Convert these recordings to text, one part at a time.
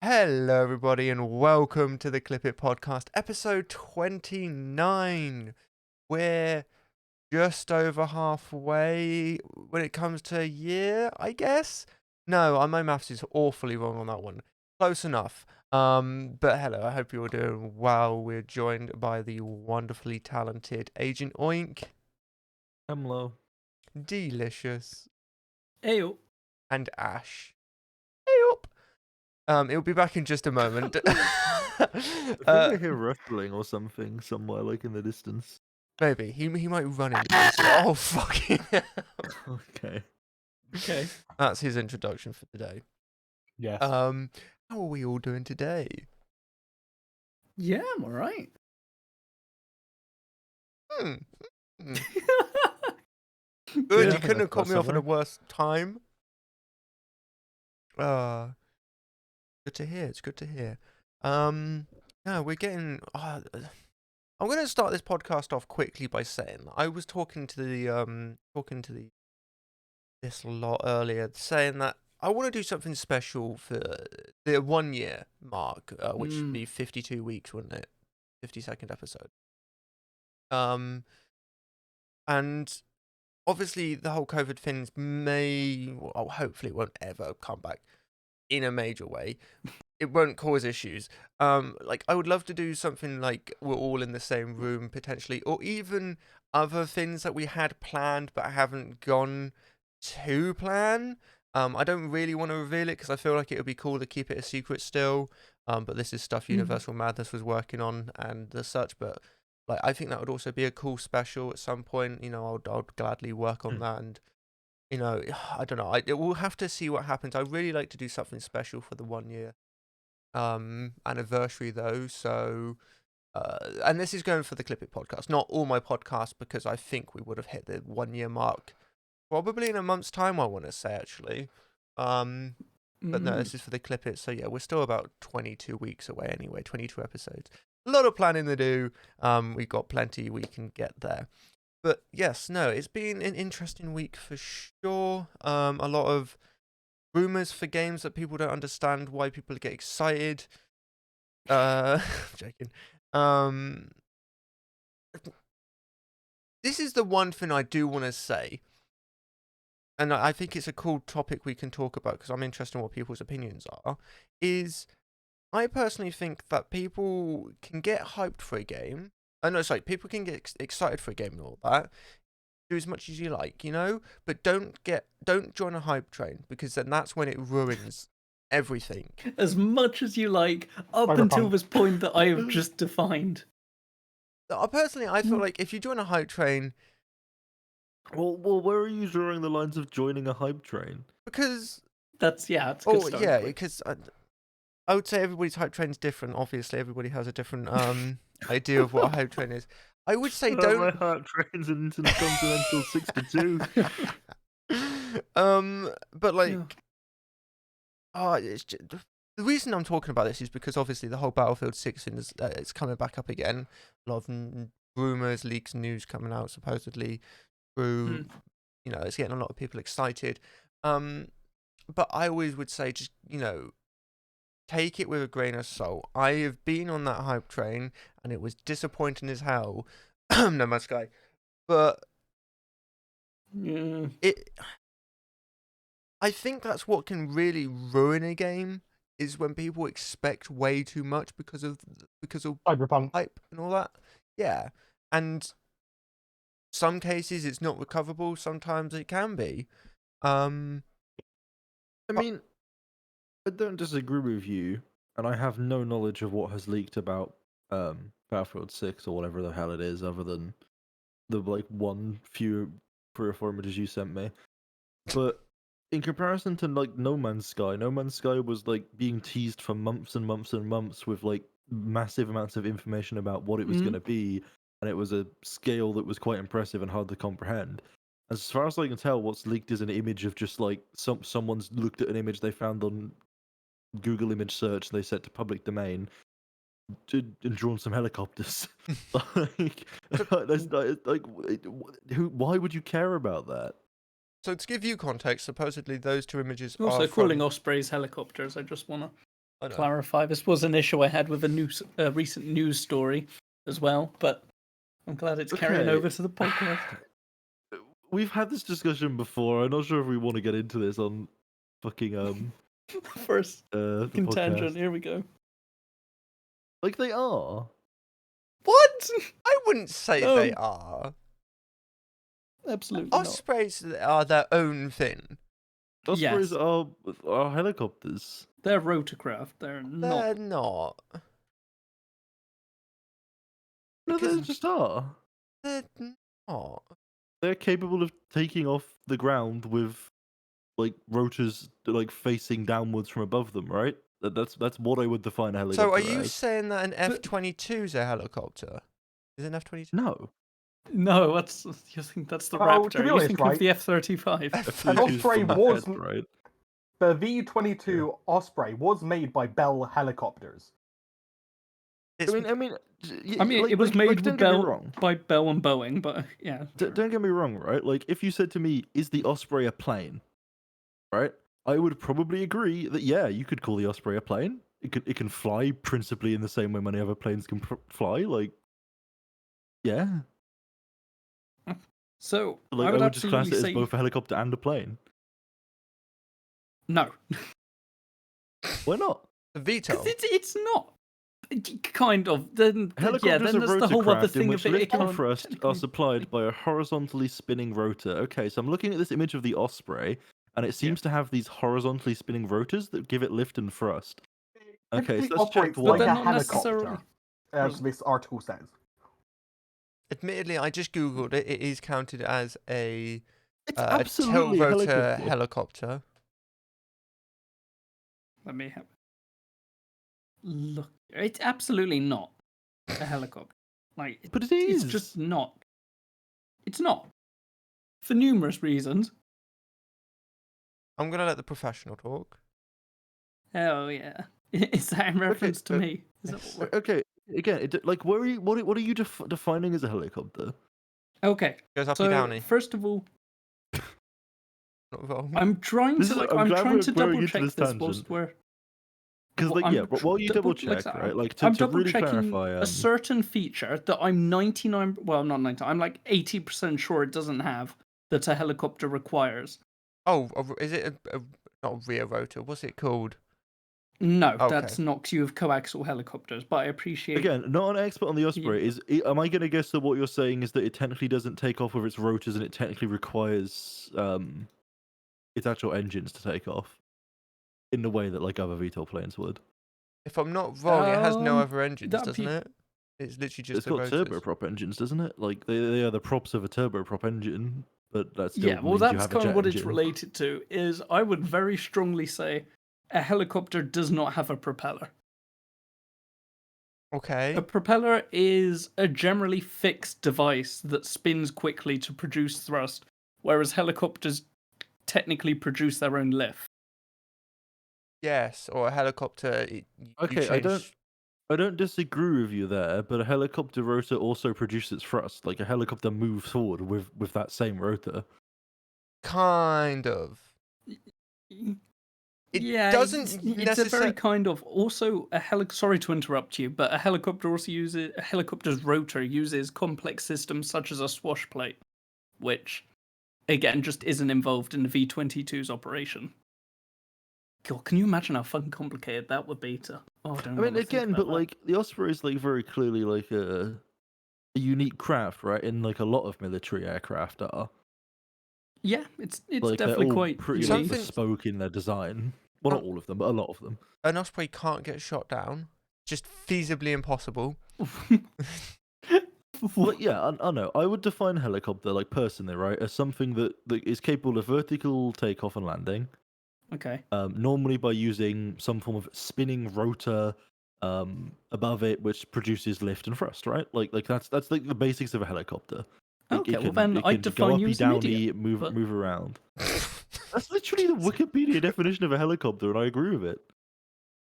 Hello, everybody, and welcome to the Clipit podcast, episode 29. We're just over halfway when it comes to a year, I guess. No, my maths is awfully wrong on that one. Close enough. But hello, I hope you're doing well. We're joined by the wonderfully talented Agent Oink, Hello. Delicious, Ayo. and Ash. Hey up. It'll be back in just a moment. I think I hear wrestling or something somewhere, like in the distance. Maybe he might run into this. Oh fucking hell. Okay. Okay. That's his introduction for today. Yes. How are we all doing today? Yeah, I'm alright. Hmm. Yeah, Good. I You think couldn't have caught me off at a somewhere. worse time. Good to hear. It's good to hear. No, we're getting. I'm going to start this podcast off quickly by saying I was talking to this a lot earlier, saying that I want to do something special for the 1 year mark, which would be 52 weeks, wouldn't it? 52nd episode. And obviously the whole COVID things hopefully it won't ever come back in a major way. It won't cause issues. Like I would love to do something like we're all in the same room potentially, or even other things that we had planned but haven't gone to plan. I don't really want to reveal it because I feel like it would be cool to keep it a secret still. But this is stuff Universal Madness was working on and the such. But like I think that would also be a cool special at some point. You know, I'd gladly work on that. And you know, I don't know. We'll have to see what happens. I really like to do something special for the 1 year anniversary though. So and this is going for the Clipit podcast, not all my podcasts, because I think we would have hit the 1 year mark probably in a month's time, I want to say, actually. But no, this is for the Clipit. So yeah, we're still about 22 weeks away anyway, 22 episodes. A lot of planning to do. We've got plenty we can get there. But yes, no, it's been an interesting week for sure. A lot of rumors for games that people don't understand why people get excited. I'm joking. This is the one thing I do want to say, and I think it's a cool topic we can talk about because I'm interested in what people's opinions are, is I personally think that people can get hyped for a game. People can get excited for a game and all that. Do as much as you like, you know? But don't join a hype train, because then that's when it ruins everything. As much as you like, up until this point that I have just defined. Personally, I feel like if you join a hype train, Well, where are you drawing the lines of joining a hype train? because That's a good starting point. because I would say everybody's hype train is different. Obviously, everybody has a different idea of what a hype train is. I would say My don't. hype train's an Intercontinental 62. But like, Yeah. it's just, the reason I'm talking about this is because obviously the whole Battlefield 6 thing is it's coming back up again. A lot of rumors, leaks, news coming out supposedly through. You know, it's getting a lot of people excited. But I always would say just, you know, take it with a grain of salt. I have been on that hype train and it was disappointing as hell. No Man's Sky. But I think that's what can really ruin a game, is when people expect way too much because of Cyberpunk hype and all that. Yeah. And some cases it's not recoverable, sometimes it can be. I mean, I don't disagree with you, and I have no knowledge of what has leaked about Battlefield 6 or whatever the hell it is, other than the few 3 or 4 images you sent me. But in comparison to like No Man's Sky was like being teased for months and months and months with like massive amounts of information about what it was going to be, and it was a scale that was quite impressive and hard to comprehend. As far as I can tell, what's leaked is an image of just like someone's looked at an image they found on Google image search, they set to public domain, and drawn some helicopters. Why would you care about that? So to give you context, supposedly those two images Also are calling from... Ospreys helicopters, I just wanna... I know. clarify. This was an issue I had with a recent news story as well, but I'm glad it's carrying Okay. over to the podcast. We've had this discussion before. I'm not sure if we want to get into this on fucking First the tangent. podcast. Here we go. Like they are. What? I wouldn't say No. they are. Absolutely not. Ospreys are their own thing. Ospreys Yes. are helicopters. They're rotorcraft. They're not. They're not. No, they Because just are. they're not. They're capable of taking off the ground with like rotors like facing downwards from above them, right? That's what I would define a helicopter So are you as. saying that an F-22 is a helicopter? Is it an F-22? No. No, you think that's the Well, to Raptor? be You honest, think right? of the F-35. An F-22 's Osprey from the was head, right? the V-22 Osprey was made by Bell Helicopters. It's, I mean, it was like, made don't get me wrong. by Bell and Boeing, but yeah. sure. Don't get me wrong, right? Like, if you said to me, "Is the Osprey a plane?" Right? I would probably agree that yeah, you could call the Osprey a plane. It can fly principally in the same way many other planes can fly. Like, yeah. So Like, I would just class absolutely it say as both a helicopter and a plane. no. Why not? the Because VTOL. it's not. Kind of. Then Helicopters yeah, then are there's the whole other rotorcraft in thing which of it. lift It and can't thrust are technically- supplied by a horizontally spinning rotor. Okay, so I'm looking at this image of the Osprey, and it seems to have these horizontally spinning rotors that give it lift and thrust. Okay, so Typically let's check operates why. like they're a not helicopter, necessarily- as this article says. Admittedly, I just googled it. It is counted as a It's tilt absolutely a rotor helicopter. helicopter. Let me have look. It's absolutely not a helicopter. Like, But it is. it's just not. It's not. For numerous reasons. I'm gonna let the professional talk. Oh yeah. Is that in reference to uh, me? Is that what Okay, again, like, what are you defining as a helicopter? okay. Goes up So your downy. first of all, Not wrong. I'm trying This to is- like I'm I'm glad trying we're to going double into check this this tangent. whilst we're Because, Well, like, yeah, I'm but while you double check, like, right? Like, I'm to double really checking clarify, a certain feature that I'm 99. Well, not 90. I'm like 80% sure it doesn't have that a helicopter requires. Oh, is it not a rear rotor? What's it called? No, Okay. that's not you of coaxial helicopters. But I appreciate. again, not an expert on the Osprey. Am I going to guess that what you're saying is that it technically doesn't take off with its rotors and it technically requires its actual engines to take off in the way that like other VTOL planes would? If I'm not wrong, it has no Um, other engines, that'd doesn't be- it? It's literally just It's the got rotors. turboprop engines, doesn't it? Like they are the props of a turboprop engine, but that still Yeah, well, means you that's have a kind jet of what it's engine. related to. Is I would very strongly say a helicopter does not have a propeller. Okay. A propeller is a generally fixed device that spins quickly to produce thrust, whereas helicopters technically produce their own lift. Yes, or a helicopter. You Okay, I don't disagree with you there, but a helicopter rotor also produces thrust. Like a helicopter moves forward with that same rotor. Kind of. It doesn't it's a very necessarily. kind of also a sorry to interrupt you, but a helicopter's rotor uses complex systems such as a swash plate, which again just isn't involved in the V-22's operation. God, can you imagine how fucking complicated that would be to? Oh, I don't I know. mean, again, but like the Osprey is like very clearly like a unique craft, right? In like a lot of military aircraft are. yeah, it's Like they're definitely all quite pretty unique. like Something- bespoke in their design. Well, not all of them, but a lot of them. An Osprey can't get shot down. Just feasibly impossible. But yeah, I know. I would define helicopter, like personally, right, as something that is capable of vertical takeoff and landing. Okay. Normally by using some form of spinning rotor above it, which produces lift and thrust, right? Like that's like the basics of a helicopter. Okay, well then it I'd can define go you uppy, as an downy, idiot, move but- move around. That's literally the Wikipedia definition of a helicopter, and I agree with it.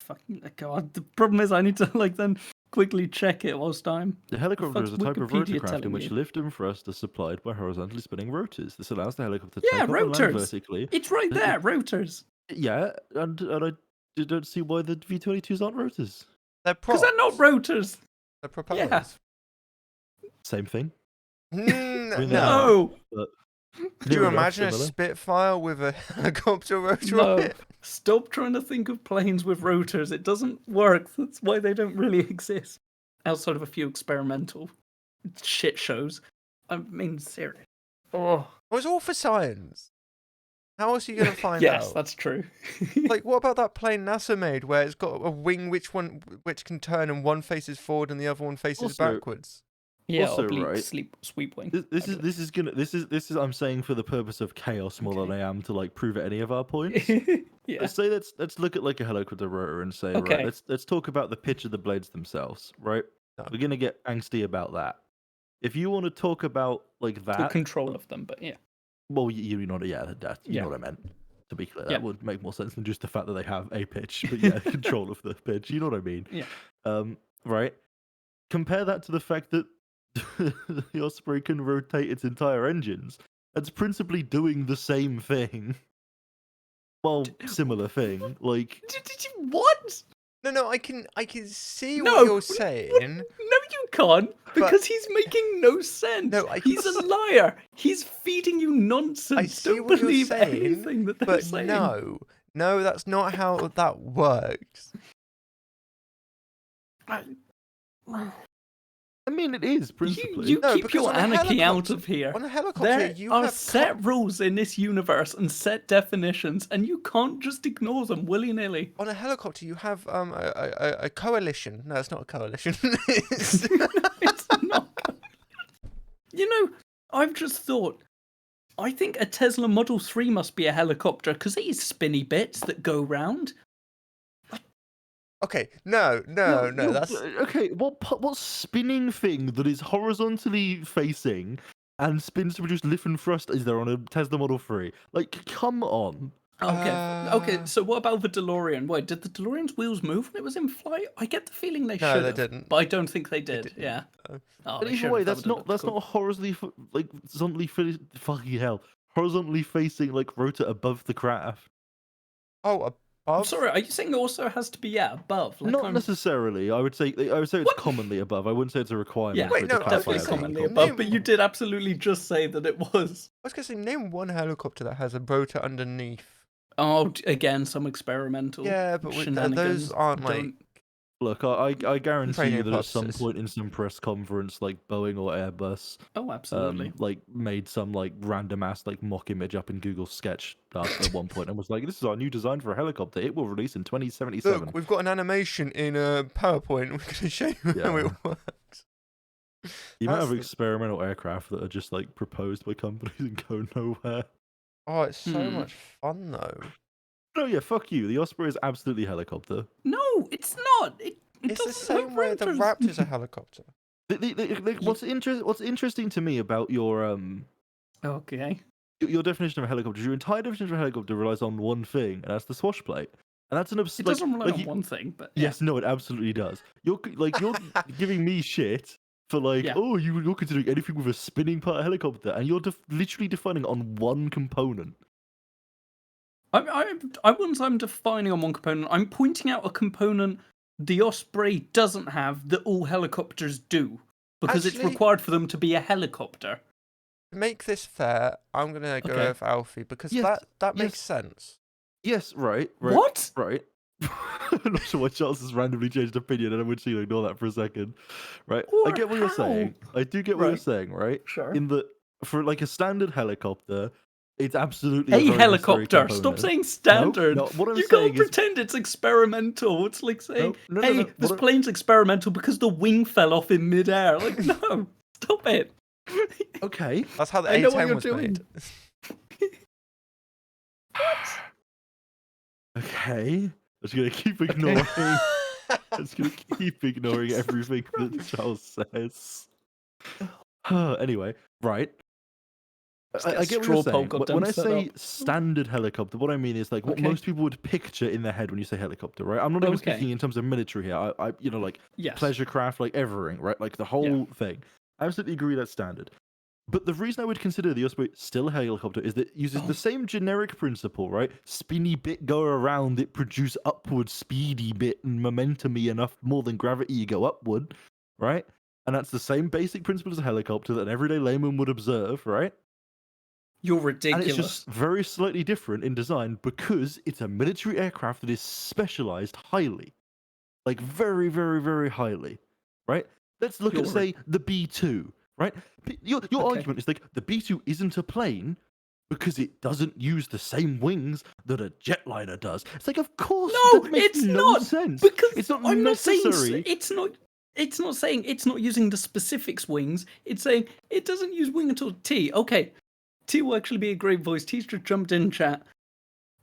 Fucking God. The problem is I need to like then quickly check it whilst I'm. The helicopter is a fuck's type of Wikipedia rotorcraft in telling which you? lift and thrust are supplied by horizontally spinning rotors. This allows the helicopter to Yeah, take off and land rotors. vertically. It's right there, rotors. Yeah, and don't see why the V22s aren't rotors. They're Because props. they're not rotors. They're propellers. Same thing. Mm, I mean, no. No. Could you Near enough imagine a similar. Spitfire with a helicopter rotor on No. it? Stop trying to think of planes with rotors. It doesn't work. That's why they don't really exist. Outside of a few experimental shit shows. I mean, seriously. Oh. It was all for science. How else are you going to find Yes, out? that's true. Like, what about that plane NASA made where it's got a wing which can turn and one faces forward and the other one faces Also- backwards? Yeah, Also, oblique right, sweep wing. This is I'm saying for the purpose of chaos more than I am to like prove any of our points. Yeah. Let's say let's look at like a helicopter rotor and say Okay. right, let's talk about the pitch of the blades themselves, right? No. We're gonna get angsty about that. If you want to talk about like The that, control of them, but yeah. well, you know, that you Yeah. know what I meant. To be clear, Yeah. that would make more sense than just the fact that they have a pitch, but yeah, control of the pitch. You know what I mean? Yeah. Right. Compare that to the fact that the Osprey can rotate its entire engines. It's principally doing the same thing. Well, similar thing. Like, Did you what? No, I can see No, what you're what- saying. No, you can't, because he's making no sense. No, he's a liar. He's feeding you nonsense. I see Don't what you're believe saying, anything that they're but saying. no, that's not how that works. I mean, it is principally. You No, keep because your on a anarchy out helicopter- of here. On a helicopter, There you are have set rules in this universe and set definitions, and you can't just ignore them willy-nilly. on a helicopter you have a coalition. No, it's not a coalition. It's- It's not. You know, I've just thought. I think a Tesla Model 3 must be a helicopter because these spinny bits that go round. Okay, no, that's okay. What spinning thing that is horizontally facing and spins to produce lift and thrust is there on a Tesla Model 3? Like, come on. Okay, so what about the DeLorean? Wait, did the DeLorean's wheels move when it was in flight? I get the feeling they No, should they have, didn't. but I don't think they did. didn't. Yeah. Oh. Oh, But they either should way, have. That that's would've not looked horizontally fucking hell, horizontally facing like rotor above the craft. Oh, cool. I'm above. sorry, are you saying it also has to be above? Like, Not I'm- necessarily. I would say it's What? commonly above. I wouldn't say it's a requirement. Yeah, for Wait, it to no, I was classify definitely as a saying- commonly helicopter. above. But you did absolutely just say that it was. I was gonna say, name one helicopter that has a rotor underneath. Oh, again, some experimental. Yeah, but shenanigans. those aren't like. Don't- Look, I guarantee Training you that at some purposes. point in some press conference, like Boeing or Airbus, Oh, absolutely. like made some like random ass like mock image up in Google Sketch at one point and was like, "This is our new design for a helicopter. It will release in 2077." Look, we've got an animation in PowerPoint. We're gonna show you how it Yeah. works. The amount of That's- experimental aircraft that are just like proposed by companies and go nowhere. Oh, it's so Hmm. much fun though. No, yeah, fuck you. The Osprey is absolutely helicopter. No, it's not. It It's the doesn't have same way the rotors. Raptor's a helicopter. What's interesting to me about your Okay. your definition of a helicopter, is your entire definition of a helicopter relies on one thing, and that's the swash plate. And that's an It doesn't rely on one thing, but yeah. Yes, no, it absolutely does. You're giving me shit for like, Yeah. oh, you're considering anything with a spinning part helicopter, and you're literally defining on one component. I wouldn't say I'm defining on one component. I'm pointing out a component the Osprey doesn't have that all helicopters do. Because it's Actually- required for them to be a helicopter. To make this fair, I'm gonna go Okay. with Alfie because Yes, that makes yes. sense. Yes, right. What? Right. I'm not sure why Charles has randomly changed opinion, and I'm going to ignore that for a second. Right. I Or get what you're saying. I do get what you're Right. saying, right? Sure. In the for like a standard helicopter, it's absolutely A very necessary helicopter. Stop component. saying standard. no, what I'm you saying can't is- pretend it's experimental. It's like saying, No, hey, no, this what I- plane's experimental because the wing fell off in midair. Like, no, stop it. Okay. That's how the I know what A10 you're was doing. made. Okay. I'm just going to keep ignoring. I'm just going to keep ignoring everything that Charles says. Anyway, right. Just I get a get what straw you're saying. poll goddamn When I set say up. standard helicopter, what I mean is like what Okay. most people would picture in their head when you say helicopter, right? I'm not even Okay. speaking in terms of military here. I like Yes. pleasure craft, like everything, right? Like the whole thing. I absolutely agree that's standard. But the reason I would consider the Osprey still a helicopter is that it uses the same generic principle, right? Spinny bit go around, it produce upward speedy bit and momentumy enough more than gravity, you go upward, right? And that's the same basic principle as a helicopter that an everyday layman would observe, right? You're And ridiculous. it's just very slightly different in design because it's a military aircraft that is specialized highly. Like very, very, very highly, right? Let's look at, say, the B2, right? Your argument is like the B2 isn't a plane because it doesn't use the same wings that a jetliner does. It's like, of course, No, that makes it's no not, sense. because It's not I'm not saying necessary. it's not. It's not saying it's not using the specifics wings. It's saying it doesn't use wing at all. T. Okay, T will actually be a great voice. T's just jumped in chat.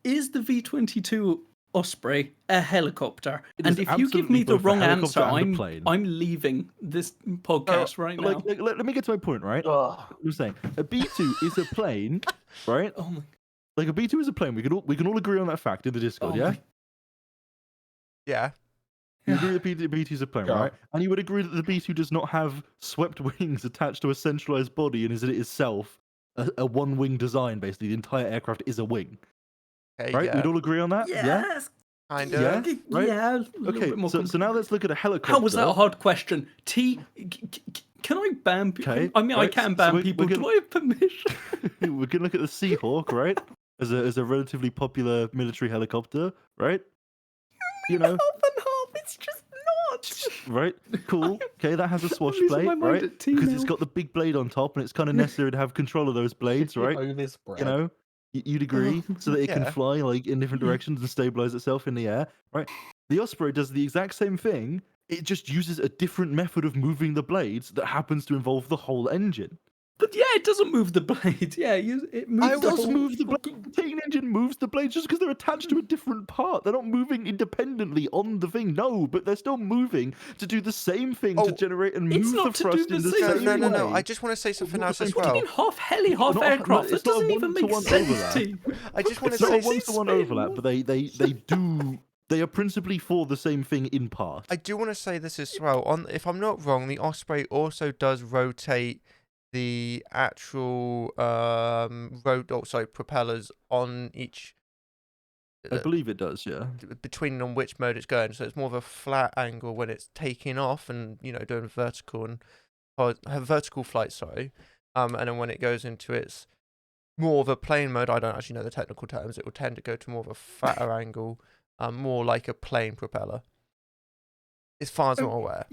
Is the V-22 Osprey a helicopter? It And is if you give me absolutely the both a wrong helicopter answer, and a plane. I'm leaving this podcast right now. Let me get to my point, right? Ugh. I'm saying a B2 is a plane, right? Oh my. Like a B2 is a plane. We can all agree on that fact in the Discord, Oh yeah? my- Yeah. You agree that the B2 is a plane, Yeah. right? And you would agree that the B2 does not have swept wings attached to a centralized body and is it itself a one-wing design, basically. The entire aircraft is a wing, Okay, right? yeah. We'd all agree on that? Yeah? Yes. Kind Yeah? of. Right? Yeah. A little Okay, bit more so now let's look at a helicopter. How was that a hard question? T, can I ban people? Okay, I mean, I right, can so ban we're people. gonna- Do I have permission? We're going to look at the Seahawk, right? As a relatively popular military helicopter, right? You know, Half and half. It's just not. right? Cool. Okay, that has a swash losing my plate, mind right? at T Because now. it's got the big blade on top, and it's kind of necessary to have control of those blades, right? Oh, this bread. You know, you'd agree, so that it can Yeah. fly like in different directions and stabilize itself in the air, right? The Osprey does the exact same thing. It just uses a different method of moving the blades that happens to involve the whole engine. But yeah, it doesn't move the blade. Yeah, it moves. It does move the blade. The Titan engine moves the blades just because they're attached to a different part. They're not moving independently on the thing. No, but they're still moving to do the same thing to Oh, generate and it's move not the to do thrust the in the same same No, way. no, no, no. I just want to say something not the else same as What do you well. mean half heli, half Not- aircraft? it's That not a doesn't even make one-to-one sense, overlap. T. I just want It's to not a say one-to-one spin. overlap, but they do. They are principally for the same thing in part. I do want to say this as well. If I'm not wrong, the Osprey also does rotate the actual propellers on each I believe it does, yeah. between on which mode it's going. So it's more of a flat angle when it's taking off and doing vertical and vertical flight. Sorry, and then when it goes into its more of a plane mode, I don't actually know the technical terms. It will tend to go to more of a flatter angle, more like a plane propeller. As far as I'm aware.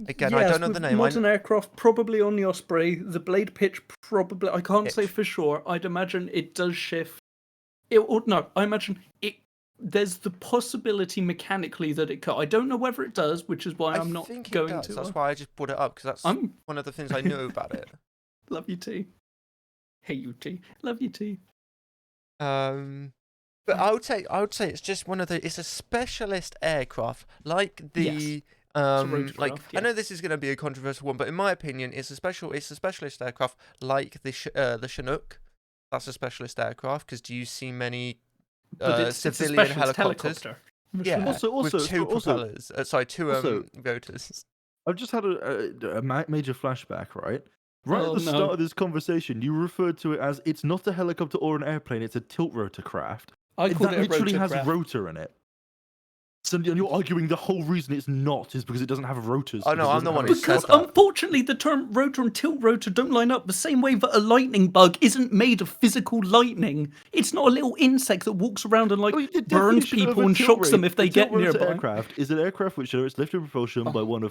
Again, I Yes, don't know the with name. Modern aircraft probably on the Osprey. The blade pitch probably. I can't say Pitch. for sure. I'd imagine it does shift. I imagine it. There's the possibility mechanically that it could. I don't know whether it does, which is why I'm not think it going does. to. That's why I just brought it up because that's I'm one of the things I knew about it. love you, T. Hate you, T. Love you, T. But I would say it's just one of the. It's a specialist aircraft, like the. Yes. Like rotorcraft, I know yeah. this is going to be a controversial one, but in my opinion, it's a specialist aircraft like the Chinook. That's a specialist aircraft because do you see many But it's a civilian specialist helicopters? helicopter. Yeah, Also, with two also- propellers. Sorry, two also- rotors. I've just had a major flashback, right? Right Oh, at the no. start of this conversation, you referred to it as it's not a helicopter or an airplane, it's a tilt rotor craft. I call That it a literally has rotorcraft. rotor in it. So and you're arguing the whole reason it's not is because it doesn't have rotors. Oh, no, because it I'm the doesn't one have who a- said Because that. unfortunately, the term rotor and tilt rotor don't line up the same way that a lightning bug isn't made of physical lightning. It's not a little insect that walks around and I mean, the burns definition of people a and tilt shocks them rate- if they a tilt get rotor nearby. aircraft is an aircraft which generates lift and propulsion by one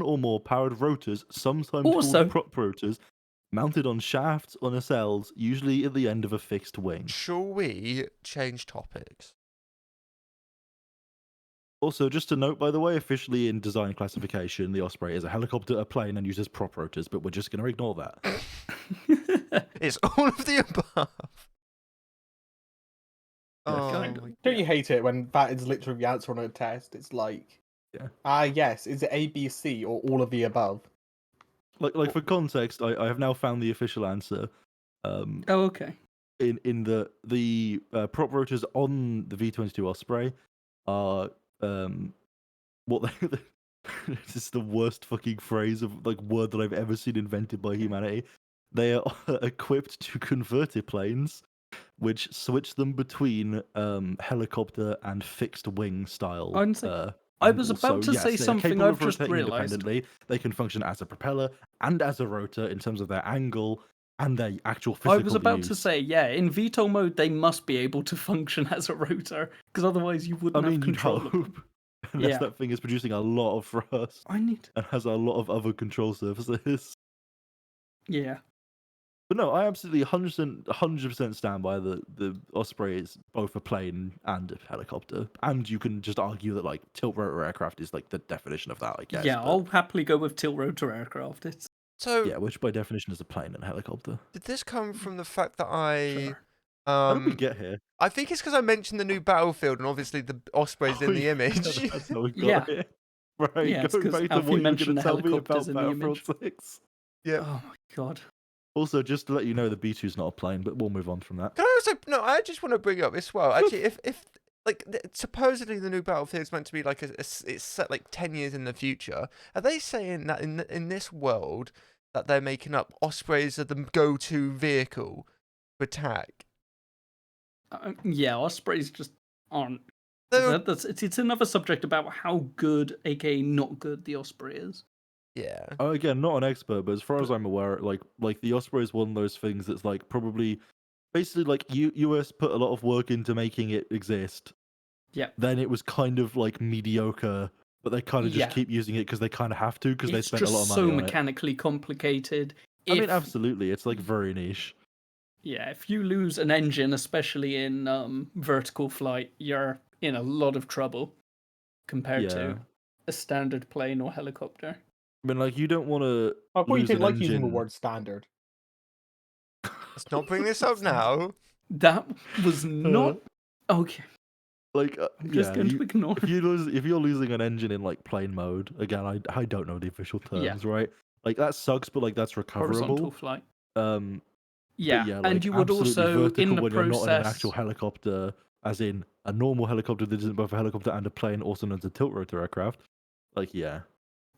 or more powered rotors, sometimes Also- called prop rotors, mounted on shafts or nacelles, usually at the end of a fixed wing. Shall we change topics? Also, just to note, by the way, officially in design classification, the Osprey is a helicopter, a plane, and uses prop rotors, but we're just going to ignore that. It's all of the above. Oh, kind of. my Don't you hate it when that is literally the answer on a test? It's like, Yeah. yes, is it A, B, C, or all of the above? Like for context, I have now found the official answer. Oh, okay. In the prop rotors on the V-22 Osprey are what they this is the worst fucking phrase of like word that I've ever seen invented by humanity. they are equipped to convertiplanes, which switch them between helicopter and fixed wing style. I was angles. about So, to say yes, they are something capable I've of just rotating realised. independently. They can function as a propeller and as a rotor in terms of their angle and their actual I physical was about to use. say, yeah, in VTOL mode, they must be able to function as a rotor, because otherwise you I wouldn't have mean, you'd control of them. hope. Unless Yeah. that thing is producing a lot of thrust I need. and has a lot of other control surfaces. Yeah. But no, I absolutely 100% stand by the Osprey is both a plane and a helicopter, and you can just argue that like tilt rotor aircraft is like the definition of that, I guess. Yeah, but, I'll happily go with tilt rotor aircraft. It's So yeah, which by definition is a plane and a helicopter. did this come from the fact that I sure. How did we get here? I think it's because I mentioned the new battlefield and obviously the Osprey's in the Yeah, image. that's how we got Yeah. here. Right, Yeah, it's going 'cause back to Alfie what you were going mentioned to the tell me helicopters about in the Battlefield image. 6. Yeah. Oh my god. Also, just to let you know, the B2's not a plane, but we'll move on from that. Can I also no? I just want to bring up as well. Actually, if like supposedly the new battlefield is meant to be like it's set like 10 years in the future. Are they saying that in this world that they're making up Ospreys are the go-to vehicle for attack? Yeah, Ospreys just aren't. They're- It's another subject about how good, aka not good, the Osprey is. yeah. Oh, again, not an expert, but as far as I'm aware, like the Osprey is one of those things that's like probably basically like US put a lot of work into making it exist. Yeah. Then it was kind of like mediocre, but they kind of just Yeah. keep using it because they kind of have to because they It's spent a just lot of so money on it. mechanically complicated. I mean, If- absolutely, it's like very niche. Yeah, if you lose an engine, especially in vertical flight, you're in a lot of trouble compared Yeah. to a standard plane or helicopter. I mean, like you don't want to I thought you lose didn't an like using the engine. word standard. Let's not bring this up now. That was not okay. Like, I'm just yeah, going to ignore. if you're losing an engine in like plane mode, again, I don't know the official Yeah. terms, right? Like that sucks, but like that's Horizontal recoverable. flight. Um, Yeah, but yeah, like, and you would absolutely also vertical in the when you're not in an actual process. helicopter, as in a normal helicopter that isn't both a helicopter and a plane, also known as a tilt rotor aircraft. Like, yeah,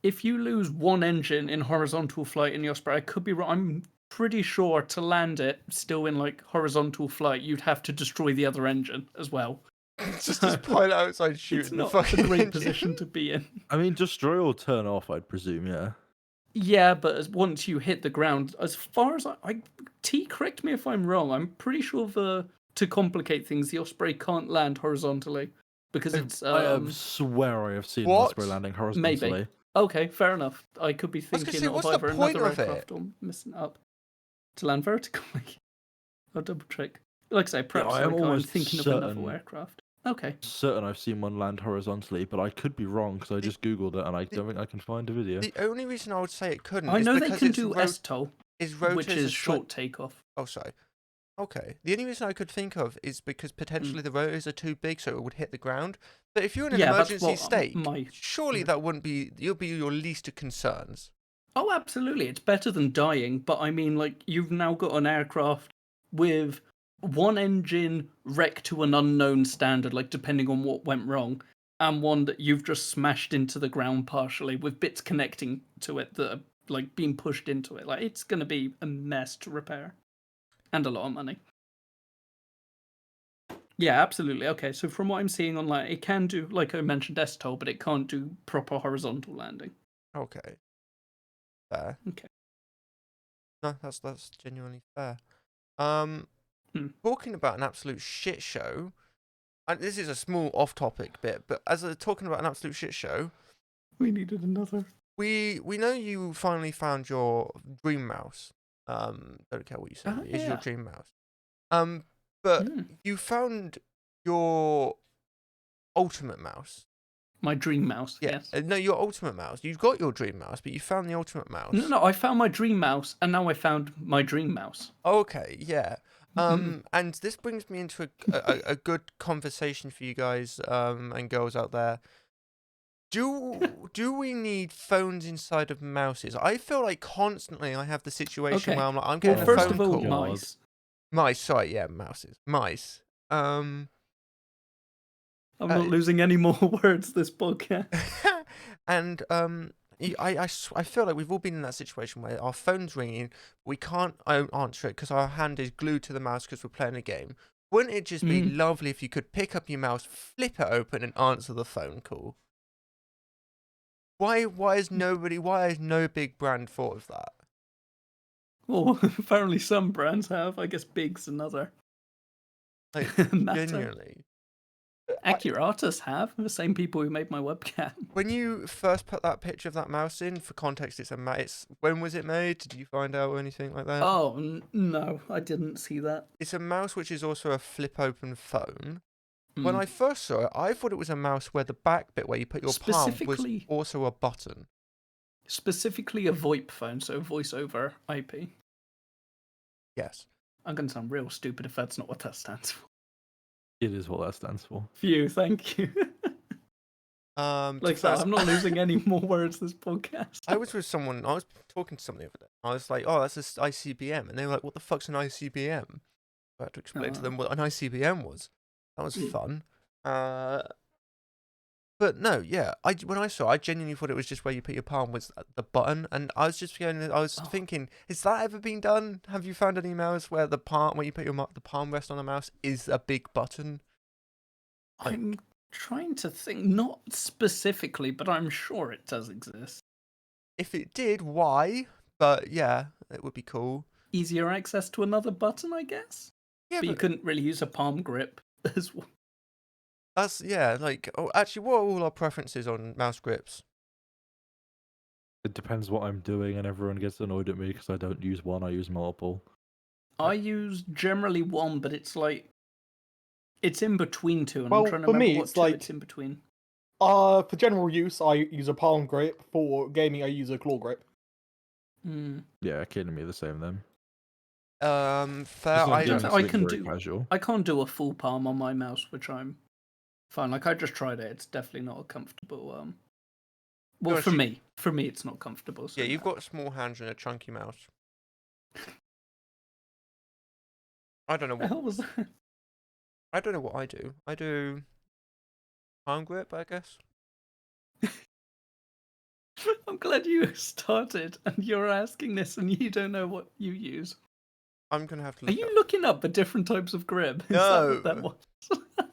If you lose one engine in horizontal flight in the Osprey, I could be wrong. I'm pretty sure to land it still in like horizontal flight, you'd have to destroy the other engine as well. just point outside It's shooting the not fucking a great engine. position to be in. I mean, destroy or turn off, I'd presume. Yeah, Yeah, but once you hit the ground, as far as T, correct me if I'm wrong. I'm pretty sure to complicate things, the Osprey can't land horizontally because it's I swear I have seen an What? Osprey landing horizontally. maybe. Okay, fair enough. I could be was gonna thinking say, of what's the either point another of it? aircraft or missing up to land vertically. I'll double check. Like I say, perhaps I am I'm almost thinking of certain- another aircraft. Okay. Certain I've seen one land horizontally, but I could be wrong because I just googled it and I don't think I can find a video. The only reason I would say it couldn't I is know they because can its do STOL, rotors which are is slight- short takeoff. Oh, sorry. Okay. The only reason I could think of is because potentially the rotors are too big, so it would hit the ground. But if you're in an Yeah, that's emergency what state, surely that wouldn't be. You'll be your least of concerns. Oh, absolutely. It's better than dying, but I mean, like, you've now got an aircraft with one engine wrecked to an unknown standard, like, depending on what went wrong, and one that you've just smashed into the ground partially with bits connecting to it that are, like, being pushed into it. Like, it's going to be a mess to repair. And a lot of money. Yeah, absolutely. Okay, so from what I'm seeing online, it can do, like I mentioned, STOL, but it can't do proper horizontal landing. Okay. Fair. Okay. No, that's genuinely fair. Talking about an absolute shit show, and this is a small off-topic bit, but as talking about an absolute shit show, We needed another. we know you finally found your dream mouse. Don't care what you say. It is your yeah. dream mouse. But you found your ultimate mouse. My dream mouse, Yeah. yes. No, your ultimate mouse. You've got your dream mouse, but you found the ultimate mouse. No, I found my dream mouse, and now I found my dream mouse. Okay, yeah. And this brings me into a good conversation for you guys and girls out there. Do we need phones inside of mouses? I feel like constantly I have the situation Okay. where I'm like, I'm Well, getting a first phone of all, call. mice. Mice, sorry, yeah, mouses. Mice. I'm not losing any more words this podcast. And I feel like we've all been in that situation where our phone's ringing, we can't answer it because our hand is glued to the mouse because we're playing a game. Wouldn't it just be lovely if you could pick up your mouse, flip it open, and answer the phone call? Why has no big brand thought of that? Well, apparently some brands have. I guess Big's another. Like, matter. genuinely. Accuratus have, the same people who made my webcam. When you first put that picture of that mouse in, for context, when was it made? Did you find out or anything like that? Oh, no, I didn't see that. It's a mouse which is also a flip-open phone. When I first saw it, I thought it was a mouse where the back bit where you put your palm was also a button. Specifically a VoIP phone, so voice over IP. Yes. I'm going to sound real stupid if that's not what that stands for. It is what that stands for. Phew, thank you. Like that, I'm not losing any more words this podcast. I was talking to someone the other day. I was like, oh, that's an ICBM. And they were like, what the fuck's an ICBM? I had to explain to them what an ICBM was. That was fun. But no, yeah. When I saw it, I genuinely thought it was just where you put your palm was the button. And I was thinking, has that ever been done? Have you found any mouse where the palm, when you put the palm rest on the mouse, is a big button? I'm trying to think, not specifically, but I'm sure it does exist. If it did, why? But yeah, it would be cool. Easier access to another button, I guess? Yeah, but you couldn't really use a palm grip as well. That's, yeah, like, actually, what are all our preferences on mouse grips? It depends what I'm doing, and everyone gets annoyed at me because I don't use one, I use multiple. I use generally one, but it's like, it's in between two, and Well, I'm trying to for remember me, what it's two like- it's in between. For general use, I use a palm grip. For gaming, I use a claw grip. Yeah, kidding me, the same then. Fair. I can't do a full palm on my mouse, which I'm fine. Like I just tried it; it's definitely not a comfortable. Well, for me, it's not comfortable. So yeah, you've got small hands and a chunky mouse. I don't know What what. the hell was that? I don't know what I do. I do palm grip, I guess. I'm glad you started and you're asking this and you don't know what you use. I'm gonna have to. Are you looking up the different types of grip? Is No. that what that was?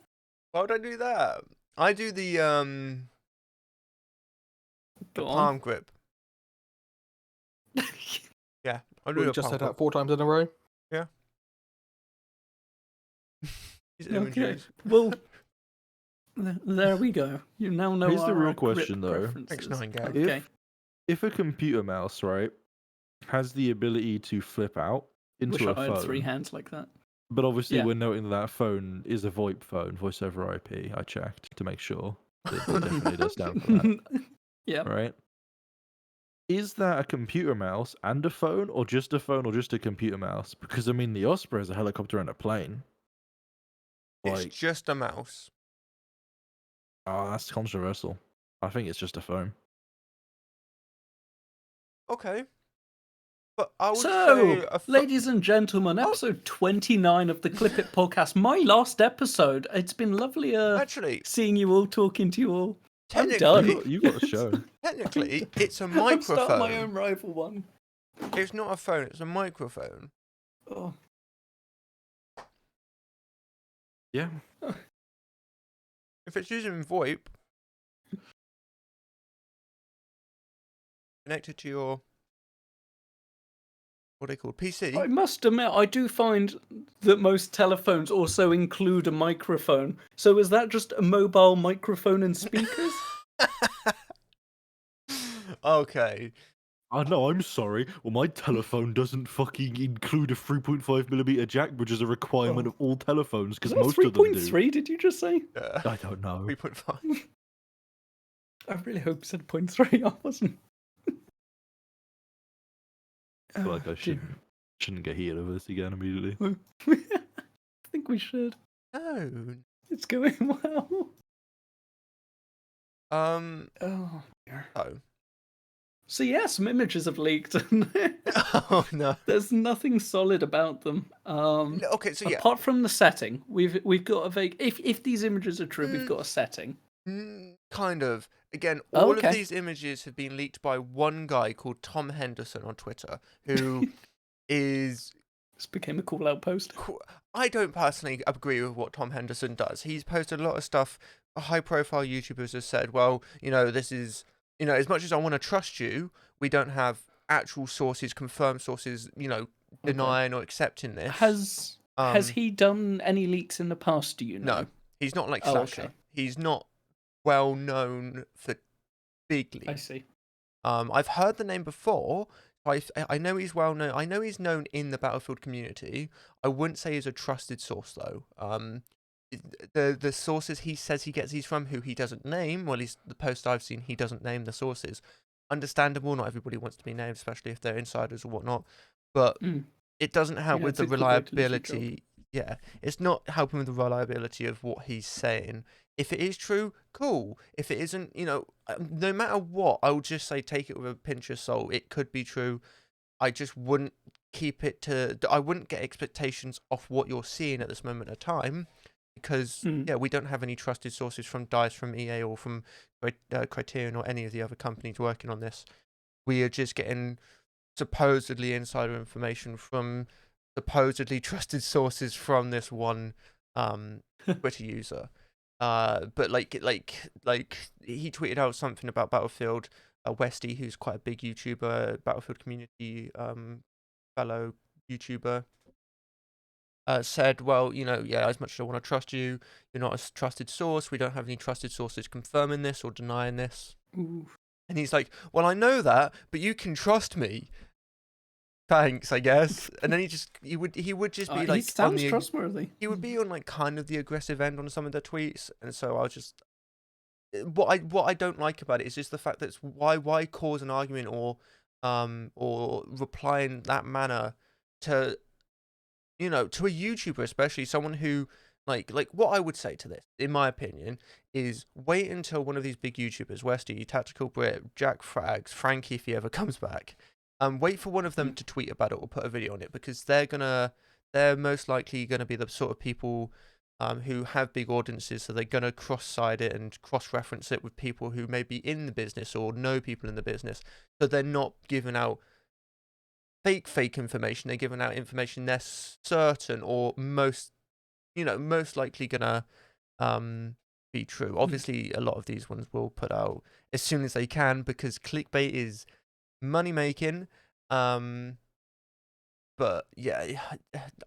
Why would I do that? I do the palm grip. Yeah, I do We the just palm said grip. that 4 times in a row. Yeah. Okay. Well, there we go. You now know. Here's the our real grip question, though. preferences. Thanks, 9Gag. Okay. If a computer mouse, right, has the ability to flip out into Wish a I phone, had 3 hands like that. but obviously Yeah. we're noting that phone is a VoIP phone, voice over IP. I checked to make sure that it definitely does stand for that. Yeah. Right? Is that a computer mouse and a phone, or just a phone, or just a computer mouse? Because I mean, the Osprey is a helicopter and a plane. It's just a mouse. Oh, that's controversial. I think it's just a phone. Okay. But I would So, say ladies and gentlemen, episode 29 of the Clipit podcast. My last episode. It's been lovely actually, seeing you all, talking to you all. I'm technically, done. You got a show. technically, it's a I'm microphone. starting my own rival one. It's not a phone, it's a microphone. Oh. Yeah. If it's using VoIP, connected to your, what are they called, PC? I must admit, I do find that most telephones also include a microphone. So is that just a mobile microphone and speakers? Okay. Oh no, I'm sorry. Well, my telephone doesn't fucking include a 3.5mm jack, which is a requirement of all telephones, because most of them do. 3.3, did you just say? Yeah. I don't know. 3.5. I really hope you said 0.3. I wasn't. I feel like I shouldn't get heated over this again immediately. I think we should. No. It's going well. Oh. Dear. Oh. So yeah, some images have leaked. Oh no. There's nothing solid about them. Okay, so yeah. Apart from the setting, we've got a vague. If these images are true, we've got a setting. Kind of. Again, Oh, all of okay. these images have been leaked by one guy called Tom Henderson on Twitter, who is. This became a call out post. I don't personally agree with what Tom Henderson does. He's posted a lot of stuff. High-profile YouTubers have said, "Well, this is, as much as I want to trust you, we don't have actual sources, confirmed sources, Okay. denying or accepting this." Has he done any leaks in the past? Do you know? No, he's not like Oh, Sasha. okay. He's not well known for big I leaks. see. I've heard the name before. I know he's well known. I know he's known in the Battlefield community. I wouldn't say he's a trusted source though. The sources he says he gets these from, who he doesn't name. Well, at least the post I've seen, he doesn't name the sources. Understandable. Not everybody wants to be named, especially if they're insiders or whatnot. But it doesn't help Yeah, with it's the a good way to lose your job. reliability. Yeah, it's not helping with the reliability of what he's saying. If it is true, cool. If it isn't, no matter what, I would just say take it with a pinch of salt. It could be true. I just wouldn't keep it to. I wouldn't get expectations off what you're seeing at this moment of time, because yeah, we don't have any trusted sources from DICE, from EA, or from Criterion, or any of the other companies working on this. We are just getting supposedly insider information from supposedly trusted sources from this one Twitter user. But like he tweeted out something about Battlefield. Westy, who's quite a big YouTuber, Battlefield community fellow YouTuber, said, well, yeah, as much as I want to trust you, you're not a trusted source. We don't have any trusted sources confirming this or denying this. Ooh. And he's like, well, I know that, but you can trust me. Thanks, I guess. And then he would just be like, he sounds trustworthy. He would be on like kind of the aggressive end on some of the tweets, and so I was just, what I don't like about it is just the fact that it's why cause an argument or reply in that manner to to a YouTuber, especially someone who like what I would say to this, in my opinion, is wait until one of these big YouTubers, Westy, Tactical Brit, Jack Frags, Frankie, if he ever comes back, wait for one of them to tweet about it or put a video on it, because they're most likely gonna be the sort of people who have big audiences, so they're gonna cross-side it and cross-reference it with people who may be in the business or know people in the business, so they're not giving out fake information. They're giving out information they're certain or most likely gonna be true. Obviously, a lot of these ones will put out as soon as they can, because clickbait is money making. But yeah,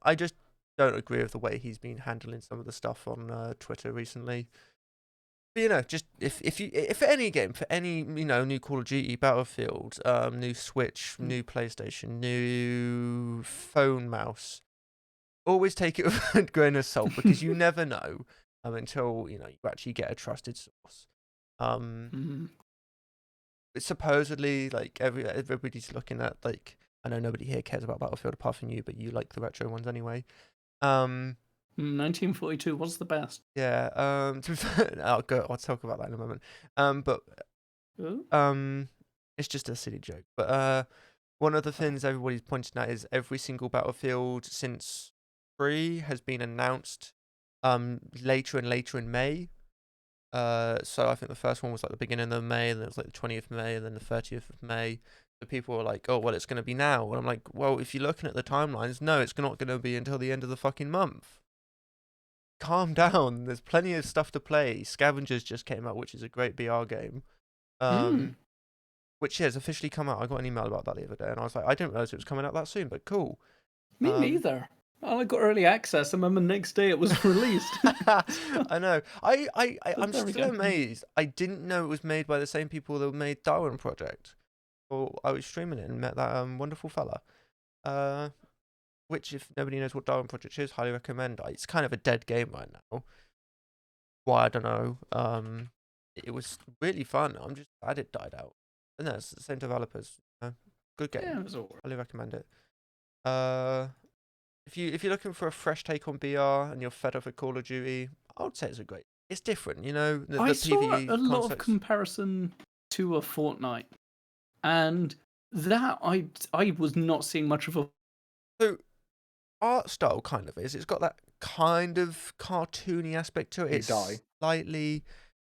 I just don't agree with the way he's been handling some of the stuff on Twitter recently. But just if for any game, for any new Call of Duty, Battlefield, new Switch, new PlayStation, new phone mouse, always take it with a grain of salt, because you never know until you actually get a trusted source. Supposedly, like everybody's looking at, like, I know nobody here cares about Battlefield apart from you, but you like the retro ones anyway. 1942 was the best. Yeah. I'll talk about that in a moment. But it's just a silly joke. But one of the things everybody's pointing out is every single Battlefield since 3 has been announced later and later in May. So I think the first one was like the beginning of May, and then it was like the 20th of May, and then the 30th of May. So people were like, oh, well, it's going to be now. And I'm like, well, if you're looking at the timelines, no, it's not going to be until the end of the fucking month. Calm down. There's plenty of stuff to play. Scavengers just came out, which is a great BR game. Which has officially come out. I got an email about that the other day, and I was like, I didn't realize it was coming out that soon, but cool. Me neither. I got early access, and then the next day it was released. I know. I'm there we still go. amazed. I didn't know it was made by the same people that made Darwin Project. Or I was streaming it and met that wonderful fella. Which, if nobody knows what Darwin Project is, highly recommend. It's kind of a dead game right now. Why, I don't know. It was really fun. I'm just glad it died out. And that's the same developers. Good game. Yeah, it was all right. Highly recommend it. If you're looking for a fresh take on BR and you're fed up with Call of Duty, I would say it's different. The I saw PvE a lot of concepts. comparison to a Fortnite, and that I was not seeing much of a. So art style kind of is. It's got that kind of cartoony aspect to it. You It's die. slightly.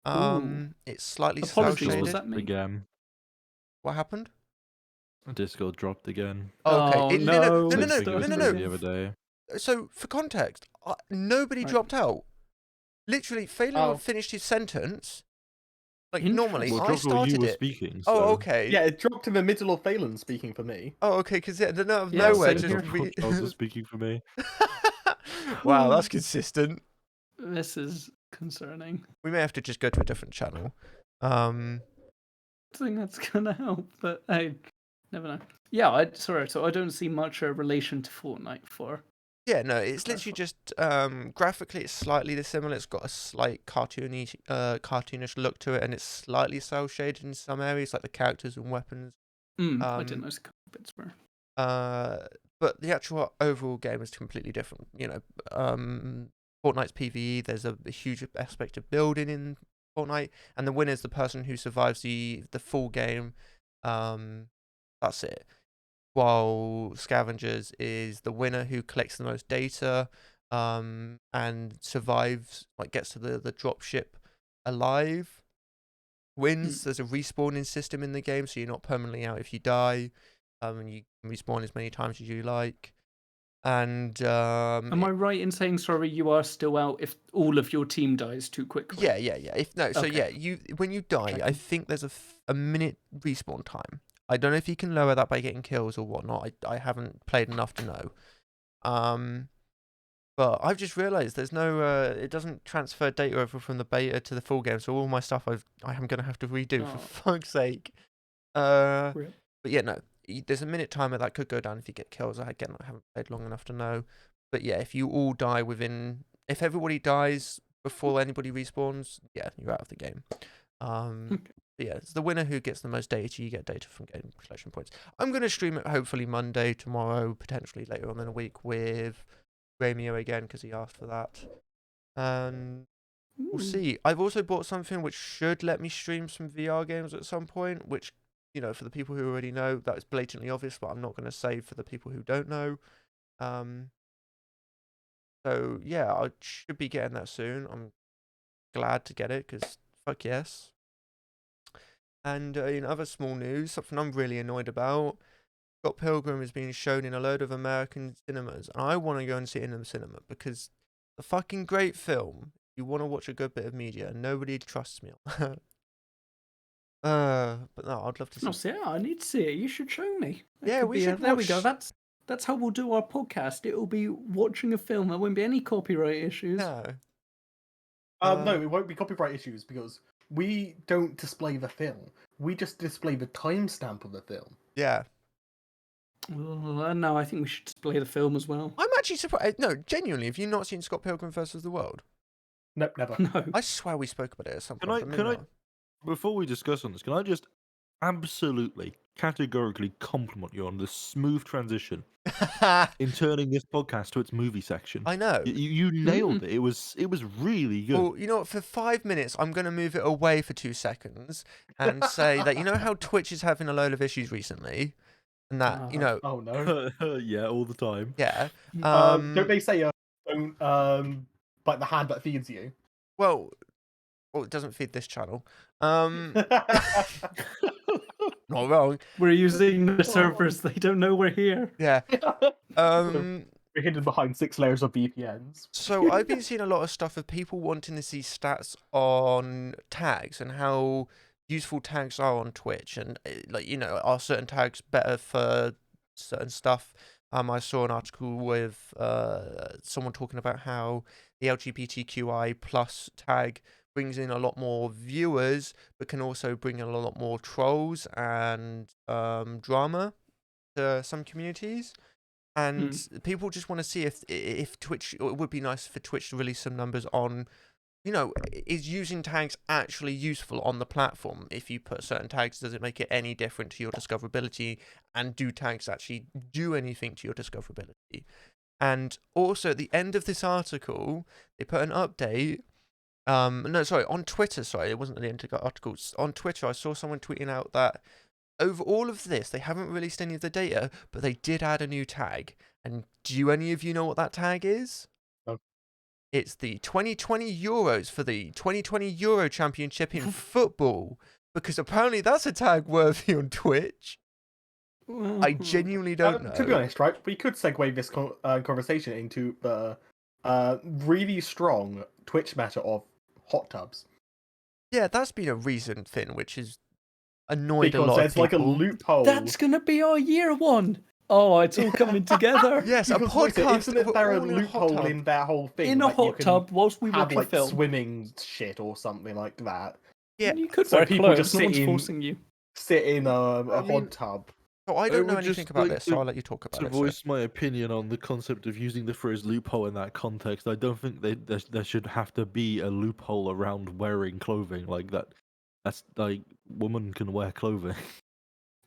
Ooh. It's slightly cel Apologies, was shaded. that me? Again. What happened? Discord dropped again. Oh, okay. Oh, No, no, no, no, no, Same no, thing it was no, doing no, the other no. day. So, for context, nobody Right. dropped out. Literally, Phelan Oh. finished his sentence. Like, Interesting. normally, Well, I dropped while you started were it. speaking. Oh, So. okay. Yeah, it dropped in the middle of Phelan speaking for me. Oh, okay, because out of Yeah, nowhere, same just here. Charles was speaking for me. Wow, that's consistent. This is concerning. We may have to just go to a different channel. I think that's gonna help, but I never know. Yeah, sorry, so I don't see much relation to Fortnite for. Yeah, no, it's Clarify. literally just graphically, it's slightly similar. It's got a slight cartoonish look to it, and it's slightly cel shaded in some areas, like the characters and weapons. I didn't know bits were. But the actual overall game is completely different. You know, Fortnite's PvE. There's a huge aspect of building in Fortnite, and the winner is the person who survives the full game. That's it. While Scavengers is the winner who collects the most data, and survives, like gets to the drop ship alive, wins. There's a respawning system in the game, so you're not permanently out if you die. And you can respawn as many times as you like. And Am I right in saying, sorry, you are still out if all of your team dies too quickly? yeah. If no, so Okay. yeah, when you die, I Checking. think there's a minute respawn time. I don't know if you can lower that by getting kills or whatnot. I haven't played enough to know. But I've just realised there's no it doesn't transfer data over from the beta to the full game, so all my stuff I am gonna have to redo for Oh. fuck's sake. Rip. But yeah, no, there's a minute timer that could go down if you get kills. I haven't played long enough to know. But yeah, if you all die if everybody dies before anybody respawns, yeah, you're out of the game. Okay. But yeah, it's the winner who gets the most data. You get data from game collection points. I'm going to stream it hopefully Monday, tomorrow, potentially later on in the week with Ramio again because he asked for that. And we'll Ooh. see. I've also bought something which should let me stream some VR games at some point, which, you know, for the people who already know, that's blatantly obvious, but I'm not going to say for the people who don't know. So, yeah, I should be getting that soon. I'm glad to get it, because fuck yes. And in other small news, something I'm really annoyed about, Scott Pilgrim is being shown in a load of American cinemas, and I want to go and see it in the cinema, because a fucking great film, you want to watch a good bit of media, and nobody trusts me on that. But no, I'd love to see. No, see, I need to see it. You should show me. That Yeah, could we be should there we go. watch- That's how we'll do our podcast. It will be watching a film. There won't be any copyright issues. No. No, it won't be copyright issues because we don't display the film. We just display the timestamp of the film. Yeah. Well, no, I think we should display the film as well. I'm actually surprised. No, genuinely, have you not seen Scott Pilgrim vs. the World? Nope, never. No. I swear we spoke about it at some Can point. I- but can maybe I- Before we discuss on this, can I just absolutely, categorically compliment you on the smooth transition not? in turning this podcast to its movie section? I know. You nailed it. It was really good. Well, you know what? For 5 minutes, I'm going to move it away for 2 seconds and say that, you know how Twitch is having a load of issues recently? And that, you know, Oh no. Yeah, all the time. yeah. Don't they say don't bite the hand that feeds you? Well, it doesn't feed this channel. Not wrong. We're using the servers. They don't know we're here. Yeah. We're hidden behind 6 layers of VPNs. So I've been seeing a lot of stuff of people wanting to see stats on tags and how useful tags are on Twitch, and like, you know, are certain tags better for certain stuff. I saw an article with someone talking about how the LGBTQI plus tag brings in a lot more viewers, but can also bring in a lot more trolls and drama to some communities. And people just want to see if Twitch, it would be nice for Twitch to release some numbers on, you know, is using tags actually useful on the platform? If you put certain tags, does it make it any different to your discoverability? And do tags actually do anything to your discoverability? And also at the end of this article, they put an update. No, sorry, on Twitter, sorry, it wasn't the end of the article. On Twitter, I saw someone tweeting out that over all of this, they haven't released any of the data, but they did add a new tag. And do any of you know what that tag is? No. It's the 2020 Euros for the 2020 Euro Championship in football, because apparently that's a tag worthy on Twitch. I genuinely don't know. To be honest, right, we could segue this conversation into the really strong Twitch meta of hot tubs. Yeah, that's been a recent thing, which has annoyed a Because lot of there's like a people. loophole. That's gonna be our year one. Oh, it's all coming together. Yes, a Because, wait, podcast. isn't it we're there a all in a hot loophole tub. in that whole thing? In a like, you hot can tub whilst we have watch a like film. swimming shit or something like that. Yeah, You could So wear people clothes. just No sit one's in- forcing you. Sit in a mean, hot tub. so I I don't know would anything just about like this, so to- I'll let you talk about To it. So. voice my opinion on the concept of using the phrase loophole in that context, I don't think there should have to be a loophole around wearing clothing like that. That's like women can wear clothing.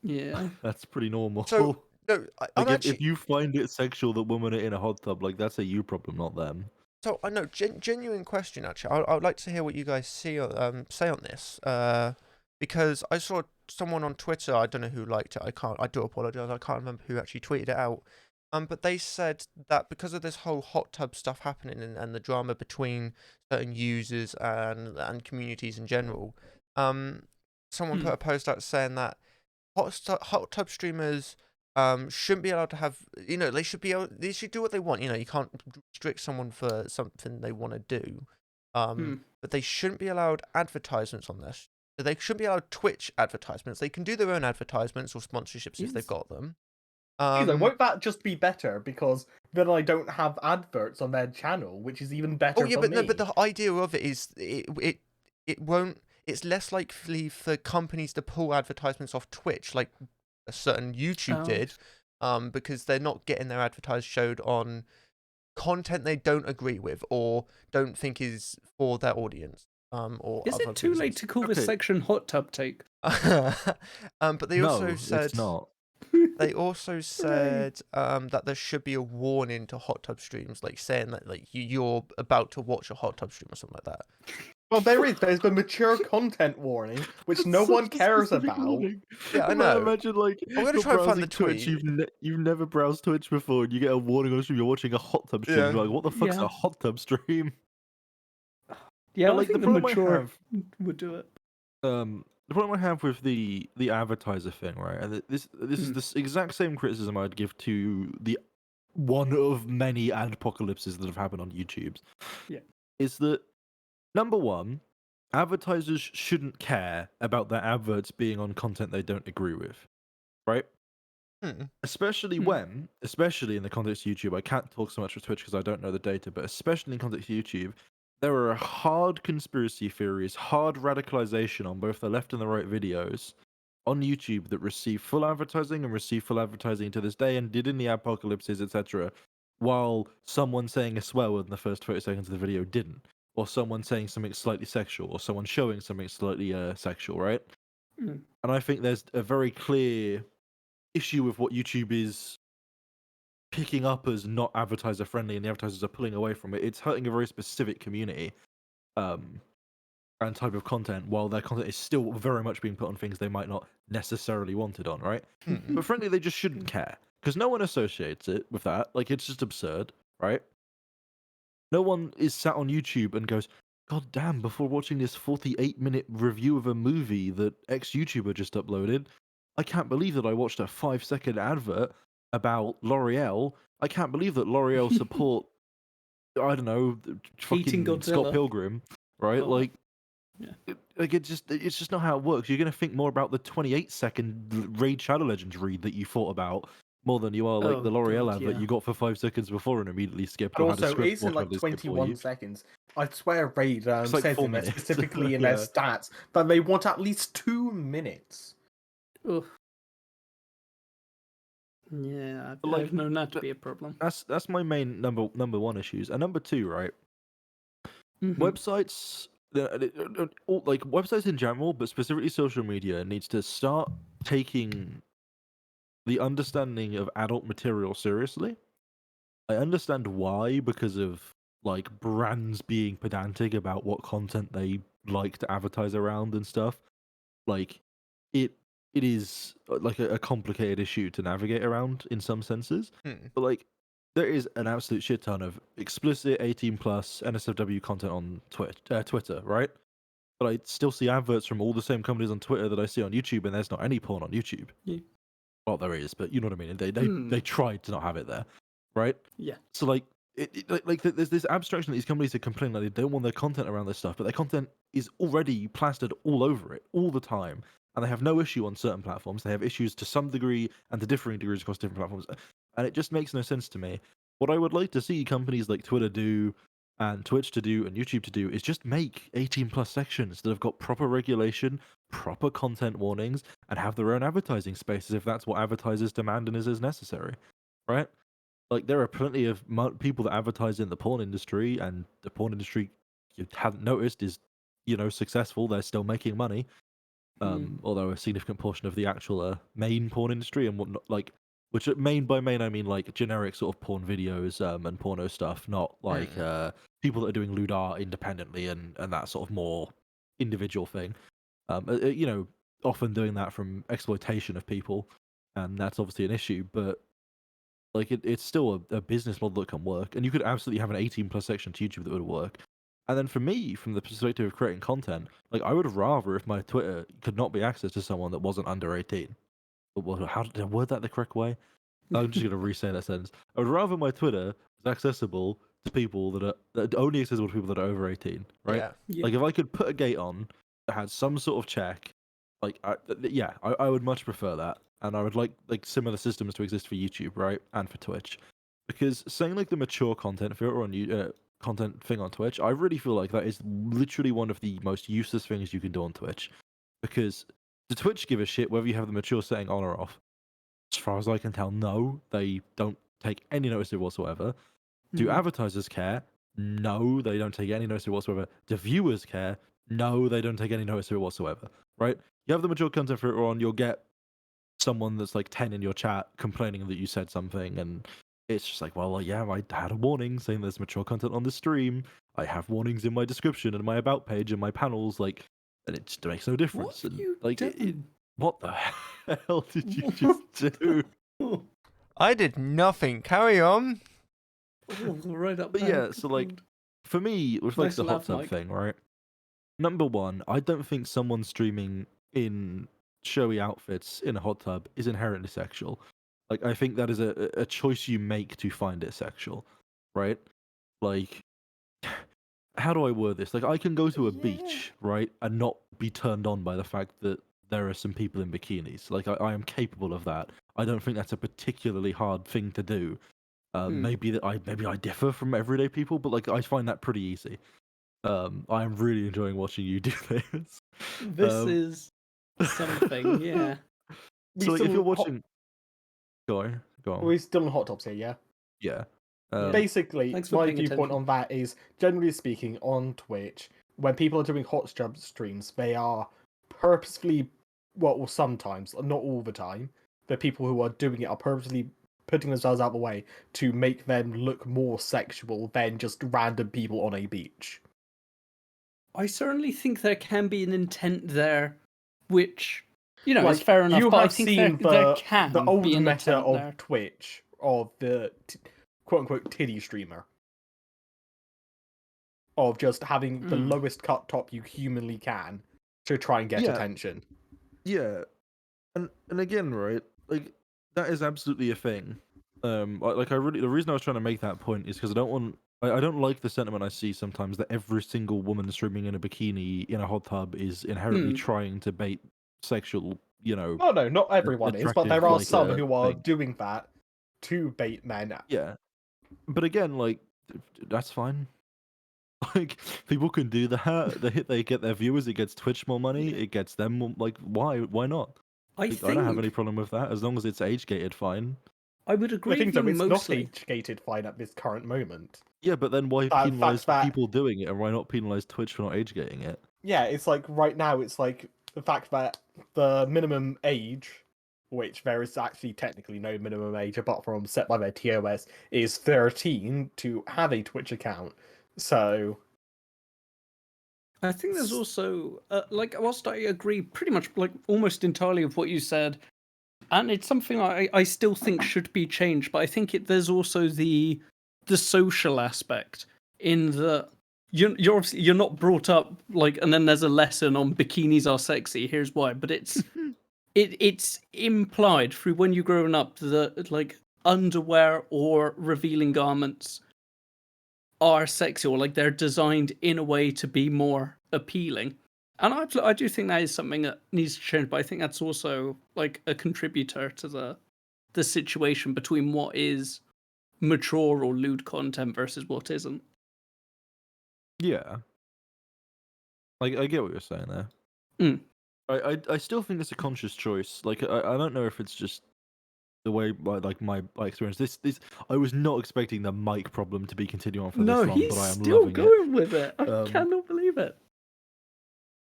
Yeah. That's pretty normal. So, no, I'm like actually. if you find it sexual that women are in a hot tub, like that's a you problem, not them. So I know genuine question. Actually, I would like to hear what you guys say on this. Because I saw someone on Twitter. I don't know who liked it. I do apologize. I can't remember who actually tweeted it out. But they said that because of this whole hot tub stuff happening and the drama between certain users and communities in general, someone put a post out saying that hot tub streamers shouldn't be allowed to have, they should do what they want. You can't restrict someone for something they want to do. But they shouldn't be allowed advertisements on this. They shouldn't be allowed Twitch advertisements. They can do their own advertisements or sponsorships if they've got them. Won't that just be better? Because then I don't have adverts on their channel, which is even better for me. But the idea of it is it won't. It's less likely for companies to pull advertisements off Twitch, like a certain YouTube did, because they're not getting their advertised showed on content they don't agree with or don't think is for their audience. Or Is other it too late reasons. to call this Okay. section hot tub take? But they also said it's not. they also said that there should be a warning to hot tub streams, like saying that like you're about to watch a hot tub stream or something like that. Well, there's the mature content warning, which no That's one such a cares specific about. warning. Yeah, I Man, know. Imagine like I'm gonna you're try and find the browsing Twitch. tweet. You've never browsed Twitch before, and you get a warning on stream. You're watching a hot tub stream. Yeah. You're like, what the fuck's Yeah. a hot tub stream? Yeah, But, I like, think the the problem I mature have- would do it. The problem I have with the advertiser thing, right? And this is the exact same criticism I'd give to the one of many adpocalypses that have happened on YouTube. Yeah. Is that number one, advertisers shouldn't care about their adverts being on content they don't agree with, right? Especially especially in the context of YouTube, I can't talk so much for Twitch because I don't know the data, but especially in context of YouTube, there are hard conspiracy theories, hard radicalization on both the left and the right videos on YouTube that receive full advertising and receive full advertising to this day and did in the apocalypses, etc. While someone saying a swear word in the first 30 seconds of the video didn't, or someone saying something slightly sexual, or someone showing something slightly sexual, right? Mm. And I think there's a very clear issue with what YouTube is picking up as not advertiser friendly, and the advertisers are pulling away from it. It's hurting a very specific community and type of content, while their content is still very much being put on things they might not necessarily want it on, right? But frankly, they just shouldn't care because no one associates it with that. Like, it's just absurd, right? No one is sat on YouTube and goes, God damn, before watching this 48-minute review of a movie that X YouTuber just uploaded, I can't believe that I watched a 5-second advert about L'Oreal. I can't believe that L'Oreal support, I don't know, Hating fucking Scott Godzilla. Pilgrim, right? Oh. Like, Yeah. it's just not how it works. You're gonna think more about the 28-second Raid Shadow Legends read that you thought about more than you are like Oh, the L'Oreal God, advert yeah. you got for 5 seconds before and immediately skipped. And or had a also, script it's in block like and skip for 21 you. seconds. I swear Raid It's like says 4 in there, minutes. specifically in their Yeah. stats, that they want at least 2 minutes. Ugh. Yeah, But, like, I've known that to be a problem. That's my main number one issues. And number two, right? Mhm. Websites, like websites in general, but specifically social media, needs to start taking the understanding of adult material seriously. I understand why, because of like brands being pedantic about what content they like to advertise around and stuff. Like it is like a complicated issue to navigate around in some senses. But like there is an absolute shit ton of explicit 18 plus NSFW content on Twitter, right? But I still see adverts from all the same companies on Twitter that I see on YouTube, and there's not any porn on YouTube. Yeah. Well, there is, but you know what I mean. They Hmm. tried to not have it there, right? Yeah. So like, there's this abstraction that these companies are complaining that they don't want their content around this stuff, but their content is already plastered all over it all the time, and they have no issue on certain platforms. They have issues to some degree and to differing degrees across different platforms, and it just makes no sense to me. What I would like to see companies like Twitter do, and Twitch to do, and YouTube to do is just make 18 plus sections that have got proper regulation, proper content warnings, and have their own advertising spaces if that's what advertisers demand and is as necessary, right? Like there are plenty of people that advertise in the porn industry, and the porn industry, you hadn't noticed, is successful. They're still making money, although a significant portion of the actual main porn industry and whatnot, like, which main by main I mean like generic sort of porn videos and porno stuff, not like people that are doing lewd art independently and that sort of more individual thing. Often doing that from exploitation of people, and that's obviously an issue. But like it's still a business model that can work, and you could absolutely have an 18 plus section to YouTube that would work. And then for me, from the perspective of creating content, like I would rather if my Twitter could not be accessed to someone that wasn't under 18. How did I word that the correct way? I'm just gonna re-say that sentence. I would rather my Twitter was accessible to people that are only accessible to people that are over 18, right? Yeah. Yeah. Like if I could put a gate on that had some sort of check, like I would much prefer that, and I would like similar systems to exist for YouTube, right, and for Twitch, because saying like the mature content filter on content thing on Twitch, I really feel like that is literally one of the most useless things you can do on Twitch, because the Twitch give a shit whether you have the mature setting on or off. As far as I can tell, no, they don't take any notice of it whatsoever. Do advertisers care? No, they don't take any notice of it whatsoever. Do viewers care? No, they don't take any notice of it whatsoever. Right? You have the mature content filter on, you'll get someone that's like 10 in your chat complaining that you said something, and it's just like, well, yeah, I had a warning saying there's mature content on the stream. I have warnings in my description and my about page and my panels, like, and it just makes no What difference. have And you like, done? what the hell did you just do? I did nothing. Carry on. Oh, right up But there. yeah, so like, for me, with like Nice the hot laugh, tub Mike. thing, right? Number one, I don't think someone streaming in showy outfits in a hot tub is inherently sexual. Like, I think that is a choice you make to find it sexual, right? Like, how do I word this? Like, I can go to a beach, right, and not be turned on by the fact that there are some people in bikinis. Like, I am capable of that. I don't think that's a particularly hard thing to do. Maybe I differ from everyday people, but like I find that pretty easy. I am really enjoying watching you do this. This is something, yeah. So like, if you're watching, go on. We're still on hot tops here, yeah. Yeah. Yeah. Basically, Thanks for my paying viewpoint attention. on that is, generally speaking, on Twitch, when people are doing hot tub streams, they are purposefully, well, sometimes, not all the time, the people who are doing it are purposely putting themselves out the way to make them look more sexual than just random people on a beach. I certainly think there can be an intent there, which, is Like, fair enough. you But I have think seen there can the old be an meta intent of there. Twitch, of the quote-unquote titty streamer. Of just having the lowest cut top you humanly can to try and get Yeah. attention. Yeah, and again, right, like that is absolutely a thing. The reason I was trying to make that point is because I don't like the sentiment I see sometimes that every single woman streaming in a bikini in a hot tub is inherently trying to bait sexual, Oh no, not everyone is, but there attractive, are like, some who are thing. doing that to bait men. Yeah, but again, like that's fine. Like people can do that. They get their viewers. It gets Twitch more money. It gets them more, like why not? I Like, I don't have any think problem with that as long as it's age gated. Fine. I would I agree think with you so, it's not mostly. age-gated fine at this current moment. Yeah, but then why fact penalize the that- people doing it, and why not penalize Twitch for not age gating it? Yeah, it's like right now it's like the fact that the minimum age, which there is actually technically no minimum age apart from set by their TOS, is 13 to have a Twitch account. So I think there's also, whilst I agree pretty much, like, almost entirely with what you said, And it's something I still think should be changed, but I think there's also the social aspect in that you're obviously you're not brought up like, and then there's a lesson on bikinis are sexy. Here's why, but it's implied through when you're growing up that like underwear or revealing garments are sexy, or like they're designed in a way to be more appealing. And I do think that is something that needs to change, but I think that's also like a contributor to the situation between what is mature or lewd content versus what isn't. Yeah. Like, I get what you're saying there. Mm. I still think it's a conscious choice. Like, I don't know if it's just the way my experience. This I was not expecting the mic problem to be continuing on for No, this long, he's but I am still loving it. going with it. I Um, cannot believe it.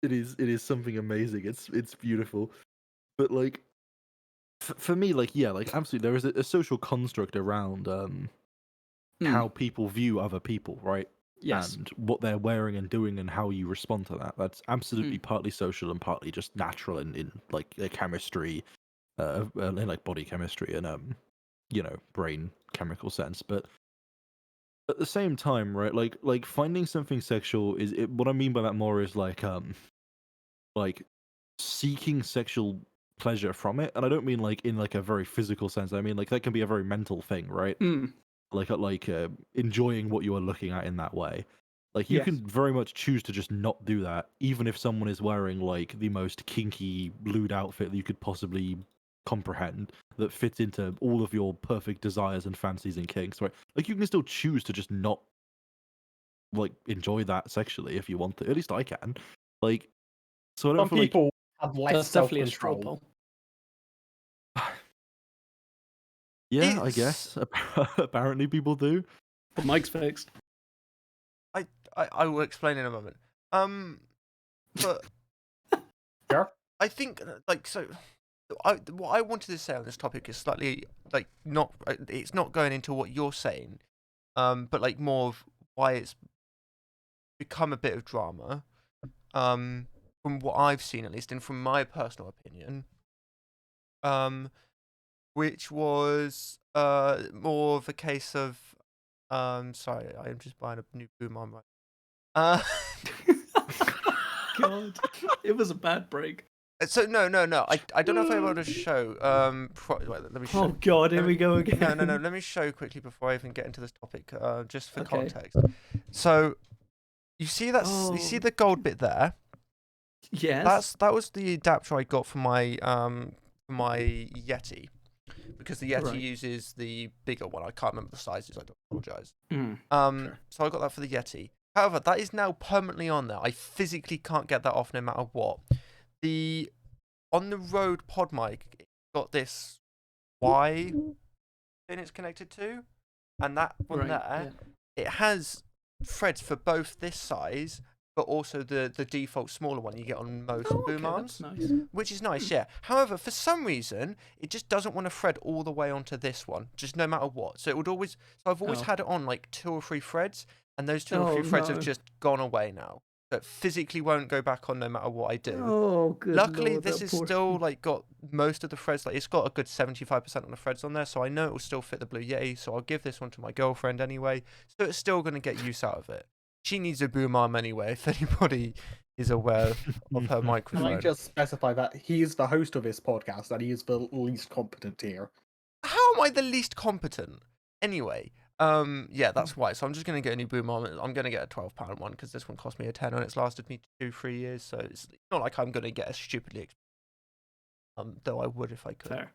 It is something amazing. It's beautiful, but like for me, like yeah, like absolutely, there is a social construct around how people view other people, right? Yes. And what they're wearing and doing and how you respond to that. That's absolutely partly social and partly just natural in like chemistry, in like body chemistry and brain chemical sense. But at the same time, right? Like finding something sexual what I mean by that more is like seeking sexual pleasure from it, and I don't mean like in like a very physical sense. I mean like that can be a very mental thing, right? Like enjoying what you are looking at in that way. Like you Yes. can very much choose to just not do that, even if someone is wearing like the most kinky lewd outfit that you could possibly comprehend that fits into all of your perfect desires and fancies and kinks, right? Like you can still choose to just not like enjoy that sexually if you want to. At least I can. Like, so I don't Some feel like people have less That's definitely a straw self-control. poll. yeah, I It's guess apparently people do. But Mike's fixed. I will explain in a moment. But Sure. I think like so. What I wanted to say on this topic is slightly like not. It's not going into what you're saying, but like more of why it's become a bit of drama. From what I've seen at least, and from my personal opinion, which was more of a case of sorry, I am just buying a new boom arm right. God, it was a bad break. So no. I don't know if I'm able to show. Wait, let me show. Oh God, here let we me- go again. No. Let me show quickly before I even get into this topic. Just for Okay. context. So you see that? You see Oh. the gold bit there? Yes. That was the adapter I got for my Yeti, because the Yeti Right. uses the bigger one. I can't remember the sizes. I do apologize. Sure. So I got that for the Yeti. However, that is now permanently on there. I physically can't get that off no matter what. On the Rode pod mic, it's got this Y thing it's connected to, and that one Right. there, it has threads for both this size, but also the default smaller one you get on most Oh, boom okay, arms, that's nice. which is nice, yeah. However, for some reason, it just doesn't want to thread all the way onto this one, just no matter what. So it would always, so I've always Oh. had it on like 2 or 3 threads, and those 2 or 3 Oh, threads have no. just gone away now. So it physically won't go back on no matter what I do. Oh, good Luckily, Lord, this that is poor still thing. like got most of the threads. Like it's got a good 75% on the threads on there, so I know it will still fit the Blue Yeti. So I'll give this one to my girlfriend anyway. So it's still going to get use out of it. She needs a boom arm anyway. If anybody is aware of her Can microphone. I just specify that he is the host of this podcast and he is the least competent here? How am I the least competent? Anyway, yeah, that's why. So I'm just going to get a new boom arm. I'm going to get a £12 one because this one cost me a tenner and it's lasted me 2-3 years. So it's not like I'm going to get a stupidly though I would if I could. Fair.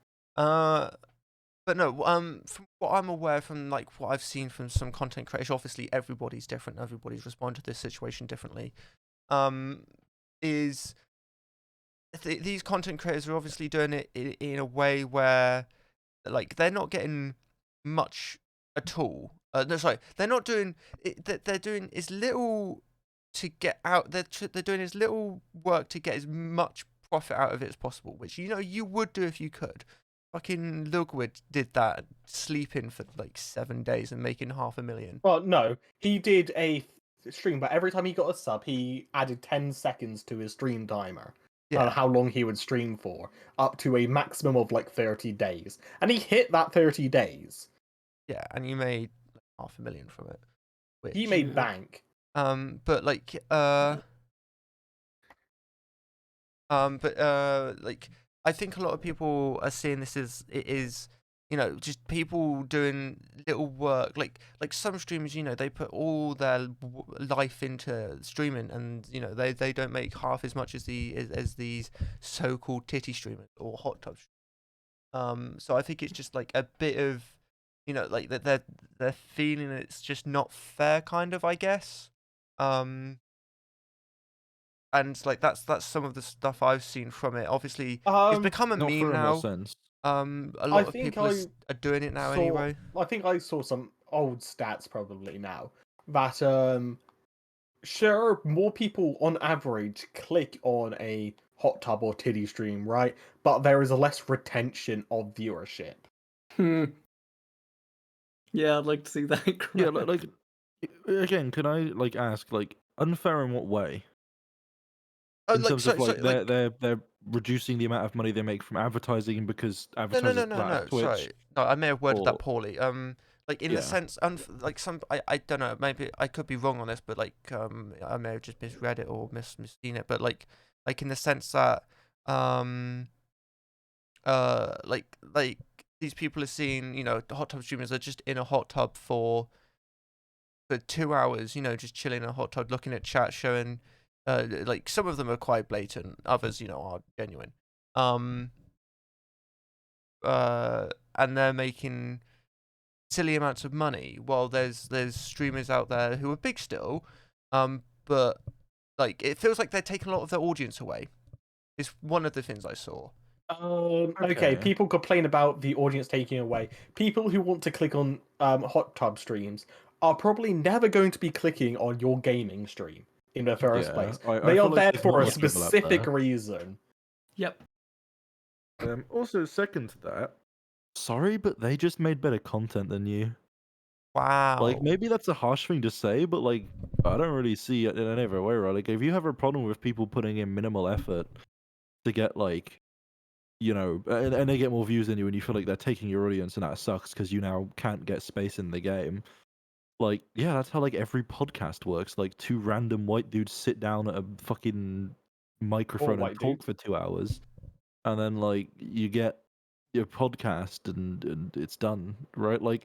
But no, from what I'm aware, from like what I've seen from some content creators, obviously everybody's different. Everybody's responded to this situation differently. Is these content creators are obviously doing it in a way where, like, they're not getting much at all. No, sorry, they're not doing. They're doing as little to get out. They're doing as little work to get as much profit out of it as possible, which you would do if you could. Fucking Lugwood did that, sleeping for like 7 days and making $500,000. Well, no, he did a stream, but every time he got a sub, he added 10 seconds to his stream timer. Yeah, how long he would stream for, up to a maximum of like 30 days. And he hit that 30 days. yeah, and you made like, $500,000 from it, He which made bank. but like like I think a lot of people are seeing this as it is, just people doing little work. Like some streamers, they put all their life into streaming, and they don't make half as much as as these so-called titty streamers or hot tub. So I think it's just like a bit of, like that they're feeling it's just not fair, kind of, I guess. And like that's some of the stuff I've seen from it. Obviously, it's become a Not meme fair in what now. sense? A I lot of think people are doing it now anyway. I think I saw some old stats probably now that sure, more people on average click on a hot tub or titty stream, right? But there is a less retention of viewership. Yeah, I'd like to see that. Yeah, graph. like again, can I like ask like unfair in what way? Oh, In like terms of like like they're reducing the amount of money they make from advertising because advertisers pull out of Twitch, sorry. No, I may have worded or that poorly. Like in the yeah, sense, like I don't know. Maybe I could be wrong on this, but like I may have just misread it or misseen it. But like in the sense that like these people are seeing, the hot tub streamers are just in a hot tub for 2 hours, just chilling in a hot tub, looking at chat, showing, like some of them are quite blatant, others, are genuine. And they're making silly amounts of money, while there's streamers out there who are big still, but like it feels like they're taking a lot of their audience away. It's one of the things I saw. Okay, okay, people complain about the audience taking away. People who want to click on hot tub streams are probably never going to be clicking on your gaming stream in the first yeah. place. I They are feel like there there's for not a much overlap specific there. reason. Yep. Also, second to that, sorry, but they just made better content than you. Like Wow. maybe that's a harsh thing to say, but like I don't really see it in any other way, right? Like if you have a problem with people putting in minimal effort to get like and they get more views than you, and you feel like they're taking your audience, and that sucks because you now can't get space in the game. Like, yeah, that's how like every podcast works. Like two random white dudes sit down at a fucking microphone and white talk dudes. for 2 hours, and then like you get your podcast and it's done, right? Like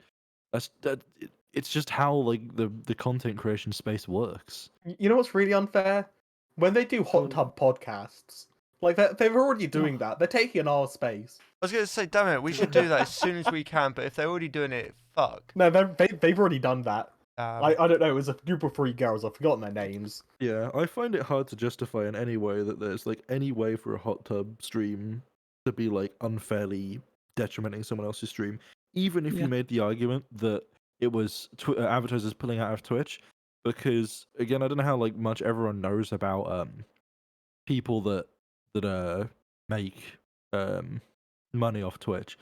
it's just how like the content creation space works. You know what's really unfair? When they do hot So, tub podcasts, like they're already doing that. They're taking our space. I was gonna say, damn it, we should do that as soon as we can. But if they're already doing it, fuck. No, they've already done that. I don't know. It was a group of 3 girls. I've forgotten their names. yeah, I find it hard to justify in any way that there's like any way for a hot tub stream to be like unfairly detrimenting someone else's stream, even if Yeah. you made the argument that it was advertisers pulling out of Twitch. Because again, I don't know how like much everyone knows about people that make money off Twitch.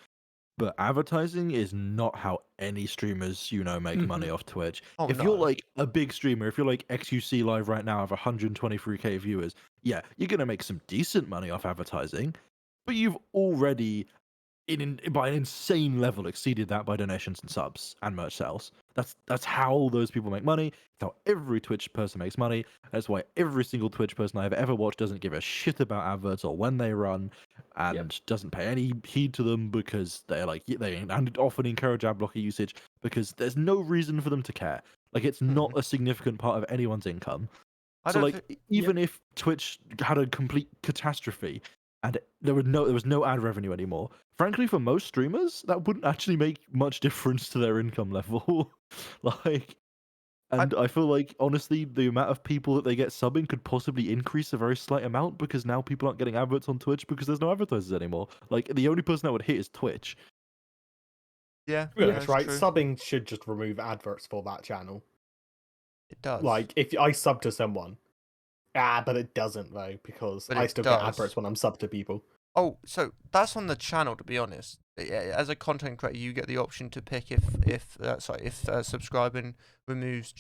But advertising is not how any streamers, make money off Twitch. Oh If you're no. like a big streamer, if you're like XUC Live right now have 123k viewers, yeah, you're gonna make some decent money off advertising. But you've already, by an insane level, exceeded that by donations and subs and merch sales. That's how those people make money. It's how every Twitch person makes money. That's why every single Twitch person I've ever watched doesn't give a shit about adverts or when they run, and doesn't pay any heed to them because they're like and often encourage ad blocker usage because there's no reason for them to care. Like it's not a significant part of anyone's income. I So don't like think. even if Twitch had a complete catastrophe and there was no ad revenue anymore, frankly for most streamers that wouldn't actually make much difference to their income level. Like, and I feel like honestly the amount of people that they get subbing could possibly increase a very slight amount because now people aren't getting adverts on Twitch because there's no advertisers anymore. Like the only person that would hit is Twitch. Yeah, To be honest, that's right? true. Subbing should just remove adverts for that channel. It does. Like, if I sub to someone, but it doesn't though because But I it still get does. adverts when I'm subbed to people. Oh, so that's on the channel, to be honest. Yeah, as a content creator, you get the option to pick if subscribing removes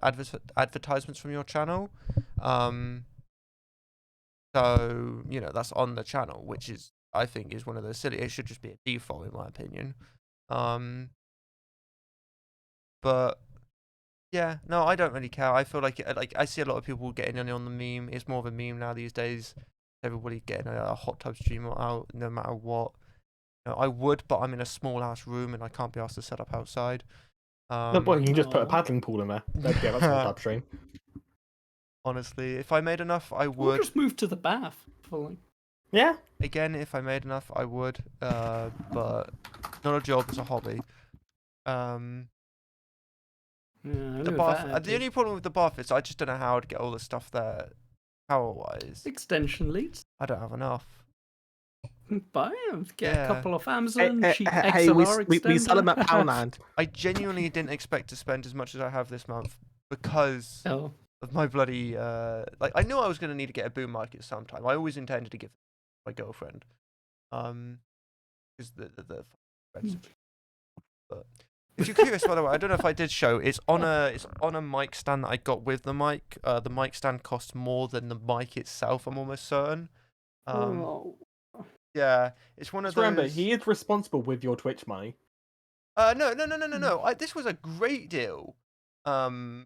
advertisements from your channel. So, that's on the channel, which is, I think, is one of those silly. It should just be a default, in my opinion. But yeah, no, I don't really care. I feel like I see a lot of people getting in on the meme. It's more of a meme now these days. Everybody getting a hot tub streamer out, no matter what. I would, but I'm in a small ass room and I can't be asked to set up outside. No, boy, you can just put a Aw. paddling pool in there. That'd be that's a tub stream. Honestly, if I made enough, I Or would. just move to the bath. For like... Yeah. Again, if I made enough, I would. But not a job; it's a hobby. Yeah, The bath. The only problem with the bath is I just don't know how to get all the stuff there, power-wise. extension leads. I don't have enough. Buy them. Get Yeah. a couple off Amazon. cheap Hey, we XLR sell them at extender. Poundland. I genuinely didn't expect to spend as much as I have this month because Oh, of my bloody I knew I was going to need to get a boom mic at some time. I always intended to give my girlfriend, because the expensive. But if you're curious, by the way, I don't know if I did show. It's on a mic stand that I got with the mic. The mic stand costs more than the mic itself. I'm almost certain. oh. Yeah, it's one of Just remember, those. he is responsible with your Twitch money. No. This was a great deal. I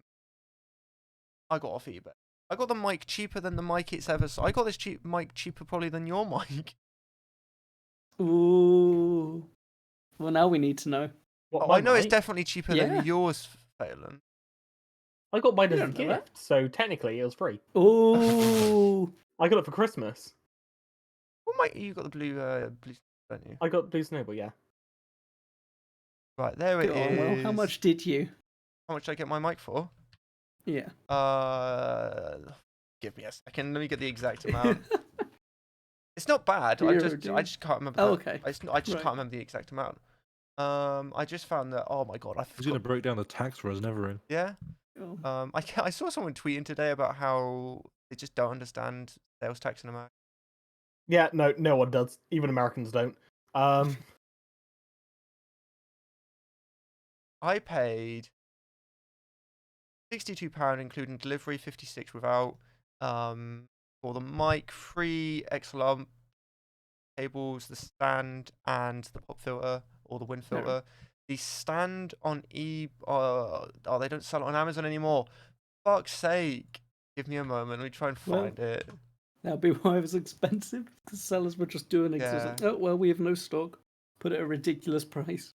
got off eBay. I got the mic cheaper than the mic it's ever. I got this mic cheaper probably than your mic. Ooh. Well, now we need to know. What, Oh, I know mine? it's definitely cheaper Yeah. than yours, Phelan. I got mine You as a don't know that. gift, so technically it was free. Ooh. I got it for Christmas. What mic? You got the blue, don't you? I got Blue Snowball, yeah. Right, there it Go on, well, how is. much did you? How much did I get my mic for? Yeah. Give me a second. Let me get the exact amount. It's not bad. Dear, I dear. just can't remember. Oh, the- okay. I just Right. can't remember the exact amount. I just found that. Oh my god, I He's gonna forgot. break down the tax for us, never in. Yeah. Oh. I saw someone tweeting today about how they just don't understand sales tax in America. Yeah, no one does. Even Americans don't. I paid £62, including delivery, 56 without. For the mic, 3 XLR cables, the stand, and the pop filter or the wind Yeah. filter. The stand on they don't sell it on Amazon anymore. Fuck's sake! Give me a moment. Let me try and Well, find it. That'd be why it was expensive. The sellers were just doing it. 'Cause it was like, oh, well, we have no stock. Put it at a ridiculous price.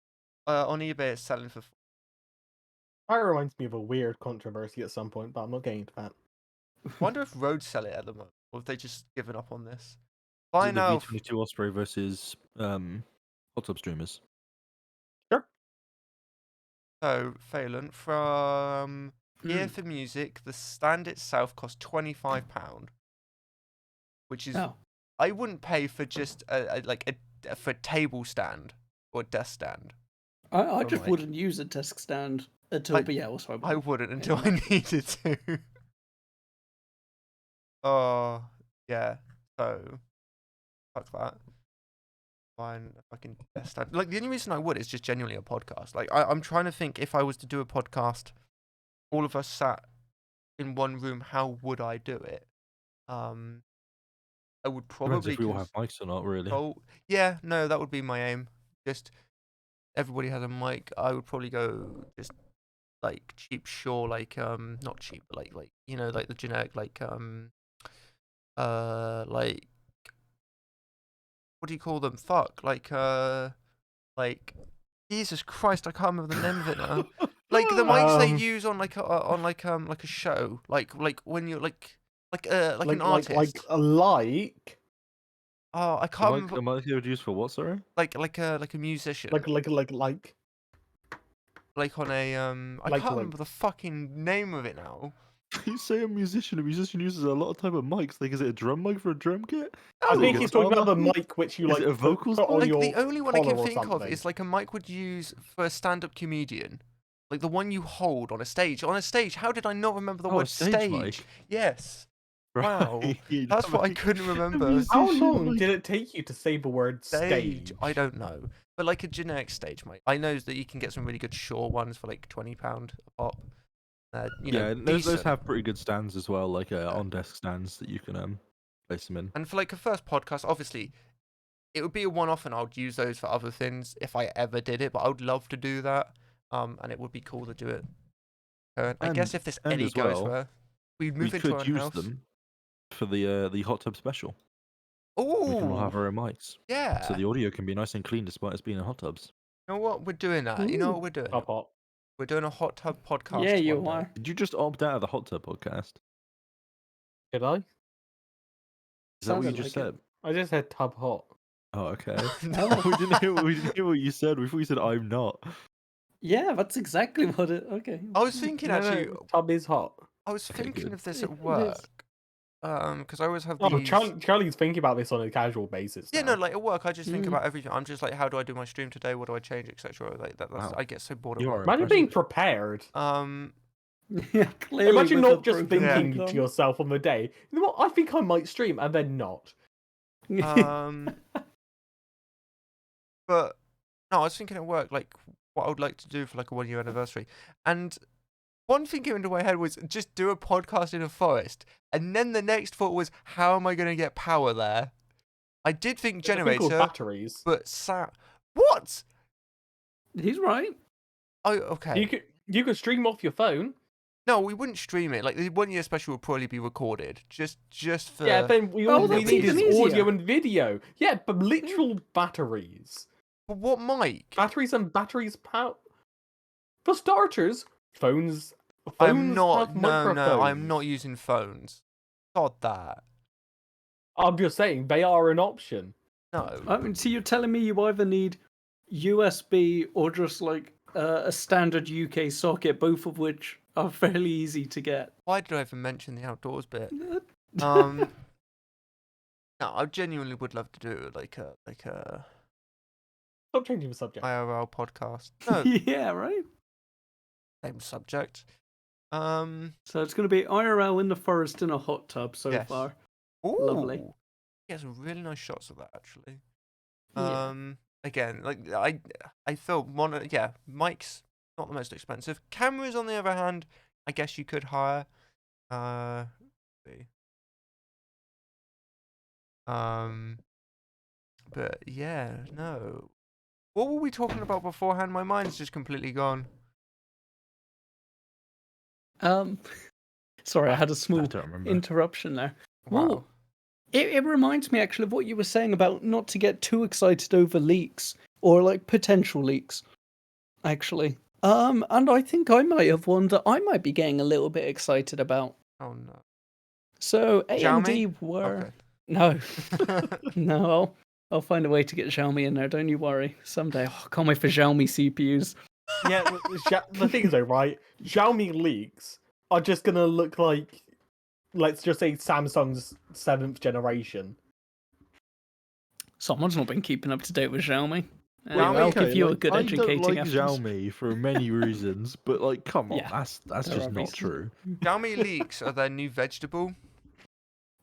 On eBay, it's selling for. that reminds me of a weird controversy at some point, but I'm not getting into that. I wonder if Rode sell it at the moment, or if they just given up on this. Is Buy it the now. V22 Osprey versus hot tub streamers? Sure. So, Phelan, from Gear Hmm. for Music, the stand itself costs £25, which is Oh. I wouldn't pay for just for a table stand or desk stand. I just mic. wouldn't use a desk stand at all, but yeah, also I wouldn't until I needed to. Oh yeah, so fuck that. Fine, a fucking desk stand. Like the only reason I would is just genuinely a podcast. Like I'm trying to think if I was to do a podcast, all of us sat in one room, how would I do it? I would Depends probably if we all have mics or not, really. yeah, no, that would be my aim. Just everybody has a mic. I would probably go just like cheap Shure, like not cheap, but like like the generic like like what do you call them? Fuck, like Jesus Christ, I can't remember the name of it now. Like the mics they use on like a show, like when you're like an artist. Oh, I A can't mic, remember. a mic you would use for what, sorry? Like a musician. like Like on a I can't remember the fucking name of it now. You say a musician uses a lot of type of mics. Like, is it a drum mic for a drum kit? I Is it think a he's talking guitar about the mic? mic which you Is like it a vocals put on mic? Like your the only one I collar can or think of something. is like a mic would use for a stand-up comedian. Like the one you hold on a stage. On a stage, how did I not remember the Oh, a word stage stage? mic. Yes. Right. Wow. That's what I couldn't remember. How musician long mic. did it take you to say the word stage? I don't know. But like a generic stage mic. I know that you can get some really good Shure ones for like £20 a pop. You know, Yeah, those decent. have pretty good stands as well, like on desk stands that you can place them in. And for like a first podcast, obviously, it would be a one-off, and I would use those for other things if I ever did it. But I would love to do that, and it would be cool to do it. I guess if this And Eddie as goes well, well, we'd we move into our could own use house. them for the hot tub special. We can all have Oh, our own mics, yeah. so the audio can be nice and clean despite us being in hot tubs. You know what? We're doing that. You know Ooh. what we're doing? Top hot. We're doing a hot tub podcast. Yeah, you one day. are. Did you just opt out of the hot tub podcast? Did I? Is that what you Sounded just like it. said? I just said tub hot. Oh, okay. Oh. we didn't hear what you said. We thought you said I'm not. Yeah, that's exactly what it. Okay. I was thinking No, actually. no, tub is hot. I was Okay, thinking good. of this It at is. work. Because I always have Oh, these. Charlie's thinking about this on a casual basis. Yeah, now. no, like at work, I just think Mm. about everything. I'm just like, how do I do my stream today? What do I change, etc. Like that's Wow. I get so bored at You work. are Imagine impressive. being prepared. Yeah, clearly. Imagine with not a just broken thinking thumb. to yourself on the day, you know what, I think I might stream, and then not. But no, I was thinking at work, like what I would like to do for like a 1 year anniversary, and one thing came into my head was just do a podcast in a forest, and then the next thought was, how am I going to get power there? I did think There's a thing called generator, batteries. but what? He's right. Oh, okay. You could stream off your phone. No, we wouldn't stream it. Like the 1 year special would probably be recorded, just for. Yeah, then we Oh, all we that's need is even audio easier. and video. Yeah, but literal batteries. But what mic? Batteries power. For starters, phones. I'm not. have No, I'm microphones. not using phones. God, that. I'm just saying they are an option. No. I mean, so you're telling me you either need USB or just like a standard UK socket, both of which are fairly easy to get. Why did I even mention the outdoors bit? No, I genuinely would love to do like a Stop changing the subject. IRL podcast. No, Yeah, right. same subject. So it's going to be IRL in the forest in a hot tub so Yes. far. Ooh, Lovely. Yeah, some really nice shots of that actually. Yeah. Again, like I feel mic's not the most expensive. Cameras, on the other hand, I guess you could hire. See. But yeah, no. What were we talking about beforehand? My mind's just completely gone. Sorry, I had a I small don't remember. interruption there. Wow. Well, it reminds me actually of what you were saying about not to get too excited over leaks or like potential leaks. Actually, and I think I might have one that I might be getting a little bit excited about. Oh no. So AMD Xiaomi? were no, no. I'll find a way to get Xiaomi in there. Don't you worry. Someday, I can't wait for Xiaomi CPUs. Yeah, the thing is though, right? Xiaomi leaks are just gonna look like, let's just say, Samsung's 7th generation. Someone's not been keeping up to date with Xiaomi. Anyway, Xiaomi, I'll give you a like, good I educating don't like afterwards. Xiaomi for many reasons, but like, come on, Yeah, that's there just are not reasons. true. Xiaomi leaks are their new vegetable.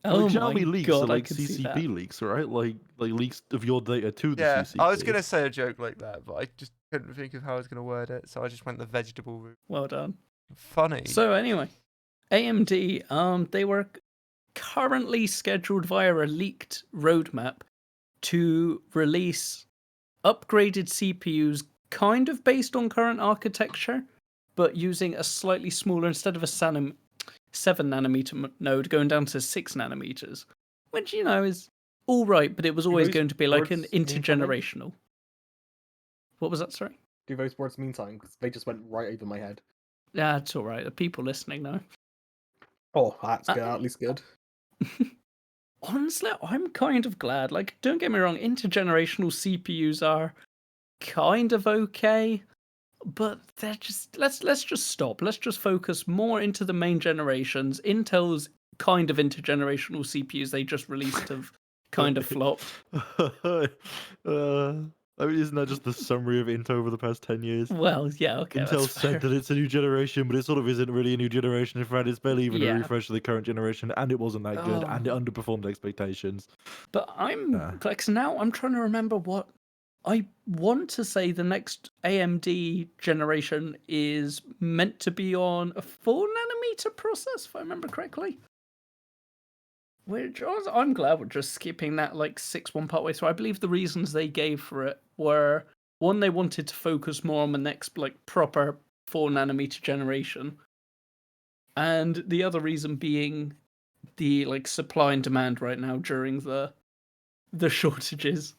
Oh Like, my Xiaomi leaks god, are I like could see that. CCP leaks, right? Like leaks of your data to the Yeah, CCP. I was gonna say a joke like that, but I just couldn't think of how I was gonna word it, so I just went the vegetable route. Well done. Funny. So anyway, AMD, they were currently scheduled via a leaked roadmap to release upgraded CPUs kind of based on current architecture, but using a slightly smaller, instead of a 7 nanometer node, going down to 6 nanometers, which, you know, is all right, but it was always those going to be like an words mean something? intergenerational. What was that, sorry? Do those words mean something? Because they just went right over my head. Yeah, it's all right. The people listening know. Oh, that's good. At least good. Honestly, I'm kind of glad. Like, don't get me wrong, intergenerational CPUs are kind of okay, but they're just let's just stop. Let's just focus more into the main generations. Intel's kind of intergenerational CPUs they just released have kind of flopped. I mean, isn't that just the summary of Intel over the past 10 years? Well, yeah, okay. Intel that's fair. said that it's a new generation, but it sort of isn't really a new generation. In fact, it's barely even Yeah. a refresh of the current generation, and it wasn't that good, and it Oh. underperformed expectations. But I'm like, so now I'm trying to remember what I want to say. The next AMD generation is meant to be on a 4 nanometer process, if I remember correctly. Which I'm glad we're just skipping that like 6-1 partway through. I believe the reasons they gave for it were one, they wanted to focus more on the next like proper 4 nanometer generation, and the other reason being the like supply and demand right now during the shortages.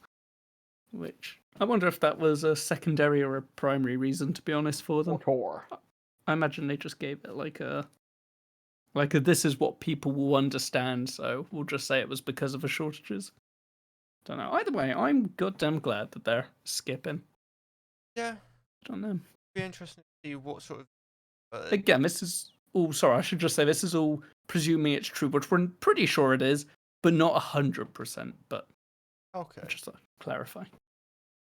Which I wonder if that was a secondary or a primary reason, to be honest, for them. Or I imagine they just gave it like a this is what people will understand, so we'll just say it was because of the shortages. Don't know. Either way, I'm goddamn glad that they're skipping. Yeah, Don't know. be interesting to see what sort of. Again, this is all. Sorry, I should just say this is all presuming it's true, which we're pretty sure it is, but not 100%. But Okay. just to clarify.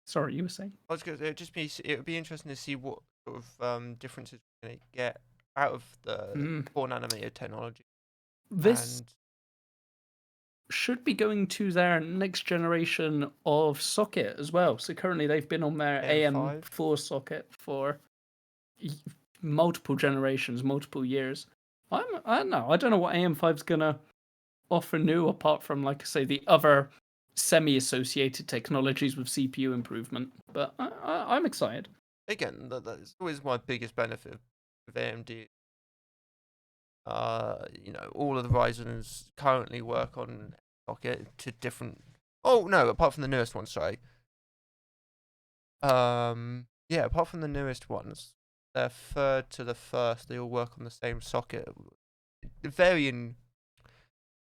Sorry, you were saying? I was going to it would be interesting to see what sort of differences we're going to get out of the 4 nanometer technology. This And should be going to their next generation of socket as well. So currently they've been on their AM5? AM4 socket for multiple generations, multiple years. I don't know. I don't know what AM5's gonna offer new apart from, like I say, the other semi-associated technologies with CPU improvement. But I'm excited. again, that's always my biggest benefit of AMD. All of the Ryzen's currently work on socket to different. Oh no, apart from the newest ones, sorry. Yeah, apart from the newest ones, they're third to the first. They all work on the same socket. Varying.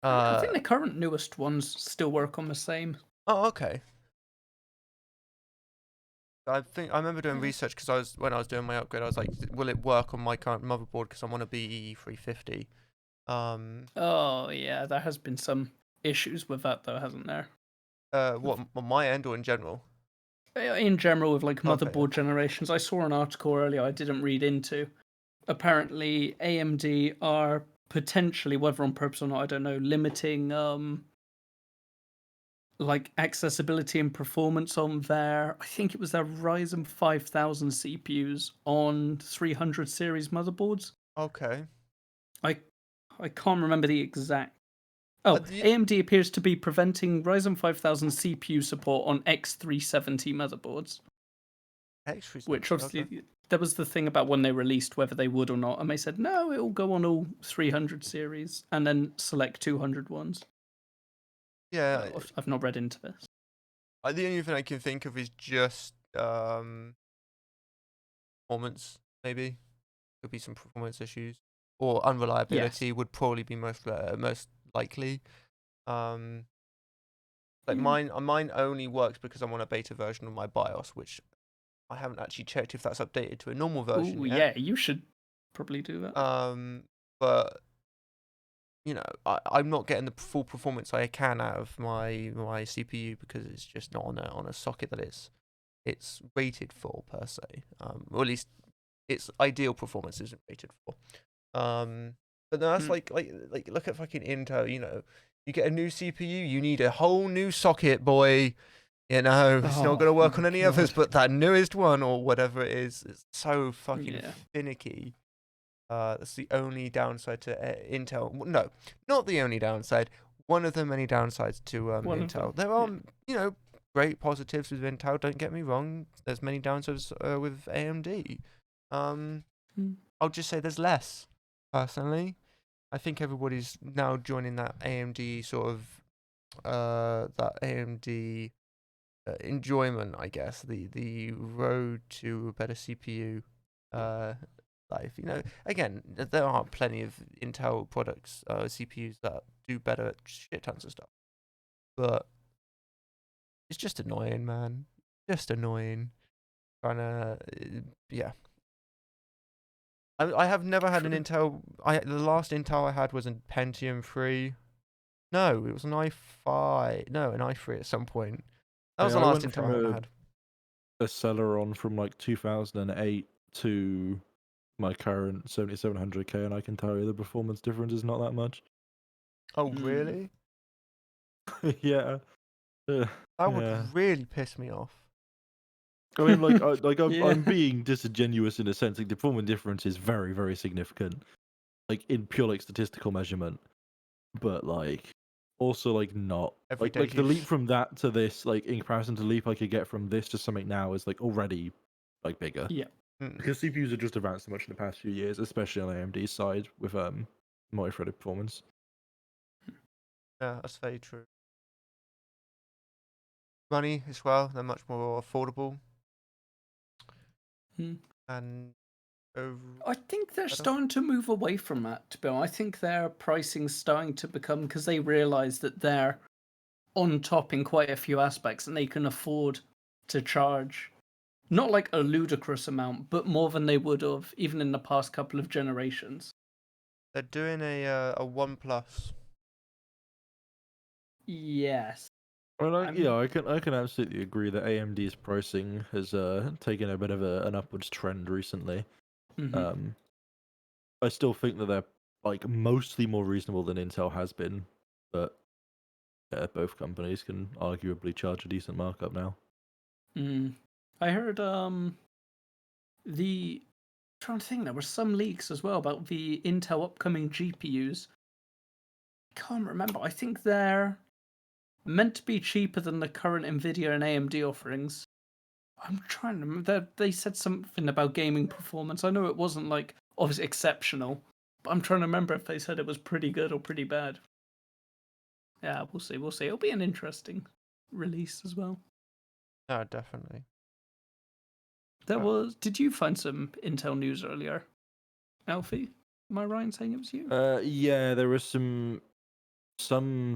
I think the current newest ones still work on the same. Oh, okay. I remember doing research because when I was doing my upgrade, I was like, will it work on my current motherboard because I'm on a BE350. Oh yeah, there has been some issues with that though, hasn't there? What on my end or in general? In general, with like Okay. motherboard generations, I saw an article earlier I didn't read into. Apparently, AMD are potentially, whether on purpose or not, I don't know, limiting like accessibility and performance on their, I think it was their Ryzen 5000 CPUs on 300 series motherboards. Okay. I can't remember the exact. Oh, AMD appears to be preventing Ryzen 5000 CPU support on X370 motherboards. X370. Which obviously, okay. that was the thing about when they released whether they would or not, and they said no, it will go on all 300 series, and then select 200 ones. Yeah. I've not read into this. The only thing I can think of is just performance. Maybe could be some performance issues or unreliability would probably be most likely. Mine only works because I'm on a beta version of my BIOS, which I haven't actually checked if that's updated to a normal version Ooh, yet. yeah, you should probably do that. But I'm not getting the full performance I can out of my CPU because it's just not on a socket that it's rated for per se. Or at least its ideal performance isn't rated for. But no, that's like look at fucking Intel. You get a new CPU, you need a whole new socket, boy. It's not gonna work on any others, but that newest one or whatever it is, it's so fucking finicky. That's the only downside to Intel. No, not the only downside. One of the many downsides to Intel. There are, great positives with Intel. Don't get me wrong. There's many downsides with AMD. I'll just say there's less. Personally, I think everybody's now joining that AMD sort of that AMD enjoyment. I guess the road to a better CPU. Life. Again, there are plenty of Intel products, CPUs that do better at shit tons of stuff. But it's just annoying, man. Just annoying. Yeah. I have never had an Intel. The last Intel I had was a Pentium 3. No, it was an i5. No, an i3 at some point. That was the last Intel I had. A Celeron from like 2008 to my current 7700K, and I can tell you the performance difference is not that much. Oh, really? Yeah. That would really piss me off. I mean, I'm being disingenuous in a sense. Like, the performance difference is very, very significant, like in pure statistical measurement. But also like not Everyday like the leap use. from that to this, like in comparison to the leap I could get from this to something now is like already like bigger. Yeah. Because CPUs have just advanced so much in the past few years, especially on AMD's side with multi-threaded performance. Yeah, that's very true. Money as well, they're much more affordable Hmm. and I think they're better. starting to move away from that, to be honest. I think their pricing's starting to become, because they realise that they're on top in quite a few aspects and they can afford to charge not like a ludicrous amount, but more than they would have even in the past couple of generations. They're doing a OnePlus. Yes. Well, I'm- I can absolutely agree that AMD's pricing has taken a bit of an upwards trend recently. Mhm. I still think that they're like mostly more reasonable than Intel has been, but yeah, both companies can arguably charge a decent markup now. I heard the trying to think, there were some leaks as well about the Intel upcoming GPUs. Can't remember. I think they're meant to be cheaper than the current Nvidia and AMD offerings. I'm trying to remember. They said something about gaming performance. I know it wasn't like obviously exceptional, but I'm trying to remember if they said it was pretty good or pretty bad. Yeah, we'll see. We'll see. It'll be an interesting release as well. No, definitely. There was. Did you find some Intel news earlier, Alfie? Am I right in saying it was you? Yeah, there was some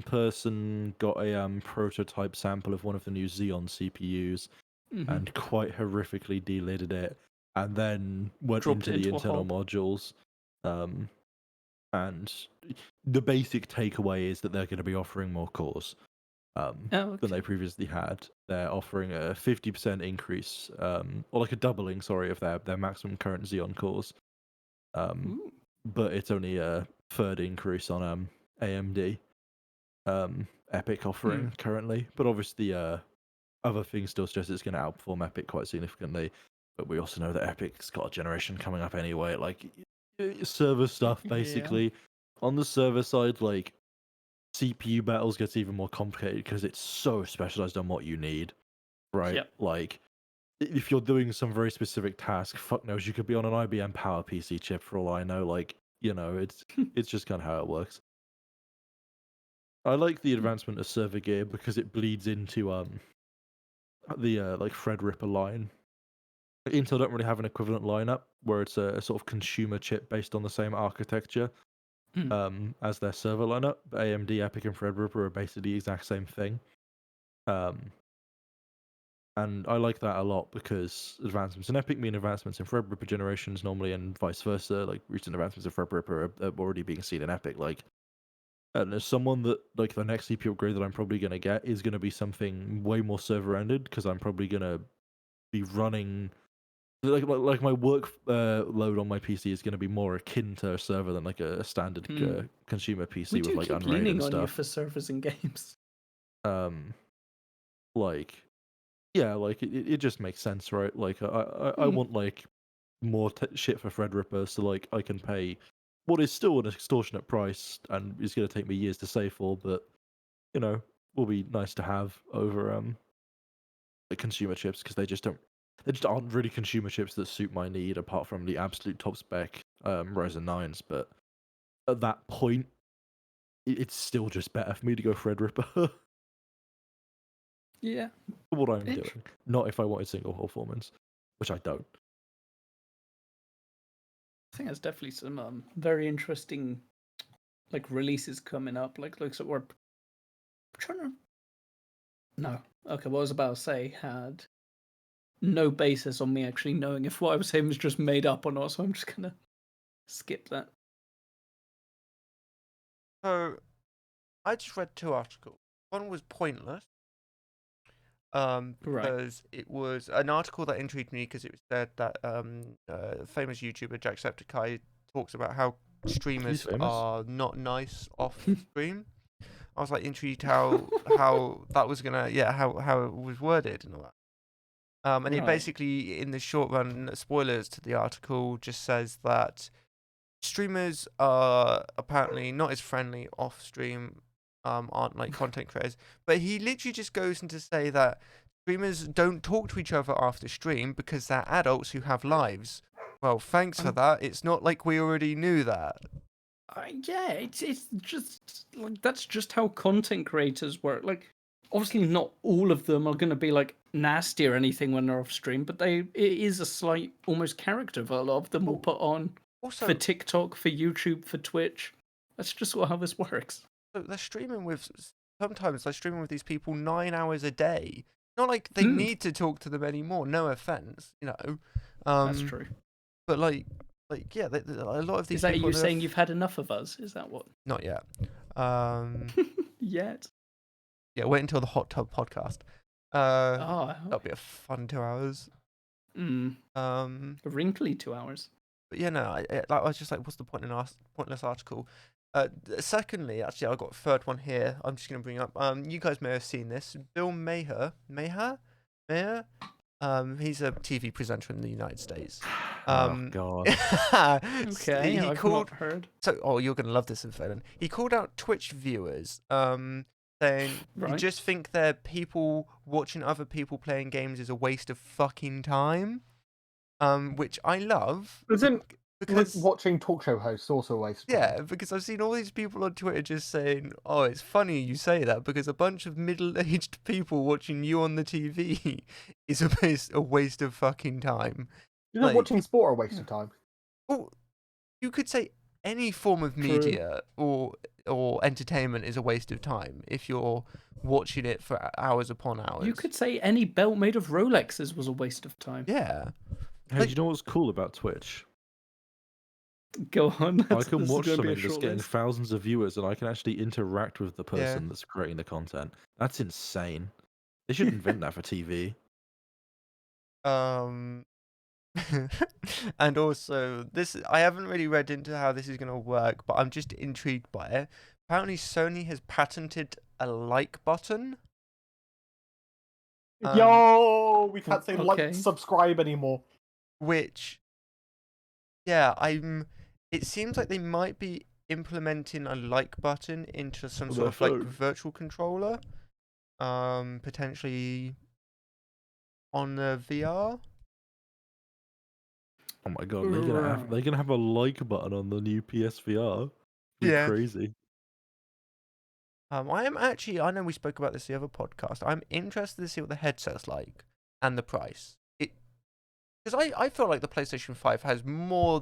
person got a prototype sample of one of the new Xeon CPUs Mhm. and quite horrifically delidded it, and then went Dropped into it the into a internal hob. modules. And the basic takeaway is that they're going to be offering more cores Oh, than they okay. previously had. They're offering a 50% increase, or like a doubling, sorry, of their maximum current Xeon cores. Ooh. But it's only a third increase on AMD Epic offering currently. But obviously, other things still suggest it's going to outperform Epic quite significantly. But we also know that Epic's got a generation coming up anyway. Like server stuff, Yeah. basically. On the server side, like CPU battles gets even more complicated because it's so specialized on what you need, right? Yep. Like if you're doing some very specific task, fuck knows, you could be on an IBM Power PC chip for all I know. Like, you know, it's just kind of how it works. I like the advancement of server gear because it bleeds into the like Threadripper line. Intel don't really have an equivalent lineup where it's a sort of consumer chip based on the same architecture as their server lineup. But AMD, Epic, and Threadripper are basically the exact same thing. And I like that a lot because advancements in Epic mean advancements in Threadripper generations normally, and vice versa. Like recent advancements of Threadripper are already being seen in Epic. Like, and as someone that like the next CPU upgrade that I'm probably gonna get is gonna be something way more server ended because I'm probably gonna be running like my work load on my PC is gonna be more akin to a server than like a standard consumer We PC with do like keep Unraid leaning and on you stuff. for servers and games. Like yeah, like it just makes sense, right? Like I want like more shit for Threadripper, so like I can pay what is still an extortionate price and is going to take me years to save for, but you know will be nice to have over like consumer chips because they just aren't really consumer chips that suit my need apart from the absolute top spec Ryzen 9s. But at that point, it's still just better for me to go Threadripper. Yeah. For what I'm doing, not if I wanted single performance, which I don't. I think there's definitely some very interesting like releases coming up. Like looks like we're trying to. No, okay. What I was about to say had no basis on me actually knowing if what I was saying was just made up or not. So I'm just gonna skip that. So, I just read 2 articles. One was pointless, Right. because it was an article that intrigued me because it said that famous YouTuber Jacksepticeye talks about how streamers famous? are not nice off stream. I was like intrigued how that was gonna how it was worded and all that. And it Right. basically, in the short run, spoilers to the article, just says that streamers are apparently not as friendly off stream aren't like content creators, but he literally just goes into say that streamers don't talk to each other after stream because they're adults who have lives. Well, thanks for Um, that. It's not like we already knew that. Yeah, it's just like that's just how content creators work. Like, obviously, not all of them are going to be like nasty or anything when they're off stream, but it is a slight almost character that a lot of them will Well, put on for Also, TikTok, for YouTube, for Twitch. That's just how this works. so they're streaming with sometimes they're streaming with these people 9 hours a day. Not like they Mm, need to talk to them anymore. No offense, you know. that's Um, true. but yeah, a lot of these Is that people you saying you've had enough of us? Is that what? not yet. Um, Yet? yeah, wait until the hot tub podcast. Uh, Oh, that'll be a fun 2 hours. a wrinkly 2 hours. But yeah, no, I was just like, what's the point in pointless article? Secondly, actually, I got a third one here. I'm just gonna bring up. You guys may have seen this. Bill Maher. He's a TV presenter in the United States. Oh God. Okay, he I've called. not heard. So, oh, you're gonna love this info. Then he called out Twitch viewers, saying you Right. just think they're people watching other people playing games is a waste of fucking time. Which I love Isn't because watching talk show hosts also a waste of time? yeah, because I've seen all these people on Twitter just saying, "Oh, it's funny you say that because a bunch of middle-aged people watching you on the TV is a waste of fucking time." You know, Like, watching sport a waste of time. well, you could say any form of True. media or entertainment is a waste of time if you're watching it for hours upon hours. You could say any belt made of Rolexes was a waste of time. yeah. Hey, Like- do you know what's cool about Twitch? Go on. I can this is watch gonna be a something that's short getting list. thousands of viewers, and I can actually interact with the Yeah. person that's creating the content. That's insane. They should invent that for TV. And also this I haven't really read into how this is going to work, but I'm just intrigued by it. Apparently Sony has patented a like button. Yo, we can't say okay. like, subscribe anymore. Which it seems like they might be implementing a like button into some On sort their of like phone. virtual controller. Potentially on the VR. Oh my God, they're gonna have a like button on the new PSVR. Be Yeah. crazy. I know we spoke about this the other podcast. I'm interested to see what the headset's like and the price. Because I feel like the PlayStation 5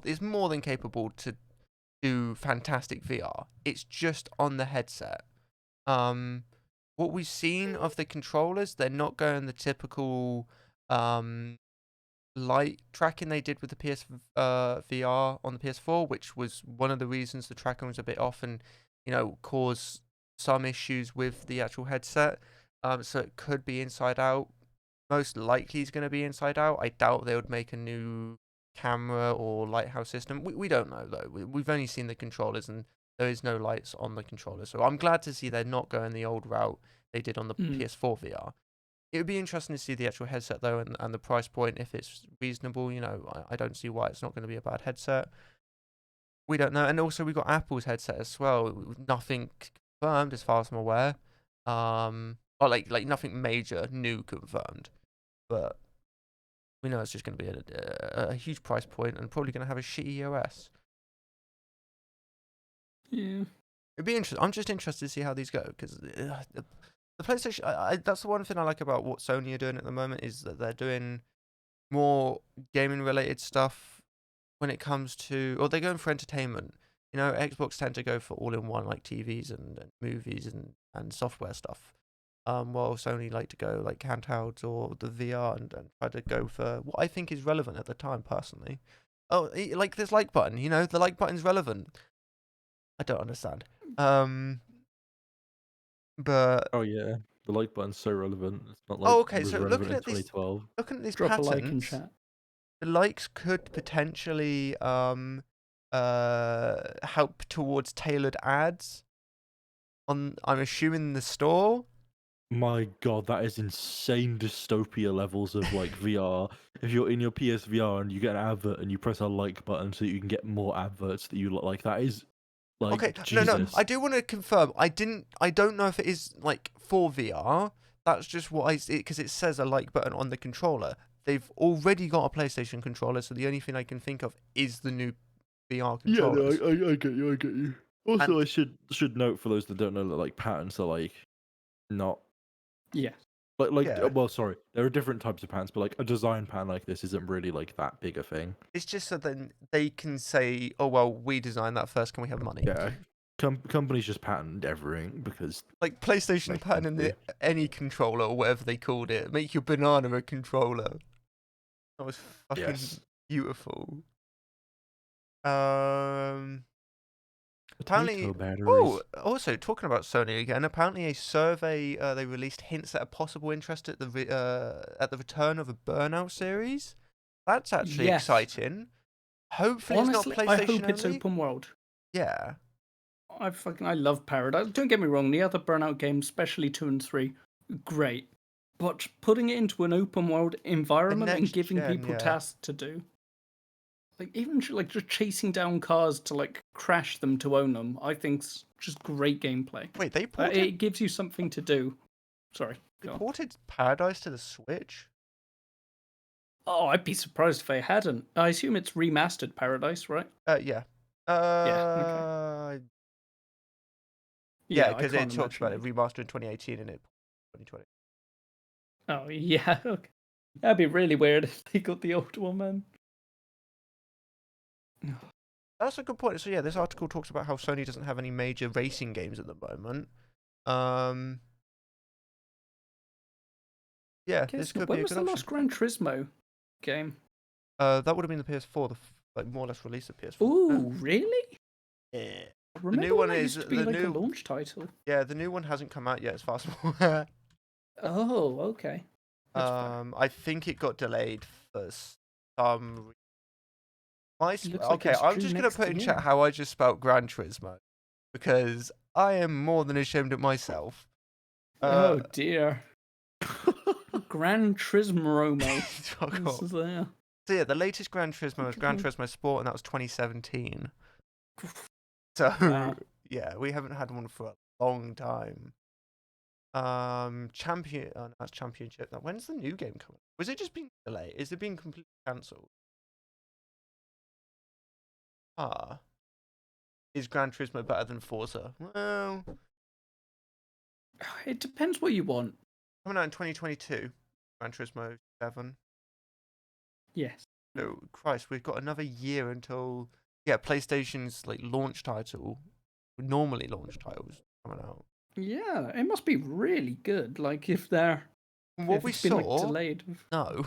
is more than capable to do fantastic VR. It's just on the headset. What we've seen of the controllers, they're not going the typical light tracking they did with the VR on the PS4, which was one of the reasons the tracking was a bit off and caused some issues with the actual headset. So it could be inside out. Most likely is going to be inside out. I doubt they would make a new camera or lighthouse system. We don't know though. We've only seen the controllers and there is no lights on the controller. So I'm glad to see they're not going the old route they did on the PS4 VR. It would be interesting to see the actual headset though and the price point if it's reasonable. I don't see why it's not going to be a bad headset. We don't know. And also we've got Apple's headset as well. Nothing confirmed as far as I'm aware. Or like nothing major new confirmed. But we know it's just going to be a huge price point and probably going to have a shitty OS. Yeah. It'd be interesting. I'm just interested to see how these go because the PlayStation. That's the one thing I like about what Sony are doing at the moment is that they're doing more gaming related stuff when it comes to, or they're going for entertainment. Xbox tend to go for all in one like TVs and movies and software stuff. While Sony like to go like handhelds or the VR and try to go for what I think is relevant at the time personally. Oh, like this like button, the like button's relevant. I don't understand. But Oh yeah, the like button's so relevant. It's not like okay. it was So relevant in 2012. looking at these Drop a patterns, like in chat. the likes could potentially help towards tailored ads on. I'm assuming the store. My God, that is insane dystopia levels of like VR. If you're in your PSVR and you get an advert and you press a like button so you can get more adverts that you like, that is Like, Okay, no. Jesus. I do want to confirm. I don't know if it is like for VR. That's just what I see because it says a like button on the controller. They've already got a PlayStation controller, so the only thing I can think of is the new VR Yeah, no, controllers. I get you, I get you. Also, And I should note for those that don't know that like patents are like not Yeah. yeah, well, sorry, there are different types of patents, but like a design patent like this isn't really like that big a thing. it's just so then they can say, "Oh well, we designed that first. Can we have money?" Yeah, companies just patent everything because Like PlayStation makes sense patenting to. any controller or whatever they called it. Make your banana a controller. That was fucking Yes. beautiful. Apparently, Potato batteries. oh, also talking about Sony again. Apparently, a survey they released hints at a possible interest at the return of a Burnout series. That's actually Yes. exciting. Hopefully, Honestly, it's not I PlayStation hope it's only. open world. Yeah, I love Paradise. Don't get me wrong, the other Burnout games, especially 2 and 3, great. But putting it into an open world environment and next giving gen, people yeah. tasks to do, like even like just chasing down cars to like crash them to own them, I think's just great gameplay. Wait, they ported It gives you something to do. Sorry. they Go on. ported Paradise to the Switch. Oh, I'd be surprised if they hadn't. I assume it's remastered Paradise, right? Yeah. Okay. Yeah, I because it can't talks about it imagine remastered in 2018 and it 2020. Oh, yeah. Okay. That'd be really weird if they got the old one, man. That's a good point. So yeah, this article talks about how Sony doesn't have any major racing games at the moment. Yeah, this could be When a was good the option. last Gran Turismo game? That would have been the PS4, like more or less released of PS4. Ooh, really? Yeah. Remember new when one that is used to be the like new. a launch title? Yeah, the new one hasn't come out yet. As far as I'm Oh, okay. That's fair. I think it got delayed for some. Looks like Okay, it's I'm due just gonna next put in chat year. how I just spelt Gran Turismo because I am more than ashamed of myself. Oh dear. Gran Turismo. Fuck This off. is there. So yeah, the latest Gran Turismo was Gran Turismo Sport, and that was 2017. So Wow. yeah, we haven't had one for a long time. Champion. Oh, no, that's Championship. Now, when's the new game coming? Was it just being delayed? Is it being completely cancelled? Is Gran Turismo better than Forza? Well, It depends what you want. coming out in 2022, Gran Turismo 7. Yes. So Christ, we've got another year until PlayStation's like launch title, normally launch titles coming out. Yeah, it must be really good. Like if they're From what if we it's been like saw, delayed. no.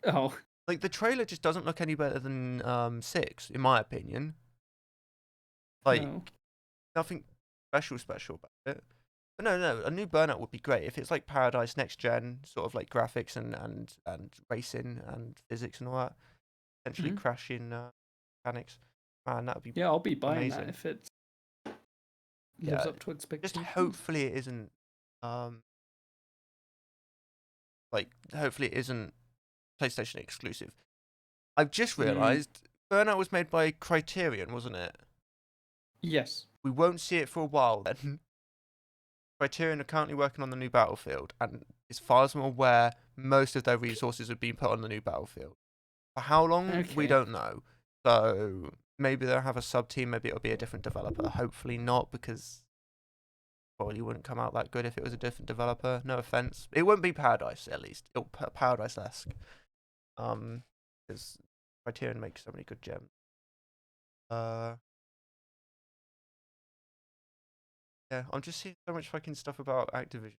Oh, Like the trailer just doesn't look any better than 6, in my opinion. Like no. nothing special about it. But no, a new Burnout would be great if it's like Paradise next gen, sort of like graphics and racing and physics and all that. Potentially crashing mechanics. Man, that would be Yeah, I'll be buying amazing. that if it Yeah, lives up to just expectations. hopefully it isn't hopefully it isn't PlayStation exclusive. I've just realised Burnout was made by Criterion, wasn't it? Yes. We won't see it for a while then. Criterion are currently working on the new Battlefield, and as far as I'm aware, most of their resources have been put on the new Battlefield. For how long, we Okay. don't know. So maybe they'll have a sub-team, maybe it'll be a different developer. Hopefully not, because probably wouldn't come out that good if it was a different developer. No offense. It won't be Paradise, at least. It'll Paradise-esque. Because Criterion makes so many good gems. Yeah, I'm just seeing so much fucking stuff about Activision.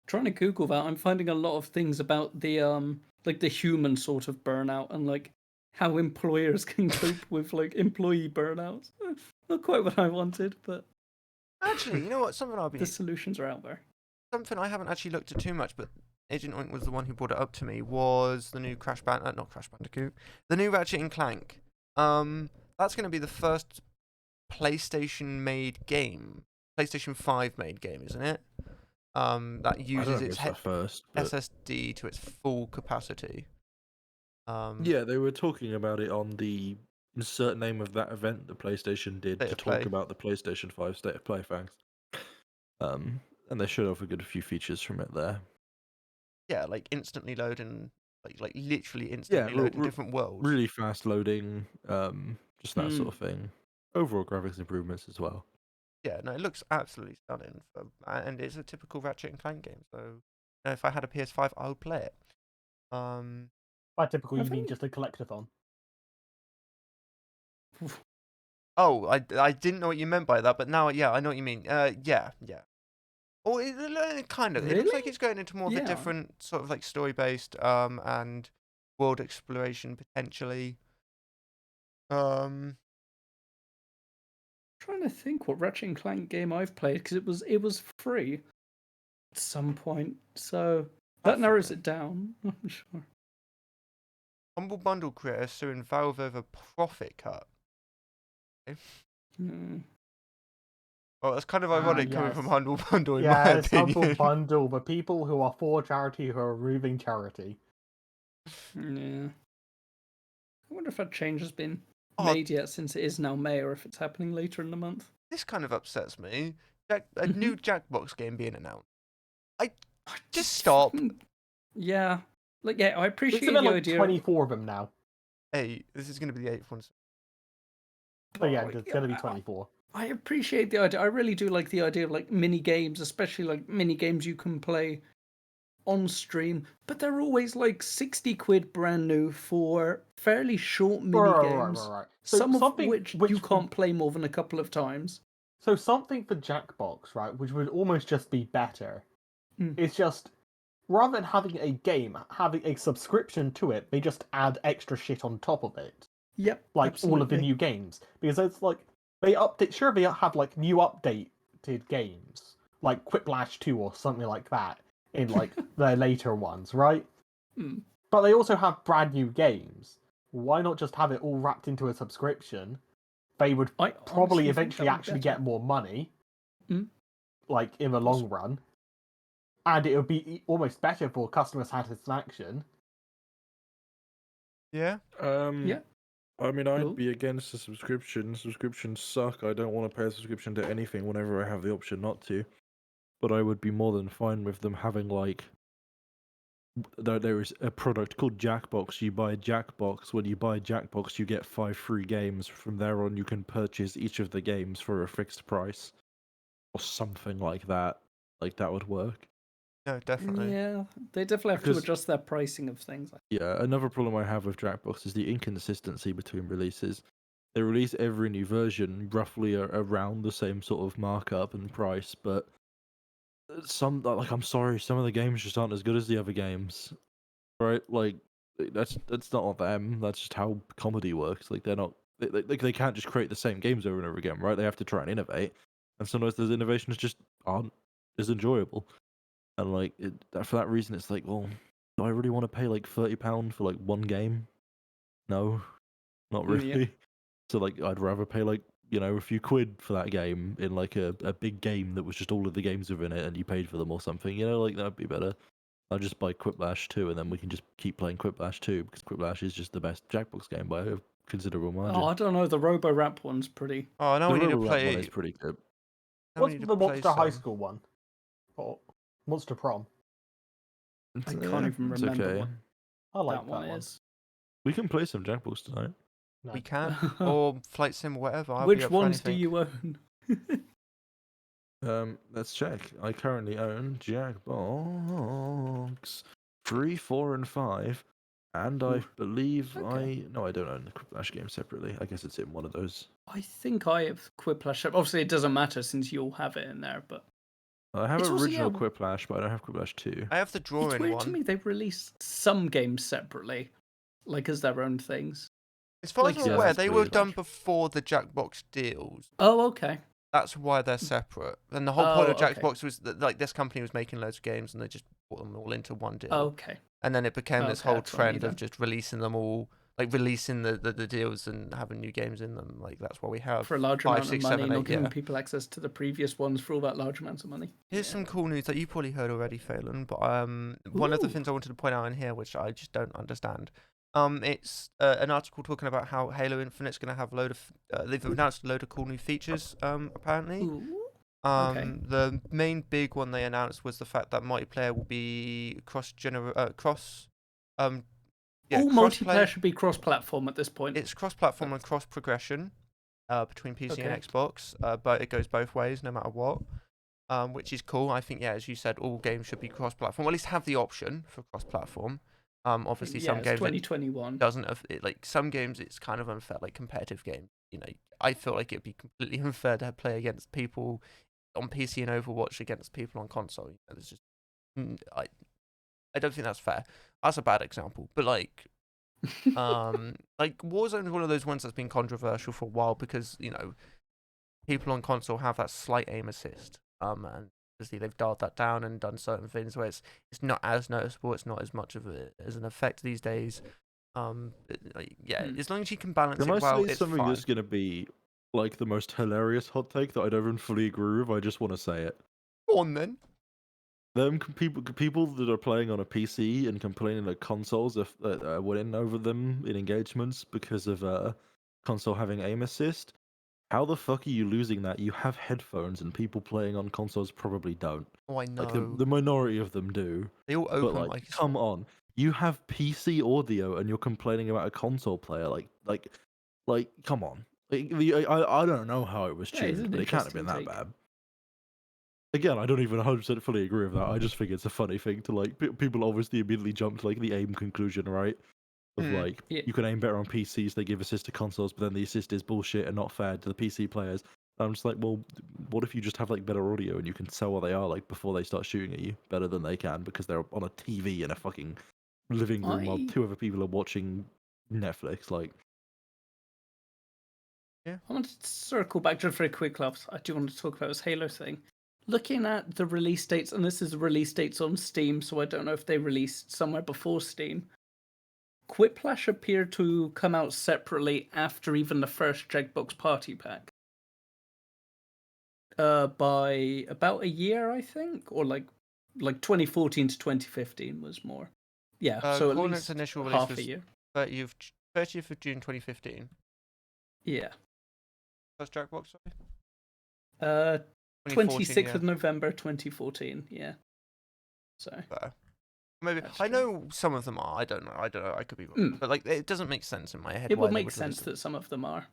Trying to Google that, I'm finding a lot of things about the like the human sort of burnout and like how employers can cope with like employee burnouts. Not quite what I wanted, but Actually, you know what? the solutions are out there. Something I haven't actually looked at too much, but Agent Oink was the one who brought it up to me, was the new not Crash Bandicoot, the new Ratchet and Clank. That's going to be the first PlayStation-made game, PlayStation 5 made game, isn't it? That uses its first, SSD to its full capacity. Yeah, they were talking about it on the insert name of that event that PlayStation did State to of talk Play. about the PlayStation 5 State of Play, thanks. And they showed off a good few features from it there. Yeah, like instantly loading, like literally Yeah, instantly loading different worlds. really fast loading, just that sort Mm. of thing. Overall graphics improvements as well. Yeah, no, it looks absolutely stunning, and it's a typical Ratchet and Clank game. So, if I had a PS5, I would play it. By typical, I you mean think- just a collectathon? Oh, I didn't know what you meant by that, but now, yeah, I know what you mean. Yeah. Or kind of. It looks like Really? it's going into more of a Yeah. different sort of like story-based, and world exploration potentially. Trying to think what Ratchet and Clank game I've played because it was free at some point, so that narrows it down. I'm sure. Humble Bundle creator suing Valve over profit cut. Mm. Well, that's kind of ironic coming from yes. Humble Bundle, in my Yeah, it's opinion. Humble Bundle, the people who are for charity who are removing charity. Yeah. I wonder if that change has been Oh. made yet, since it is now May, or if it's happening later in the month. This kind of upsets me. A new Jackbox game being announced. Just stop. Yeah. Like, yeah, I There's appreciate been the like idea. 24 of them now. Hey, this is going to be the 8th one. So yeah, it's going to be 24. I appreciate the idea. I really do like the idea of like mini games, especially like mini games you can play on stream, but they're always like 60 quid brand new for fairly short mini games. Right. So Some of something which you which can't play more than a couple of times. So something for Jackbox, right, which would almost just be better. It's just rather than having a game, having a subscription to it, they just add extra shit on top of it. Yep. Like all of the absolutely. new games. Because it's like they update sure they have like new updated games, like Quiplash 2 or something like that, in like their later ones, right? Hmm. But they also have brand new games. Why not just have it all wrapped into a subscription? They would I probably honestly think eventually that would be actually better. get more money, Mm. like in the long run, and it would be almost better for customer satisfaction. Yeah? Yeah. I mean, I'd Cool. be against a subscription. Subscriptions suck. I don't want to pay a subscription to anything whenever I have the option not to. But I would be more than fine with them having like there is a product called Jackbox. You buy Jackbox. When you buy Jackbox, you get 5 free games. From there on, you can purchase each of the games for a fixed price, or something like that. Like that would work. No, definitely. Yeah, they definitely have Because- to adjust their pricing of things. Yeah, another problem I have with Jackbox is the inconsistency between releases. They release every new version roughly around the same sort of markup and price, but I'm sorry, some of the games just aren't as good as the other games, right? Like that's not on them. That's just how comedy works. Like they're not they can't just create the same games over and over again, right? They have to try and innovate, and sometimes those innovations just aren't as enjoyable. And like for that reason, it's like, well, do I really want to pay like £30 for like one game? No, not Yeah. really. So like, I'd rather pay like a few quid for that game in like a big game that was just all of the games within it, and you paid for them or something. Like that'd be better. I'll just buy Quiplash 2, and then we can just keep playing Quiplash 2 because Quiplash is just the best Jackbox game by a considerable margin. Oh, I don't know. The Robo Rap one's pretty. Oh, now the we need to Robo Rap play. one is pretty good. now we What's need to the play Monster High some. School one? Or Monster Prom? I can't even It's remember okay. what I like that one is. We can play some Jackbox tonight. No. We can. Or Flight Sim or whatever. I'll be Which up for ones do anything. you own? Let's check. I currently own Jackbox 3, 4, and 5, and I Ooh, believe okay. no, I don't own the Quiplash game separately. I guess it's in one of those. I think I have Quiplash. Obviously, it doesn't matter since you all have it in there, but I have It's also, original yeah, Quiplash, but I don't have Quiplash 2. I have the it's drawing weird to one. me they release some games separately, like as their own things. As far as like, I'm yeah, aware, that's they were weird. done before the Jackbox deals. Oh, okay. That's why they're separate. And the whole point of Oh, okay. Jackbox was that like this company was making loads of games and they just put them all into one deal. Okay. And then it became this Okay, whole that's what I trend mean of then. just releasing them all, like releasing the deals and having new games in them. Like that's why we have For a large 5, amount 6, of money, 7, not 8. giving Yeah. people access to the previous ones for all that large amounts of money. Here's Yeah. some cool news that you probably heard already, Phelan. But one of the Ooh. things I wanted to point out in here, which I just don't understand, It's an article talking about how Halo Infinite's going to have a load of. They've announced a load of cool new features. Apparently. Ooh. Okay. The main big one they announced was the fact that multiplayer will be um, yeah, All cross-play. multiplayer should be cross-platform at this point. It's cross-platform and cross-progression between PC and Okay. Xbox, but it goes both ways no matter what, which is cool. I think, yeah, as you said, all games should be cross-platform, or at least have the option for cross-platform. Obviously, Yeah, some it's games it 2021. doesn't like some games it's kind of unfair, like competitive games. I feel like it'd be completely unfair to play against people on PC and Overwatch against people on console. There's just I don't think that's fair. That's a bad example, but like Warzone is one of those ones that's been controversial for a while because people on console have that slight aim assist, and obviously they've dialed that down and done certain things where it's not as noticeable, it's not as much of as an effect these days. As long as you can balance Can I it well, say it's something fine. that's going to be like the most hilarious hot take that I don't even fully agree with? I just want to say it. Go on then. People that are playing on a PC and complaining that consoles are winning over them in engagements because of console having aim assist. How the fuck are you losing that? You have headphones, and people playing on consoles probably don't. Oh, I Like know. the minority of them do. They all But open like, like come on, you have PC audio, and you're complaining about a console player. Like, come on. I don't know how it was Yeah, it's tuned, an but it can't have been interesting that take. bad. Again, I don't even 100% fully agree with that. I just think it's a funny thing to like. People obviously immediately jump to like the aim conclusion, right? Of like, Yeah. you can aim better on PCs. They give assist to consoles, but then the assist is bullshit and not fair to the PC players. I'm just like, well, what if you just have like better audio and you can tell what they are like before they start shooting at you better than they can because they're on a TV in a fucking living room while I two other people are watching Netflix. Like, yeah. I want to circle back just very quick, Loves. I do want to talk about this Halo thing. Looking at the release dates, and this is the release dates on Steam, so I don't know if they released somewhere before Steam. Quiplash appeared to come out separately after even the first Jackbox Party Pack. By about a year, I think, or like 2014 to 2015 was more. Yeah, so at Cornet's least initial release half was a year. 30th of June 2015. Yeah. First Jackbox, sorry? 26th yeah. of November 2014. Yeah. So. Maybe That's I true. know some of them are. I don't know. I could be wrong. But like, it doesn't make sense in my head. It why would they make would sense release that some of them are.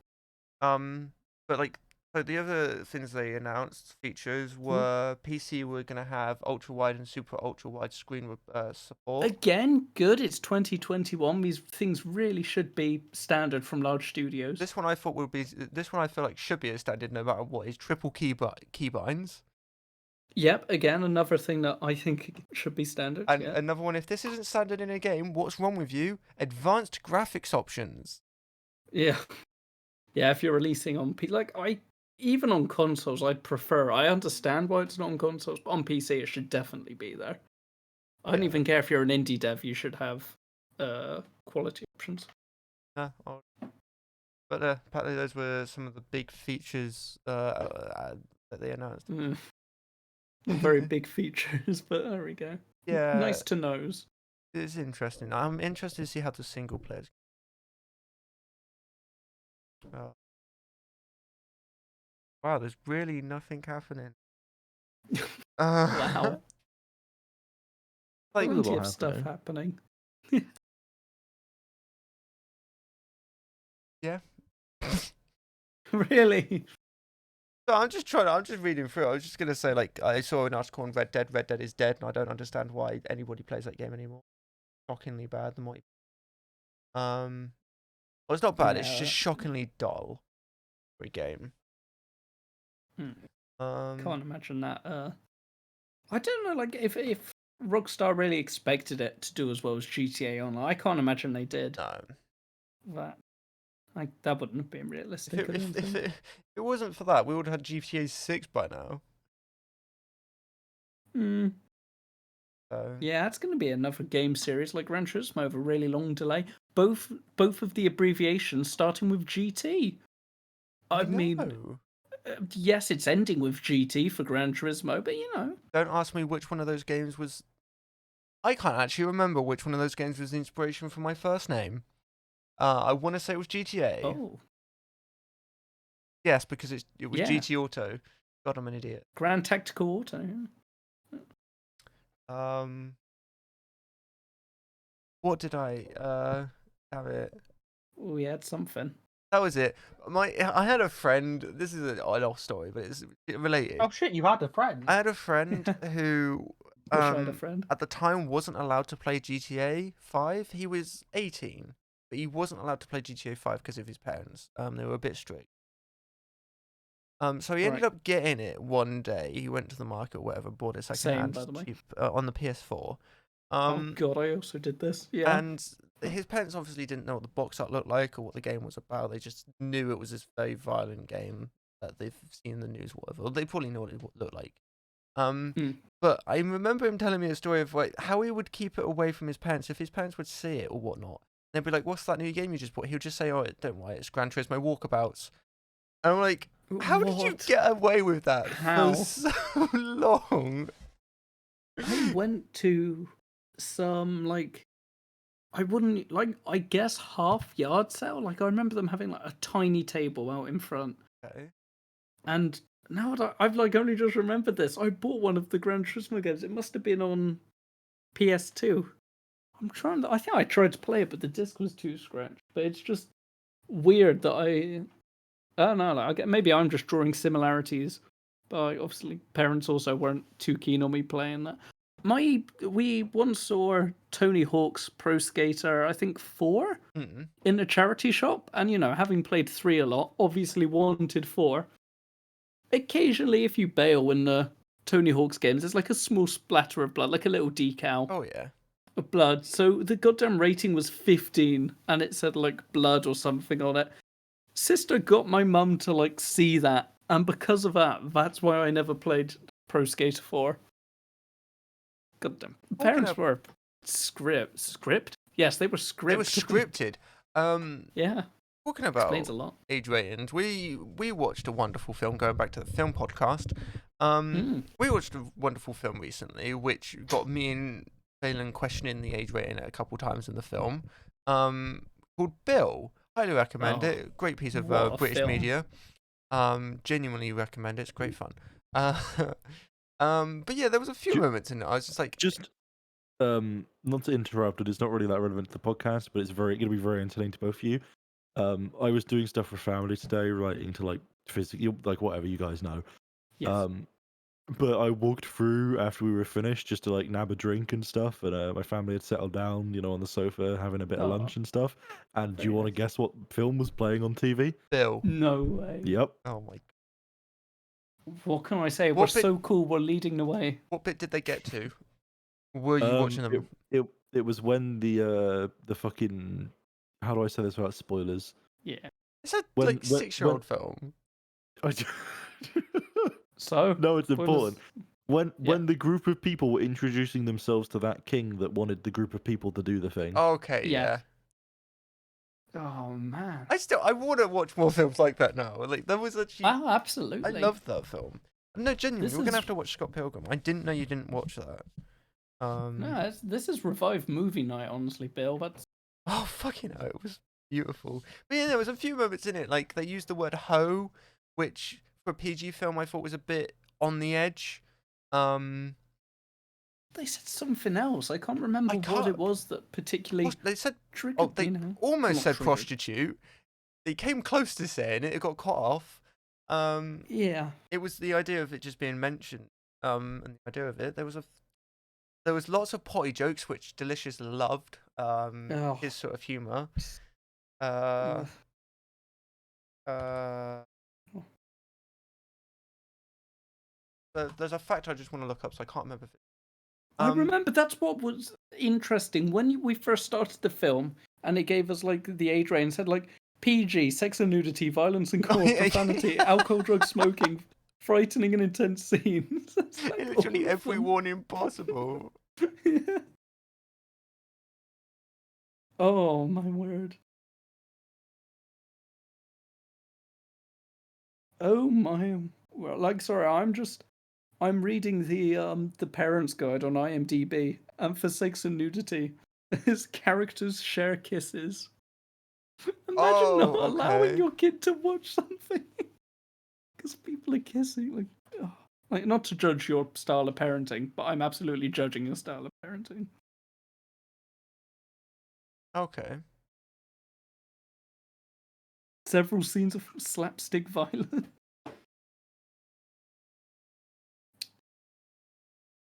But like, so the other things they announced features were PC were gonna have ultra wide and super ultra wide screen support. Again, good. It's 2021. These things really should be standard from large studios. This one I thought would be. This one I feel like should be a standard no matter what. Is triple keybinds. Yep. Again, another thing that I think should be standard. And yeah. another one, if this isn't standard in a game, what's wrong with you? Advanced graphics options. Yeah. Yeah. If you're releasing on even on consoles, I'd prefer. I understand why it's not on consoles, but on PC it should definitely be there. I don't even care if you're an indie dev. You should have quality options. But apparently those were some of the big features that they announced. Very big features, but there we go. Yeah. Nice to knows. It's interesting. I'm interested to see how the single players. Wow, there's really nothing happening. Wow. Like, Plenty of stuff happening. Yeah. Really? No, I'm just reading through. I was just gonna say, like, I saw an article on Red Dead. Red Dead is dead, and I don't understand why anybody plays that game anymore. Shockingly bad. Well, it's not bad. It's just shockingly dull for a game. Can't imagine that. I don't know. Like, if Rockstar really expected it to do as well as GTA Online, I can't imagine they did. No. That wouldn't have been realistic. If it wasn't for that, we would have had GTA 6 by now. So. Yeah, it's going to be another game series like Gran Turismo with a really long delay. Both of the abbreviations starting with GT. I mean, yes, it's ending with GT for Gran Turismo, but Don't ask me which one of those games was. I can't actually remember which one of those games was the inspiration for my first name. I want to say it was GTA. Oh, Yes, because it was yeah. GT Auto. God, I'm an idiot. Grand Tactical Auto. Yeah. What did I have it? Oh, we had something. That was it. I had a friend. This is an old story, but it's related. Oh shit, you had a friend. I had a friend who, Wish I had a friend. at the time, wasn't allowed to play GTA 5. He was 18, but he wasn't allowed to play GTA 5 because of his parents. They were a bit strict. So he ended Right. up getting it one day. He went to the market or whatever, bought it Same, secondhand by the way. cheap on the PS4. Oh god, I also did this. Yeah. And his parents obviously didn't know what the box art looked like or what the game was about. They just knew it was this very violent game that they've seen in the news, or whatever. They probably know what it looked like. But I remember him telling me a story of like how he would keep it away from his parents if his parents would see it or whatnot. They'd be like, "What's that new game you just bought?" He would just say, "Oh, don't worry, it's Gran Turismo Walkabouts." And I'm like, how did you What? get away with that How? for so long? I went to some I guess half yard sale. Like I remember them having like a tiny table out in front. Okay. And now that I've like only just remembered this, I bought one of the Gran Turismo games. It must have been on PS2. I think I tried to play it, but the disc was too scratched. But it's just weird that I don't know. Like, maybe I'm just drawing similarities, but obviously parents also weren't too keen on me playing that. We once saw Tony Hawk's Pro Skater, I think 4, in a charity shop, and having played 3 a lot, obviously wanted 4. Occasionally, if you bail in the Tony Hawk's games, there's like a small splatter of blood, like a little decal Oh yeah. of blood. So the goddamn rating was 15, and it said like blood or something on it. Sister got my mum to like see that, and because of that, that's why I never played Pro Skater 4. Goddamn, parents were script. Yes, they were scripted. It was scripted. Yeah, Talking about explains a lot. age ratings, we watched a wonderful film. Going back to the film podcast, we watched a wonderful film recently, which got me and Phelan questioning the age rating a couple times in the film. Called Bill. Highly recommend it. Great piece of what a British film. media. Genuinely recommend it. It's great fun. But yeah, there was a few moments in it. I was just like, not to interrupt, but it's not really that relevant to the podcast, but it's going to be very entertaining to both of you. I was doing stuff for family today, relating to like physics, like whatever you guys know. Yes. But I walked through after we were finished just to like nab a drink and stuff, and my family had settled down, on the sofa having a bit of lunch and stuff. And do you want to guess what film was playing on TV? Bill. No way. Yep. Oh my. What can I say? We're so cool. We're leading the way. What bit did they get to? Were you watching them? It was when the fucking, how do I say this without spoilers? Yeah. It's a 6-year-old film. So no, it's spoilers. important. When the group of people were introducing themselves to that king that wanted the group of people to do the thing. Okay, yeah. Oh man. I want to watch more films like that now. Like there was actually. Oh, absolutely. I loved that film. No, genuinely, we're gonna have to watch Scott Pilgrim. I didn't know you didn't watch that. No, this is revived movie night. Honestly, Bill, that's. Oh fucking hell, it was beautiful. But yeah, there was a few moments in it, like they used the word "hoe," which for a PG film I thought was a bit on the edge. They said something else. I can't remember what it was that particularly. They said. Triggered, Oh, they almost said triggered. prostitute. They came close to saying it. It got cut off. Yeah. It was the idea of it just being mentioned. And the idea of it, there was lots of potty jokes, which Delicious loved. His sort of humor. There's a fact I just want to look up, so I can't remember. I remember that's what was interesting when we first started the film, and it gave us like the age range, said like PG, sex and nudity, violence and gore, profanity, alcohol, drug smoking, frightening and intense scenes. Like literally every warning possible. Yeah. Oh my word. Oh my. Well, like, sorry, I'm reading the parents' guide on IMDb, and for sex and nudity, his characters share kisses. Imagine not Oh, allowing okay. your kid to watch something because people are kissing. Like, oh. Like, not to judge your style of parenting, but I'm absolutely judging your style of parenting. Okay. Several scenes of slapstick violence.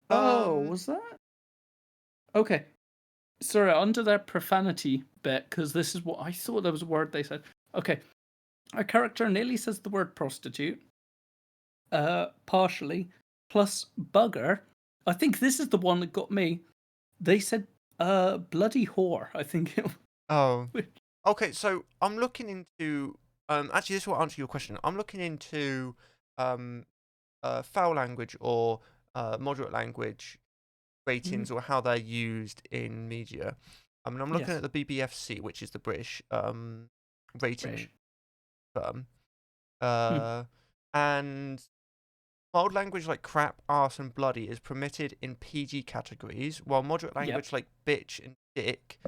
Oh, Um. was that? Okay. Sorry, under that profanity bit, because this is what I thought there was a word they said. Okay. Our character nearly says the word prostitute. Partially. Plus bugger. I think this is the one that got me. They said bloody whore, I think it Oh. was. Okay. So I'm looking into. Actually, this will answer your question. I'm looking into um, foul language or moderate language ratings or how they're used in media. I mean, I'm looking Yes. at the BBFC, which is the British rating British. firm, and mild language like crap, arse, and bloody is permitted in PG categories, while moderate language like bitch and dick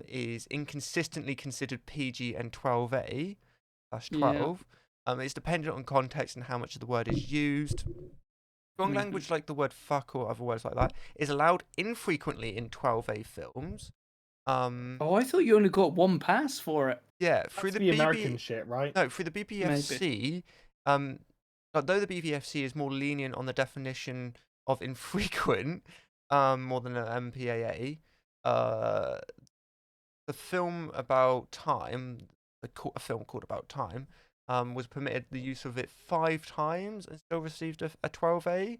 is inconsistently considered PG and 12A. That's Yeah. 12. It's dependent on context and how much of the word is used. Strong language like the word fuck or other words like that is allowed infrequently in 12A films. Oh, I thought you only got one pass for it. Yeah, through That's the the American shit, right? No, through the BBFC, although the BBFC is more lenient on the definition of infrequent, more than an MPAA, the film About Time, a film called About Time, was permitted the use of it 5 times and still received a 12A.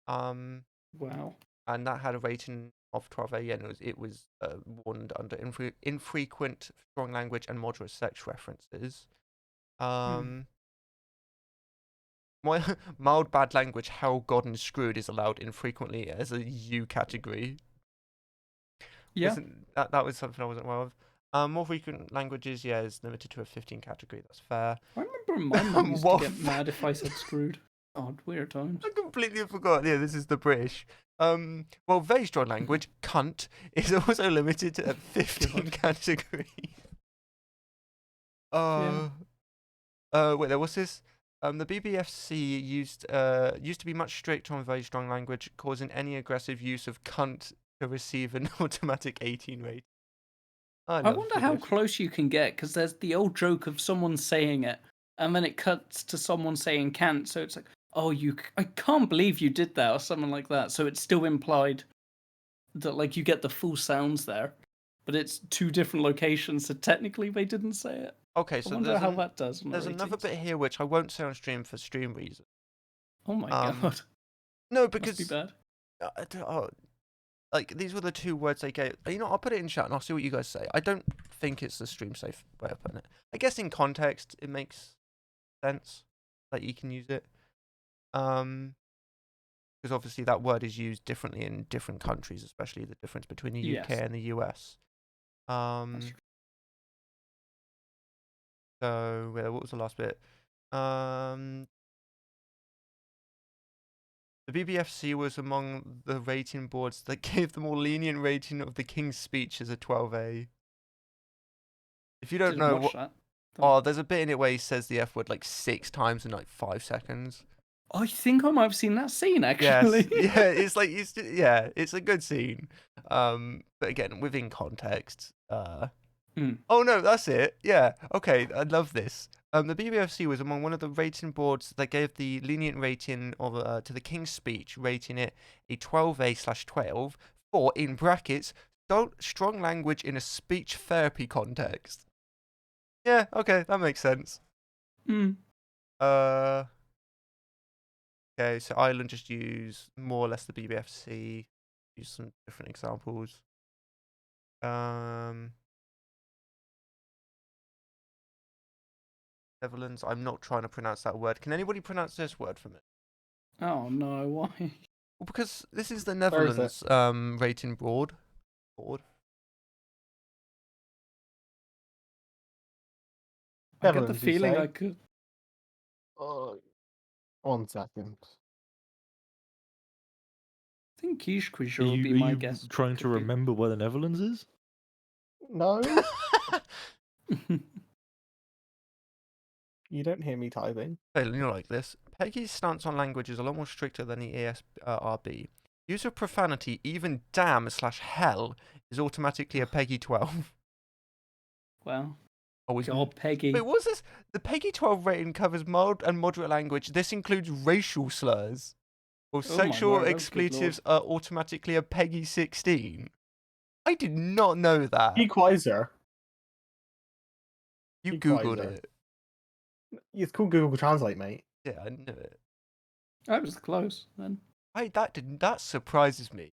Wow. And that had a rating of 12A, and it was warned under infrequent strong language and moderate sex references. Mild bad language, hell, God, and screwed is allowed infrequently as a U category. Yeah. That was something I wasn't aware of. More frequent languages, yeah, is limited to a 15 category. That's fair. I remember my mum used to get mad if I said screwed. Odd, weird times. I completely forgot. Yeah, this is the British. Well, very strong language, cunt, is also limited to a 15 category. Wait, what's this? The BBFC used to be much stricter on very strong language, causing any aggressive use of cunt to receive an automatic 18 rate. I wonder how close you can get, because there's the old joke of someone saying it, and then it cuts to someone saying can't, so it's like, oh, I can't believe you did that, or something like that. So it's still implied that, like, you get the full sounds there, but it's 2 different locations, so technically they didn't say it. Okay, so I wonder how that does. There's another bit here which I won't say on stream for stream reasons. Oh my god. No, Must because be bad. like these were the 2 words they gave. You know, I'll put it in chat and I'll see what you guys say. I don't think it's the stream safe way of putting it. I guess in context it makes sense that you can use it. Because obviously that word is used differently in different countries, especially the difference between the UK and the US. So what was the last bit? The BBFC was among the rating boards that gave the more lenient rating of the King's Speech as a 12A. If you don't know what, there's a bit in it where he says the F word like 6 times in like 5 seconds. I think I might have seen that scene actually. Yes, yeah, it's like it's a good scene. But again, within context. Oh no, that's it. Yeah, okay, I love this. The BBFC was among one of the rating boards that gave the lenient rating of to the King's Speech, rating it a 12A/12 for, in brackets, strong language in a speech therapy context. Yeah, okay, that makes sense. Okay, so Ireland just use more or less the BBFC. Use some different examples. Netherlands. I'm not trying to pronounce that word. Can anybody pronounce this word for me? Oh no, why? Well, because this is the Netherlands rating board. I get the feeling I could. 1 second. I think quiche would be my guess. Trying to remember where the Netherlands is? No. You don't hear me typing. Phelan, you're like this. Peggy's stance on language is a lot more stricter than the ESRB. Use of profanity, even damn/hell, is automatically a Peggy 12. Well, Oh, is God, Peggy. wait, what's this? The Peggy 12 rating covers mild and moderate language. This includes racial slurs. Or Oh my sexual word, oh, good expletives are automatically a Peggy 16. I did not know that. Equalizer. You Equalizer. Googled it. It's called Google Translate, mate. Yeah, I knew it. That was close then. That surprises me.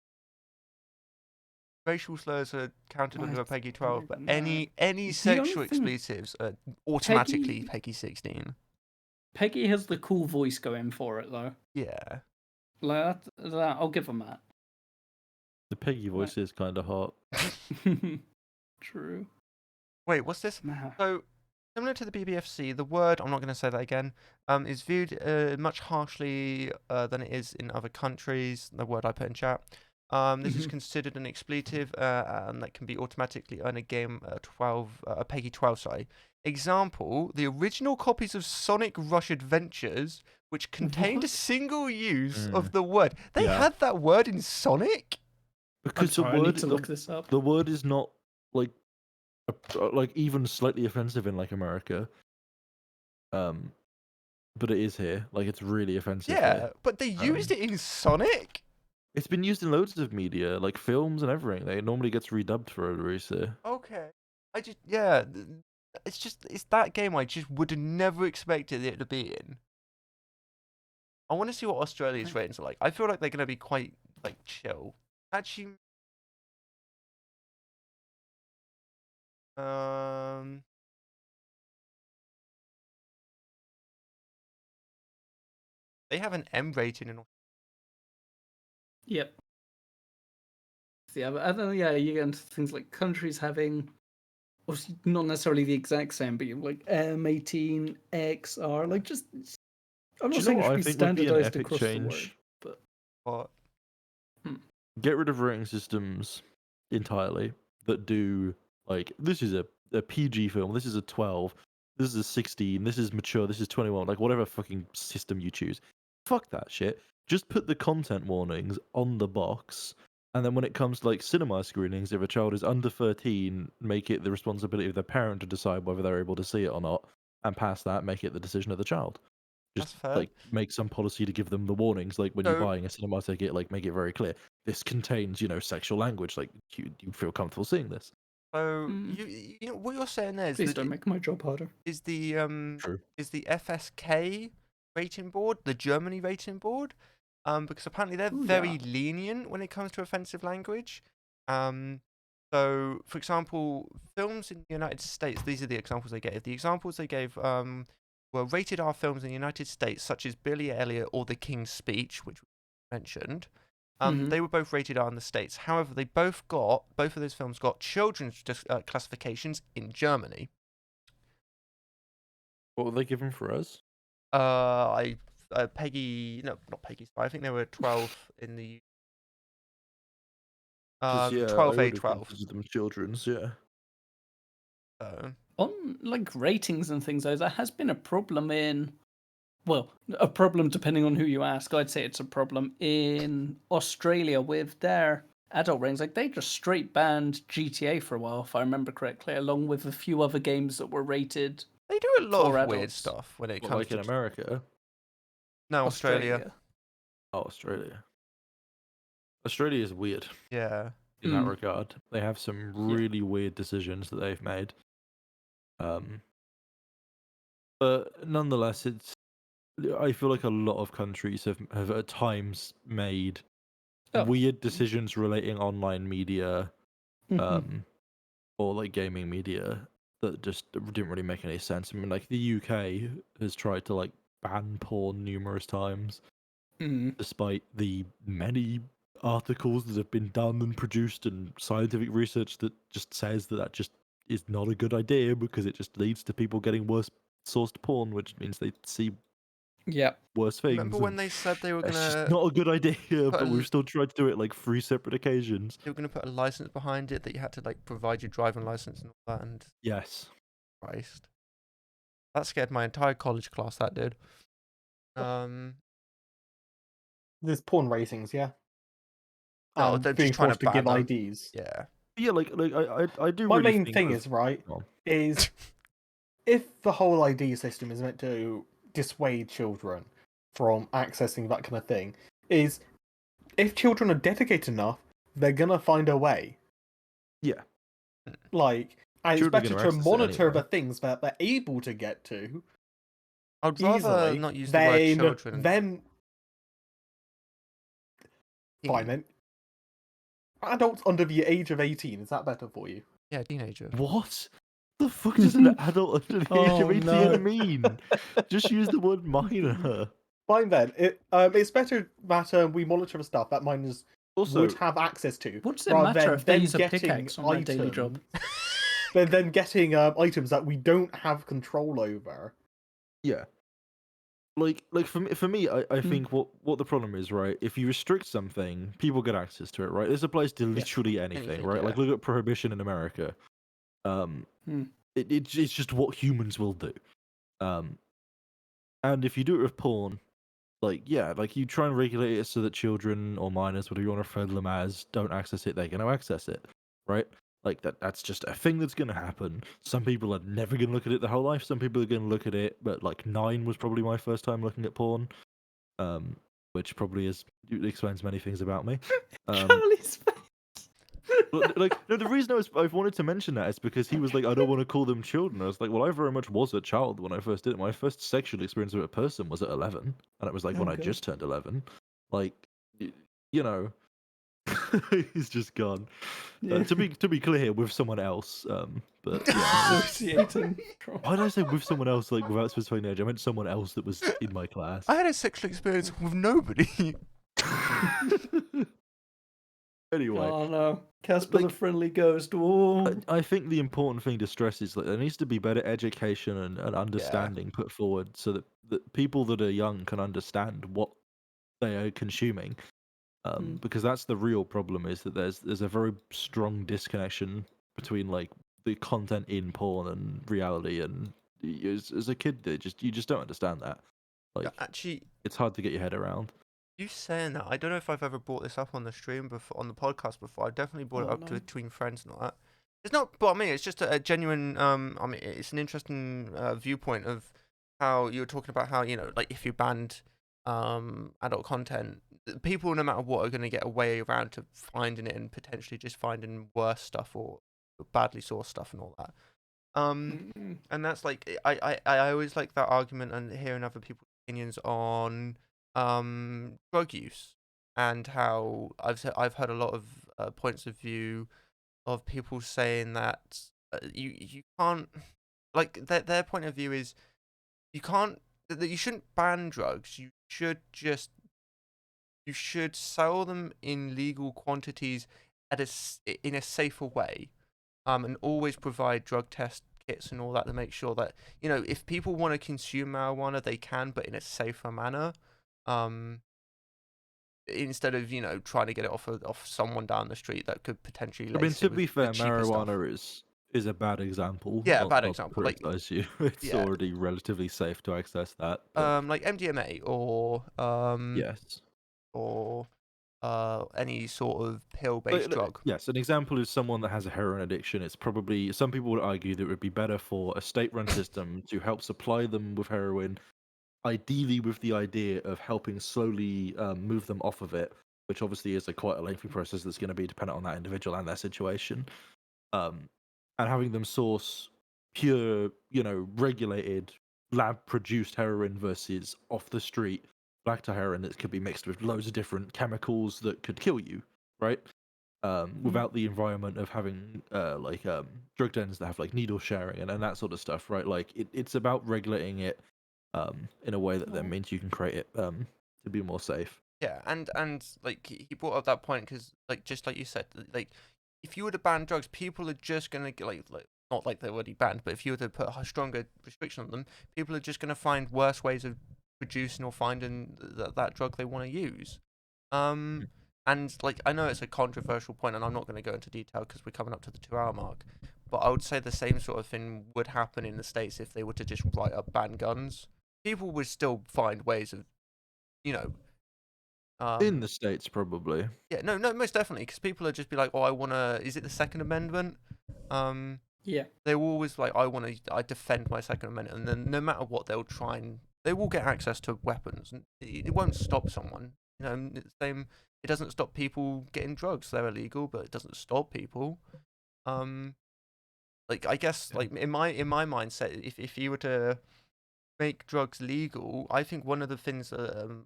Racial slurs are counted under a Peggy 12, but any sexual expletives are automatically Peggy 16. Peggy has the cool voice going for it, though. Yeah. Like, that I'll give them that. The Peggy voice is kind of hot. True. Wait, what's this? Nah. So, similar to the BBFC, the word, I'm not going to say that again, is viewed much harshly than it is in other countries, the word I put in chat. This is considered an expletive, and that can be automatically earn a game a Peggy 12, sorry. Example, the original copies of Sonic Rush Adventures, which contained a single use of the word. They had that word in Sonic? Because I need to look this up. The word is not like even slightly offensive in like America. But it is here. Like it's really offensive. Yeah, here. but they used it in Sonic? It's been used in loads of media, like films and everything. It normally gets redubbed for a release. Okay. It's that game I just would have never expected it to be in. I want to see what Australia's ratings are like. I feel like they're going to be quite, like, chill. Actually, they have an M rating in. Yep. Yeah, but you get into things like countries having, obviously not necessarily the exact same, but like M18, XR, like just. I'm not saying it should be standardized across the word, but. What? Get rid of rating systems entirely that do like this is a PG film, this is a 12, this is a 16, this is mature, this is 21, like whatever fucking system you choose. Fuck that shit. Just put the content warnings on the box, and then when it comes to like cinema screenings, if a child is under 13, make it the responsibility of their parent to decide whether they're able to see it or not, and past that, make it the decision of the child. Just like make some policy to give them the warnings, like when you're buying a cinema ticket, like make it very clear this contains, sexual language. Like you feel comfortable seeing this. So you know what you're saying there is please don't make my job harder. Is the True. is the FSK rating board, the Germany rating board? Because apparently they're very lenient when it comes to offensive language. So for example, films in the United States, these are the examples they gave. The examples they gave were rated R films in the United States, such as Billy Elliot or The King's Speech, which we mentioned. They were both rated R in the States. However, both of those films got children's classifications in Germany. What were they given for us? Peggy, no, not Peggy. I think they were 12 in the 12A, 12. Them children's, yeah. On like ratings and things, though, there has been a problem a problem depending on who you ask. I'd say it's a problem in Australia with their adult ratings. Like they just straight banned GTA for a while, if I remember correctly, along with a few other games that were rated. They do a lot of weird stuff when it comes like to in America. No, Australia. Oh, Australia. Australia is weird. Yeah. In that regard, they have some really weird decisions that they've made. But nonetheless, I feel like a lot of countries have at times made weird decisions relating online media, or like gaming media that just didn't really make any sense. I mean, like the UK has tried to like ban porn numerous times, despite the many articles that have been done and produced and scientific research that just says that just is not a good idea because it just leads to people getting worse sourced porn, which means they see worse things. Remember when they said they were going to... It's just not a good idea, but we've still tried to do it like 3 separate occasions. They were going to put a license behind it that you had to like provide your driving license and all that. And yes. Christ. That scared my entire college class, that did. There's porn ratings, yeah. No, they're Being just trying to forced to give ban them. IDs. Yeah. Yeah, I do My really main think thing with- is, right, Go on. is if the whole ID system is meant to dissuade children from accessing that kind of thing, is if children are dedicated enough, they're gonna find a way. Yeah. Like, and it's Children are better gonna to access it monitor anyway. the things that they're able to get to I'd rather easily not use the word than children. them. Fine then. Adults under the age of 18, is that better for you? Yeah, teenager. What the fuck does an adult under the age of Oh, 18 no. mean? Just use the word minor. Fine then. It's better that we monitor the stuff that minors Also, would have access to. What does it rather matter than if they them use a getting pickaxe on their daily job? Than getting items that we don't have control over. yeah. Like for me, I think what the problem is, right? If you restrict something, people get access to it, right? This applies to literally anything, Anything, right? yeah. Like look at prohibition in America. It's just what humans will do. And if you do it with porn, like you try and regulate it so that children or minors, whatever you want to refer to them as, don't access it, they're going to access it, right? Like that's just a thing that's going to happen. Some people are never going to look at it their whole life. Some people are going to look at it, but like 9 was probably my first time looking at porn, which probably explains many things about me. Charlie's face. Like no, the reason I've wanted to mention that is because he was like, I don't want to call them children. I was like, well, I very much was a child when I first did it. My first sexual experience with a person was at 11, and it was like when I Okay. just turned 11. Like, you know, he's just gone. Yeah. To be clear here, with someone else. But yeah, Associating. why did I say with someone else? Like without specifying age, I meant someone else that was in my class. I had a sexual experience with nobody. Anyway. Oh no, Casper the friendly ghost. Oh. I think the important thing to stress is that there needs to be better education and understanding put forward so that people that are young can understand what they are consuming. Because that's the real problem, is that there's a very strong disconnection between like the content in porn and reality, and as a kid you just don't understand that. Like Actually, it's hard to get your head around. you saying that, I don't know if I've ever brought this up on the stream before, on the podcast before. I've definitely brought it up to between friends and all that. It's not, but I mean, it's just a genuine. I mean, it's an interesting viewpoint of how you were talking about how, you know, like if you banned adult content, people no matter what are going to get a way around to finding it and potentially just finding worse stuff or badly sourced stuff and all that. And that's like I always like that argument and hearing other people's opinions on drug use and how I've heard a lot of points of view of people saying that you can't, like their point of view is you can't, that you shouldn't ban drugs. You should sell them in legal quantities in a safer way, and always provide drug test kits and all that to make sure that, you know, if people want to consume marijuana, they can, but in a safer manner. Instead of, you know, trying to get it off someone down the street that could potentially. I mean, lace to it with be fair, the cheaper stuff. marijuana is a bad example. Yeah, not, bad not example. To Like, criticize you, it's yeah. already relatively safe to access that. But Like MDMA or yes, or any sort of pill-based drug. Yes, an example is someone that has a heroin addiction. It's probably, some people would argue that it would be better for a state-run system to help supply them with heroin, ideally with the idea of helping slowly move them off of it, which obviously is quite a lengthy process that's going to be dependent on that individual and their situation. And having them source pure, you know, regulated, lab-produced heroin versus off the street black tar heroin that could be mixed with loads of different chemicals that could kill you, right? Without the environment of having drug dens that have like needle sharing and that sort of stuff, right? Like it's about regulating it in a way that then means you can create it to be more safe. Yeah, and like he brought up that point because, like, just like you said, like if you were to ban drugs, people are just gonna get like not like they're already banned, but if you were to put a stronger restriction on them, people are just gonna find worse ways of producing or finding that drug they want to use. And like I know it's a controversial point, and I'm not going to go into detail because we're coming up to the 2-hour mark, but I would say the same sort of thing would happen in the States if they were to just write up ban guns. People would still find ways of, you know, In the States, probably. yeah, no, most definitely, because people would just be like, oh, I wanna. Is it the Second Amendment? Yeah. They will always like, I defend my Second Amendment, and then no matter what, they will get access to weapons, and it won't stop someone. You know, it's the same. It doesn't stop people getting drugs; they're illegal, but it doesn't stop people. Like I guess, like in my mindset, if you were to make drugs legal, I think one of the things,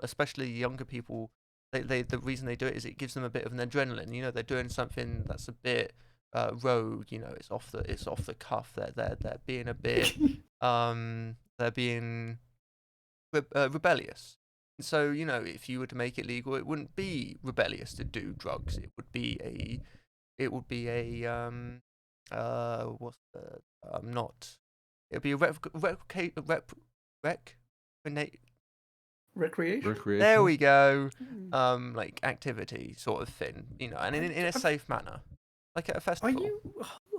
especially younger people, the reason they do it is it gives them a bit of an adrenaline. You know, they're doing something that's a bit rogue. You know, it's off the cuff. They're being a bit they're being rebellious. And so, you know, if you were to make it legal, it wouldn't be rebellious to do drugs. It would be what's the not. It would be a Recreation. there Recreational. we go. Like activity sort of thing, you know, and in a safe manner, like at a Are festival. you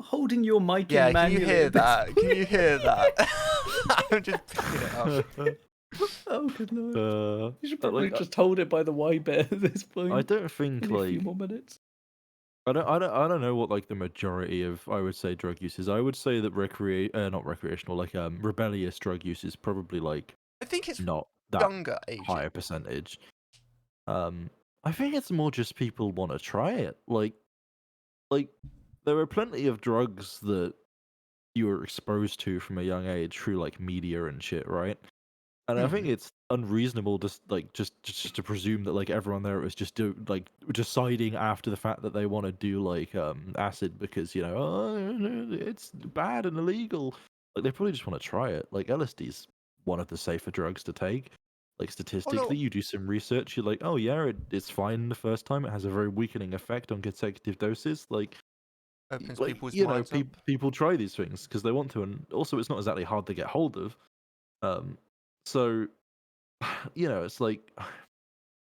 holding your mic Yeah, in can you manually hear at this that? Can you point? hear that? I'm just picking it up. Oh, good lord. You should but, probably like, just hold it by the Y bit at this point. I don't think Only a few like more minutes. I don't know what like the majority of I would say drug use is. I would say that not recreational, like rebellious drug use is probably like I think it's not that younger ages. high a percentage. I think it's more just people want to try it. Like there are plenty of drugs that you were exposed to from a young age through like media and shit, right? And I think it's unreasonable just to presume that like everyone there was just deciding after the fact that they want to do like acid because it's bad and illegal. Like they probably just want to try it. Like LSD's one of the safer drugs to take. Like statistically, you do some research, you're like, oh yeah, it's fine the first time. It has a very weakening effect on consecutive doses. Opens Like people's you know, minds up. people try these things because they want to, and also it's not exactly hard to get hold of. So you know, it's like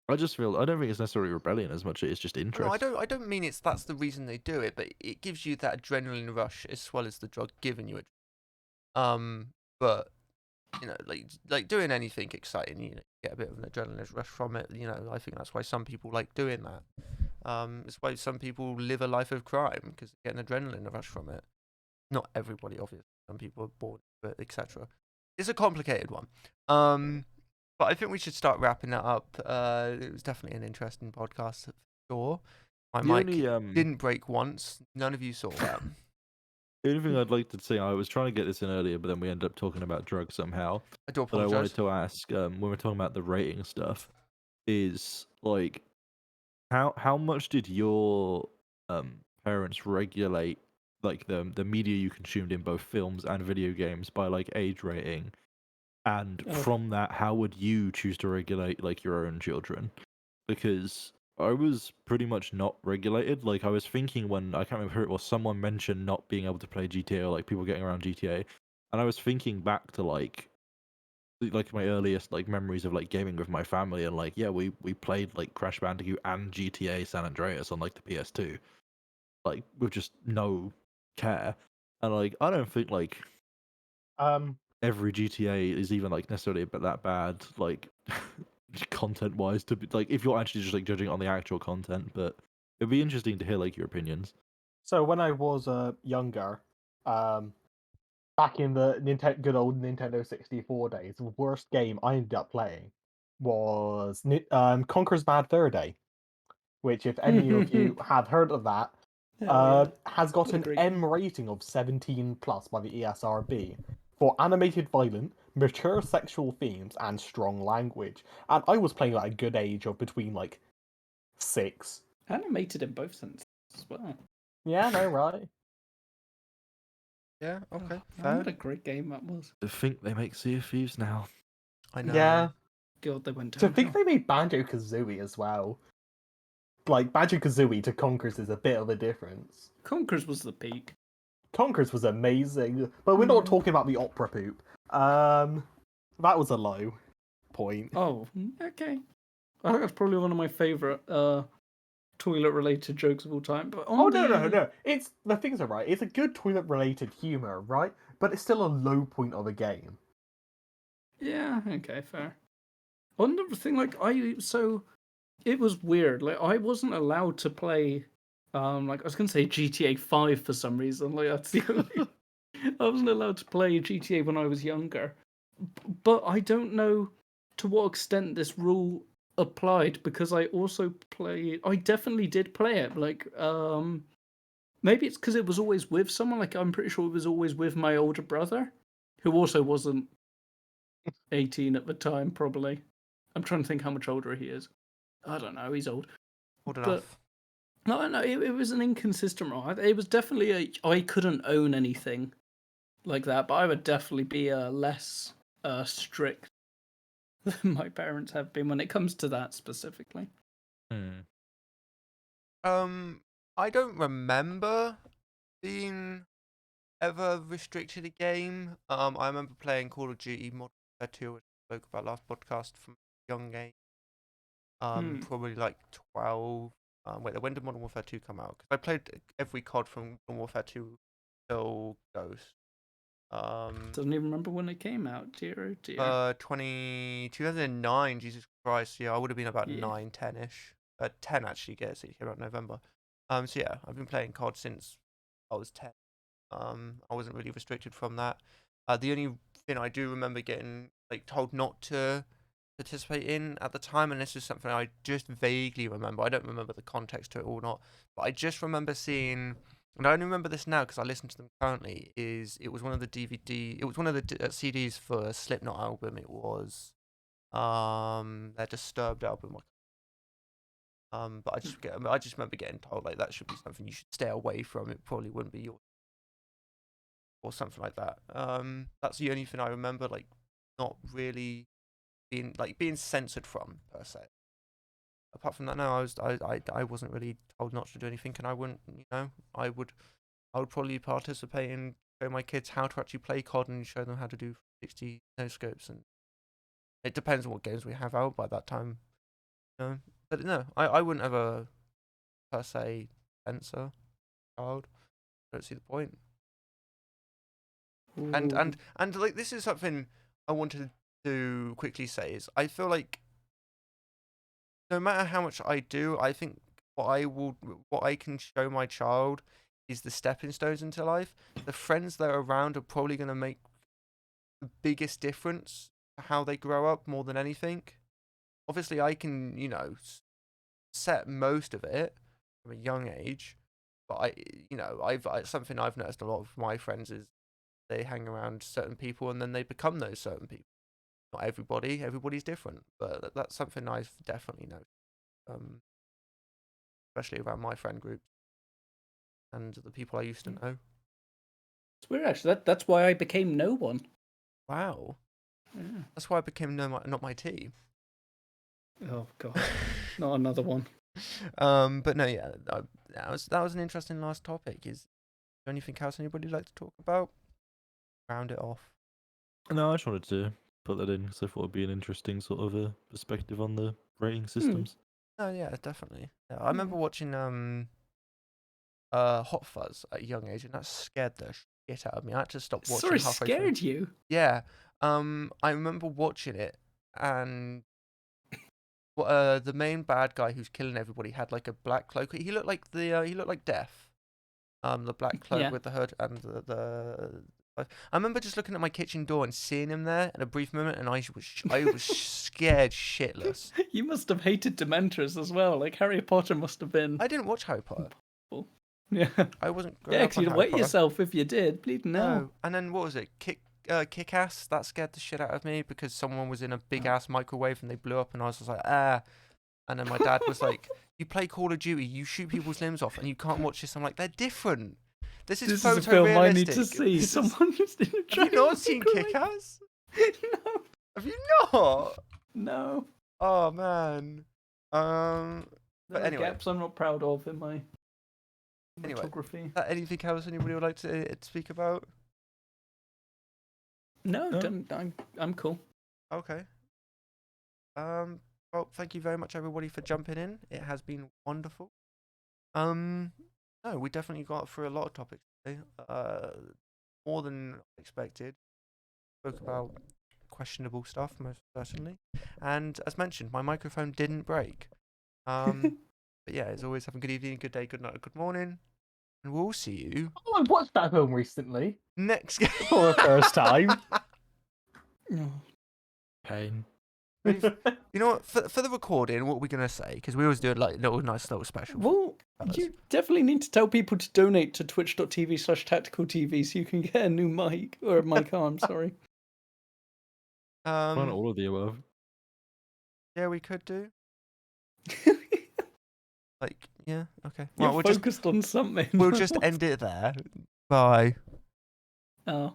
I just feel I don't think it's necessarily rebellion as much as it's just No, interest. I don't mean that's the reason they do it, but it gives you that adrenaline rush as well as the drug giving you it. But you know, like doing anything exciting, you know, get a bit of an adrenaline rush from it. You know, I think that's why some people like doing that. It's why some people live a life of crime because they get an adrenaline rush from it. Not everybody, obviously. Some people are bored, but etc. It's a complicated one. But I think we should start wrapping that up. It was definitely an interesting podcast for sure. My The mic only didn't break once. None of you saw that. the only thing I'd like to say, I was trying to get this in earlier, but then we ended up talking about drugs somehow. I do But I wanted apologise. to ask, when we're talking about the rating stuff, is like how much did your parents regulate like the media you consumed in both films and video games by like age rating? And Oh. from that, how would you choose to regulate like your own children? Because I was pretty much not regulated. Like I was thinking when I can't remember who it was, someone mentioned not being able to play GTA or like people getting around GTA, and I was thinking back to like my earliest like memories of like gaming with my family, and like yeah, we played like Crash Bandicoot and GTA San Andreas on like the PS2, like with just no care, and like I don't think like every GTA is even like necessarily that bad, like content wise to be like if you're actually just like judging it on the actual content. But it'd be interesting to hear like your opinions. So when I was younger, back in the good old Nintendo 64 days, the worst game I ended up playing was Conker's Bad Fur Day, which, if any of you have heard of that, Hell yeah. has got What a an great M rating of 17 plus by the ESRB for animated violent, mature sexual themes, and strong language. And I was playing at a good age of between like 6. Animated in both senses as well. Yeah, no, right. Yeah. Okay. Oh, Fair. what a great game that was. I think they make Sea of Thieves now. I know. Yeah. God, they went To downhill. think they made Banjo Kazooie as well. Like, Banjo Kazooie to Conkers is a bit of a difference. Conkers was the peak. Conkers was amazing, but we're not talking about the opera poop. That was a low point. Oh, okay. I think that's probably one of my favorite toilet-related jokes of all time. But on Oh no! It's the things are right. It's a good toilet-related humor, right? But it's still a low point of a game. Yeah, okay, fair. Another thing, like it was weird. Like I wasn't allowed to play, like I was gonna say GTA 5 for some reason. Like that's the only. I wasn't allowed to play GTA when I was younger, but I don't know to what extent this rule applied because I also played. I definitely did play it. Like, maybe it's because it was always with someone. Like I'm pretty sure it was always with my older brother, who also wasn't 18 at the time. Probably. I'm trying to think how much older he is. I don't know. He's old, Old but enough. no. It was an inconsistent rule. It was definitely I couldn't own anything like that, but I would definitely be less strict than my parents have been when it comes to that specifically. I don't remember being ever restricted a game. I remember playing Call of Duty Modern Warfare 2, which I spoke about last podcast from a young age. Probably like 12. Wait, when did Modern Warfare 2 come out? Because I played every COD from Modern Warfare 2 till Ghost. Doesn't even remember when it came out. Dear, oh dear. 2009. Jesus Christ, yeah, I would have been about Yeah. 9, 10ish. 10 actually, gets it came out in November. So yeah, I've been playing COD since I was 10. I wasn't really restricted from that. The only thing I do remember getting like told not to participate in at the time, and this is something I just vaguely remember. I don't remember the context to it or not, but I just remember seeing, and I only remember this now because I listen to them currently. It was one of the it was one of the CDs for a Slipknot album. It was their Disturbed album. But I just remember getting told like that should be something you should stay away from. It probably wouldn't be yours or something like that. That's the only thing I remember, like not really being censored from per se. Apart from that, no, I wasn't really told not to do anything, and I wouldn't, I would probably participate in show my kids how to actually play COD and show them how to do 60 no scopes, and it depends on what games we have out by that time, But no, I wouldn't ever per se censor a child. I don't see the point. And like this is something I wanted to quickly say is I feel like no matter how much I do, I think what I can show my child is the stepping stones into life. The friends that are around are probably going to make the biggest difference to how they grow up more than anything. Obviously, I can, set most of it from a young age, but something I've noticed a lot of my friends is they hang around certain people and then they become those certain people. Not everybody's different, but that's something I've definitely noticed, especially around my friend group and the people I used to know. It's weird actually. That's why I became no one. Wow, Yeah. that's why I became not my team. Oh god, not another one. But no, yeah, that was an interesting last topic. Is there anything else anybody would like to talk about? Round it off. No, I just wanted to put that in because I thought it'd be an interesting sort of a perspective on the rating systems. Oh yeah, definitely. Yeah, I remember watching Hot Fuzz at a young age, and that scared the shit out of me. I had to stop watching Sorry, halfway scared through. you? Yeah. I remember watching it, and the main bad guy who's killing everybody had like a black cloak. He looked like he looked like Death. The black cloak Yeah. with the hood and the. I remember just looking at my kitchen door and seeing him there in a brief moment, and I was scared shitless. You must have hated Dementors as well. Like Harry Potter must have been. I didn't watch Harry Potter. Yeah. I wasn't growing Yeah, up because on you'd Harry wet Potter. yourself if you did. Bleeding No. hell. And then what was it? Kick Ass. That scared the shit out of me because someone was in a big ass microwave and they blew up, and I was just like, ah. And then my dad was like, "You play Call of Duty, you shoot people's limbs off, and you can't watch this." I'm like, "They're different. This is a film I need to photorealistic. see. Someone just in a Have you giant not seen microwave. Kick Ass? No. Have you not? No. Oh man. There But are anyway. gaps I'm not proud of in my Anyway. photography. Anything else anybody would like to speak about? No, No. I'm cool. Okay. Well, thank you very much, everybody, for jumping in. It has been wonderful. No, we definitely got through a lot of topics today. More than expected. Spoke about questionable stuff, most certainly. And as mentioned, my microphone didn't break. But yeah, as always, have a good evening, good day, good night, good morning. And we'll see you Oh, I watched that film recently next for the first time. Oh. Pain. You know what? For the recording, what are we gonna say? Because we always do it like nice little special. Well, fellas. you definitely need to tell people to donate to twitch.tv/tacticaltv so you can get a new mic or a mic arm. Sorry. Why not all of the above? Yeah, we could do. Like, yeah, okay. You're Well, focused on something. we'll just end it there. Bye. Oh.